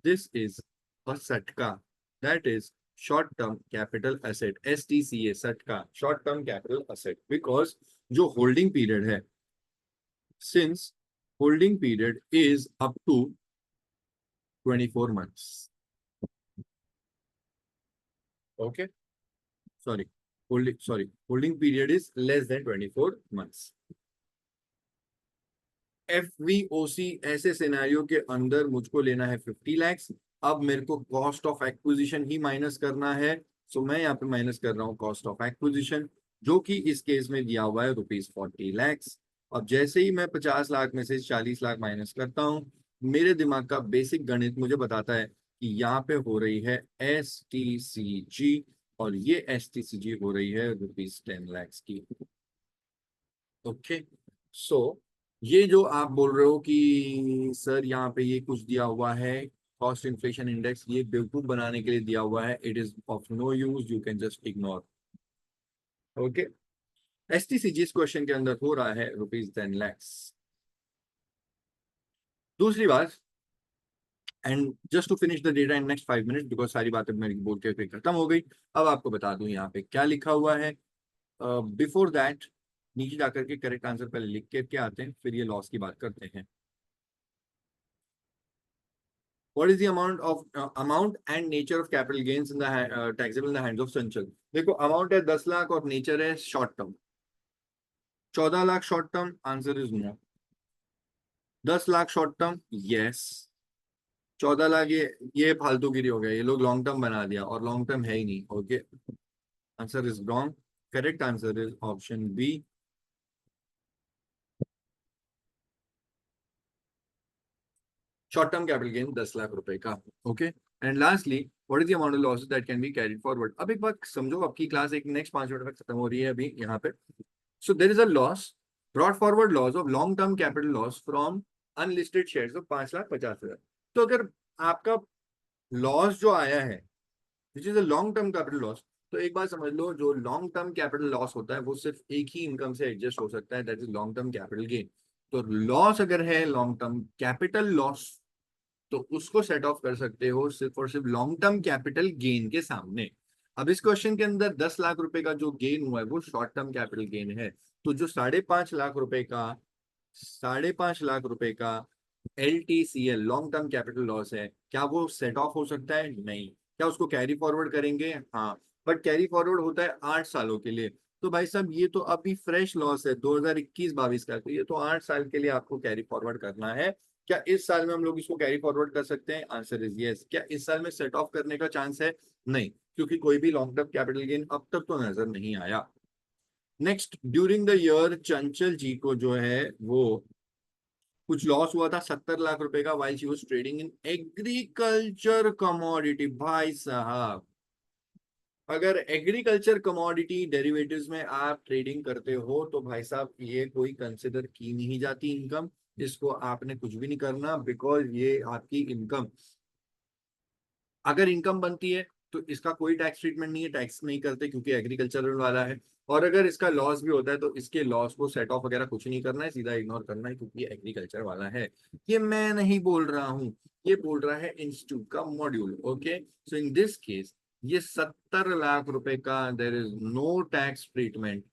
S1: this is a सटका, that is short term capital asset, STCA, सटका, short term capital asset, because जो होल्डिंग पीरियड है, since holding period is up to 24 months. Okay, holding period is less than 24 months. FVOC ऐसे scenario के अंदर मुझको लेना है 50 lakhs। अब मेरे को cost of acquisition he minus करना है, सो मैं यहाँ पे माइनस कर रहा हूँ कॉस्ट ऑफ एक्विजिशन, जो कि इस केस में दिया हुआ है ₹40 lakhs। अब जैसे ही मैं 50 लाख में से 40 लाख माइनस करता हूँ, मेरे दिमाग का बेसिक गणित मुझे बताता है कि यहाँ पे हो रही है STCG, और ये STCG हो रही है ₹10 lakhs की। ओके, सो ये जो आप बोल रहे हो कि सर यहाँ पे ये कुछ दिया हुआ है कॉस्ट इन्फ्लेशन इंडेक्स, ये बेवकूफ बनाने के लिए दिया हुआ है, it is of no use, you can just ignore. Okay, STCG इस क्वेश्चन के अंदर हो रहा है ₹10 lakhs। दूसरी बात, and just to finish the data in next 5 minutes, because सारी बातें मेरी बोल के खत्म हो गई। अब आपको बता दूं यहाँ पे क्या लिखा हुआ है। बिफोर दैट, नीचे जाकर के करेक्ट आंसर पहले लिख के आते हैं, फिर ये लॉस की बात करते हैं। What is the amount and nature of capital gains in the taxable in the hands of Chanchal? देखो, अमाउंट है 10 लाख और नेचर है short term. 14 lakh short term, answer is no. 10 lakh short term, yes. 14 lakh ये फालतूगिरी हो गया, ये लोग लॉन्ग टर्म बना दिया और लॉन्ग टर्म है ही नहीं। Okay, answer is wrong. Correct answer is option B, short term capital gain 10 lakh रुपए का। Okay, and lastly, what is the amount of losses that can be carried forward. अब एक बात समझो, आपकी क्लास एक नेक्स्ट 5 मिनट तक खत्म हो रही है अभी यहाँ पे। So there is a loss, brought forward loss of long-term capital loss from unlisted shares of 5,50,000। तो अगर आपका लॉस जो आया है which is a long term capital loss, तो एक बात समझ लो, जो लॉन्ग टर्म कैपिटल लॉस होता है वो सिर्फ एक ही इनकम से एडजस्ट हो सकता है, that is long term capital gain. तो लॉस अगर है लॉन्ग टर्म कैपिटल लॉस, तो उसको सेट ऑफ कर सकते हो सिर्फ और सिर्फ लॉन्ग टर्म कैपिटल गेन के सामने। अब इस क्वेश्चन के अंदर 10 लाख रुपए का जो गेन हुआ है वो शॉर्ट टर्म कैपिटल गेन है, तो जो 5.5 लाख रुपए का 5.5 लाख रुपए का LTCL long term capital loss है, क्या वो सेट ऑफ हो सकता है? नहीं। क्या उसको कैरी फॉरवर्ड करेंगे? हाँ, बट कैरी फॉरवर्ड होता है 8 सालों के लिए। तो भाई साहब, ये तो अभी फ्रेश लॉस है 2021-22 का, तो ये तो 8 साल के लिए आपको कैरी फॉरवर्ड करना है। क्या इस साल में हम लोग इसको कैरी फॉरवर्ड कर सकते हैं? Answer is yes. क्या इस साल में सेट ऑफ करने का चांस है? नहीं, क्योंकि कोई भी लॉन्ग टर्म कैपिटल गेन अब तक तो नजर नहीं आया। नेक्स्ट, ड्यूरिंग द ईयर चंचल जी को जो है वो कुछ लॉस हुआ था 70 लाख रुपए का, while she was trading in agriculture commodity. भाई साहब, अगर एग्रीकल्चर कमोडिटी डेरिवेटिव्स में आप ट्रेडिंग करते हो तो भाई साहब ये कोई कंसिडर की नहीं जाती इनकम, इसको आपने कुछ भी नहीं करना, बिकॉज ये आपकी इनकम, अगर इनकम बनती है तो इसका कोई टैक्स ट्रीटमेंट नहीं है, टैक्स नहीं करते क्योंकि एग्रीकल्चरल वाला है। और अगर इसका लॉस भी होता है तो इसके लॉस को सेट ऑफ वगैरह कुछ नहीं करना है, सीधा इग्नोर करना है क्योंकि ये एग्रीकल्चर वाला है। ये मैं नहीं बोल रहा हूँ, ये बोल रहा है इंस्टीट्यूट का module. Okay, so in this case ये 70 लाख रुपए का there is no tax treatment,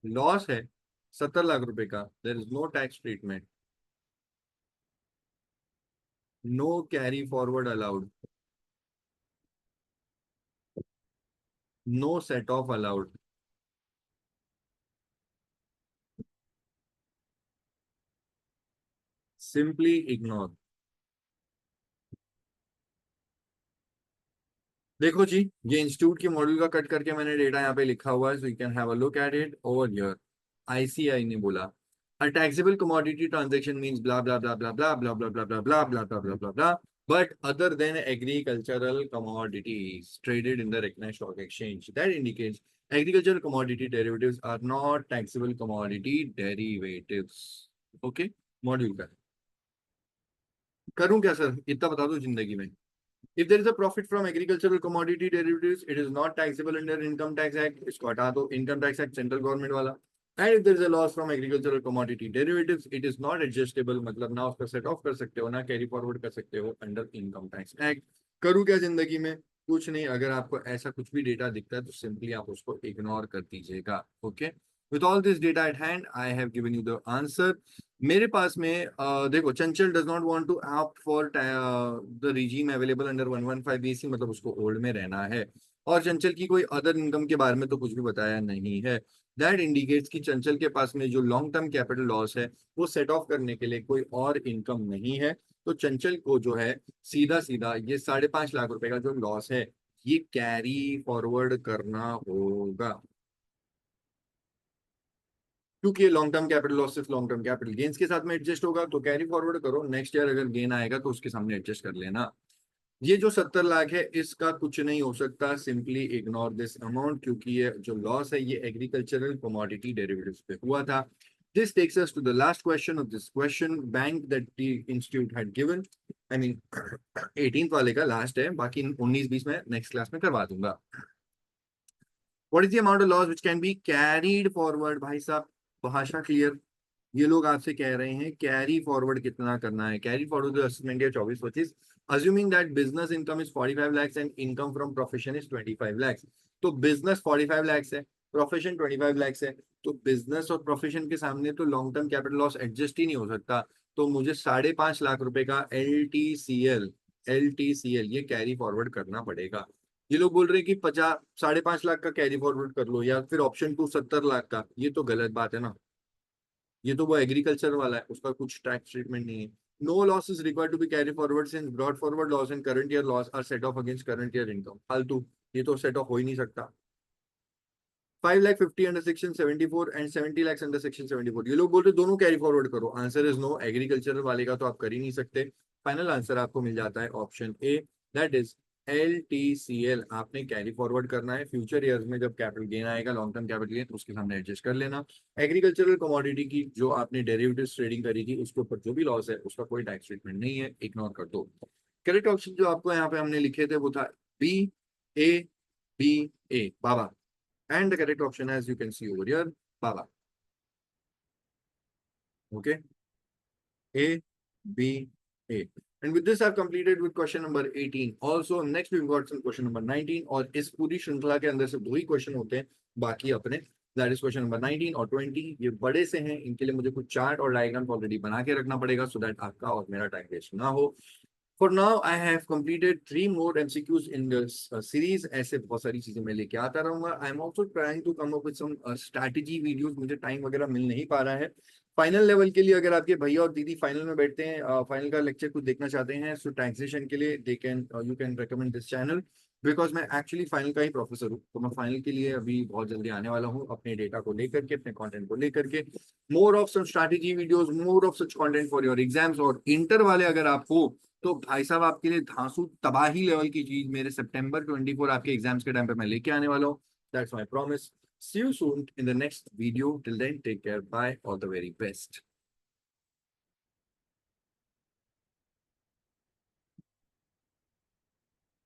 S1: loss है 70 लाख रुपए का, there is no tax treatment, no carry forward allowed, no set off allowed, simply ignore. देखो जी, ये इंस्टीट्यूट के मॉड्यूल का कट करके मैंने डेटा यहाँ पे लिखा हुआ है, so you can have a look at it over here. ICI ने बोला a taxable commodity transaction means blah blah blah blah blah blah blah blah blah blah blah blah blah blah blah, but other than agricultural commodities traded in the recognized stock exchange, that indicates agricultural commodity derivatives are not taxable commodity derivatives। Okay, module का करूं क्या sir, इतना बता दो जिंदगी में। If there is a profit from agricultural commodity derivatives, it is not taxable under income tax act. इसको हटा दो, income tax act central government वाला. And if there is a loss from agricultural commodity derivatives, it is not adjustable. मतलब ना उसका set of कर सकते हो, ना कैरी फॉरवर्ड कर सकते हो अंडर इनकम टैक्स एक्ट. करूँ क्या जिंदगी में? कुछ नहीं. अगर आपको ऐसा कुछ भी डेटा दिखता है तो सिंपली आप उसको इग्नोर कर दीजिएगा. Okay. With all this data at hand, I have given you the answer. मेरे पास में देखो, Chanchal does not want to opt for the regime available under 115 BC, मतलब उसको ओल्ड में रहना है. और चंचल की कोई अदर इनकम के बारे में तो कुछ भी बताया नहीं है. दैट इंडिकेट्स कि चंचल के पास में जो लॉन्ग टर्म कैपिटल लॉस है वो सेट ऑफ करने के लिए कोई और इनकम नहीं है. तो चंचल को जो है सीधा सीधा ये 5.5 लाख रुपए का जो लॉस है ये कैरी फॉरवर्ड करना होगा, क्योंकि ये लॉन्ग टर्म कैपिटल लॉस सिर्फ लॉन्ग टर्म कैपिटल गेन्स के साथ में एडजस्ट होगा. तो कैरी फॉरवर्ड करो. नेक्स्ट ईयर अगर गेन आएगा तो उसके सामने एडजस्ट कर लेना. ये जो 70 लाख है इसका कुछ नहीं हो सकता. सिंपली इग्नोर दिस अमाउंट, क्योंकि ये जो लॉस है ये एग्रीकल्चरल कमोडिटी डेरिवेटिव्स पे हुआ था. This takes us to the last question of this question bank that the institute had given. I mean 18th वाले का लास्ट है, बाकी 19-20 में नेक्स्ट क्लास में करवा दूंगा. What is the amount of loss which can be carried forward? भाई साहब भाषा क्लियर. ये लोग आपसे कह रहे हैं कैरी फॉरवर्ड कितना करना है. Carry forward assessment year 24-25, assuming that business income is 45 lakhs and income from profession is 25 lakhs. तो बिजनेस 45 lakhs है, प्रोफेशन 25 lakhs है. तो बिजनेस और प्रोफेशन के सामने तो long term capital loss adjust ही नहीं हो सकता. तो मुझे 5.5 लाख रुपए का एल टी सी एल ये कैरी फॉरवर्ड करना पड़ेगा. ये लोग बोल रहे हैं कि 5.5 लाख का कैरी फॉरवर्ड कर लो या फिर ऑप्शन 2 70 लाख का. ये तो गलत बात है ना. ये तो वो एग्रीकल्चर वाला है, उसका कुछ टैक्स ट्रीटमेंट नहीं है. No loss is required to be carried forward since brought forward loss and current year loss are set off against current year income. फालतू. ये तो सेट ऑफ हो ही नहीं सकता. 5,50,000 under section 74 and 70 lakhs under section 74. ये लोग बोल रहे दोनों कैरी फॉरवर्ड करो. Answer is no. एग्रीकल्चर वाले का तो आप कर ही नहीं सकते. फाइनल आंसर आपको मिल जाता है option A, that is LTCL. आपने कैरी फॉरवर्ड करना है. फ्यूचर ईयर्स में जब कैपिटल गेन आएगा, लॉन्ग टर्म कैपिटल गेन, तो उसके सामने एडजस्ट कर लेना. एग्रीकल्चरल कमोडिटी की जो आपने डेरिवेटिव्स ट्रेडिंग करी थी उसके ऊपर जो भी लॉस है उसका कोई टैक्स ट्रीटमेंट नहीं है, इग्नोर कर दो. करेक्ट ऑप्शन जो आपको यहाँ पे हमने लिखे थे वो था BA Baba. And the correct option, as you can see over here, Baba. Okay, A, B, A. And with this, I've completed with question number 18. Also, next we've got some question number 19. और इस पूरी श्रृंखला के अंदर से 2 ही question होते हैं बाकी अपने. दैट इज क्वेश्चन नंबर 19 और 20. ये बड़े से हैं, इनके लिए मुझे कुछ चार्ट और डायग्राम ऑलरेडी बना के रखना पड़ेगा सो दैट आपका और मेरा टाइम वेस्ट ना हो. For now, I have completed 3 more MCQs in this series. ऐसे बहुत सारी चीजें मैं लेके आता रहूंगा. I am also trying to come up with some strategy videos. मुझे टाइम वगैरह मिल नहीं पा रहा है. फाइनल लेवल के लिए अगर आपके भैया और दीदी फाइनल में बैठते हैं, फाइनल का लेक्चर कुछ देखना चाहते हैं, सो टैक्सेशन के लिए they can you can recommend this channel. Because मैं एक्चुअली फाइनल का ही प्रोफेसर हूँ, तो मैं फाइनल के लिए अभी बहुत जल्दी आने वाला हूँ अपने डेटा को लेकर के, अपने कंटेंट को लेकर के. More of some strategy videos, more of such content for your exams. और इंटर वाले अगर आप हो तो भाई साहब आपके लिए धांसू तबाही लेवल की चीज मेरे सितंबर 24 आपके एग्जाम्स के टाइम पे मैं लेके आने वाला हूँ. That's my promise. See you soon in the next video. Till then, take care. Bye. All the very best.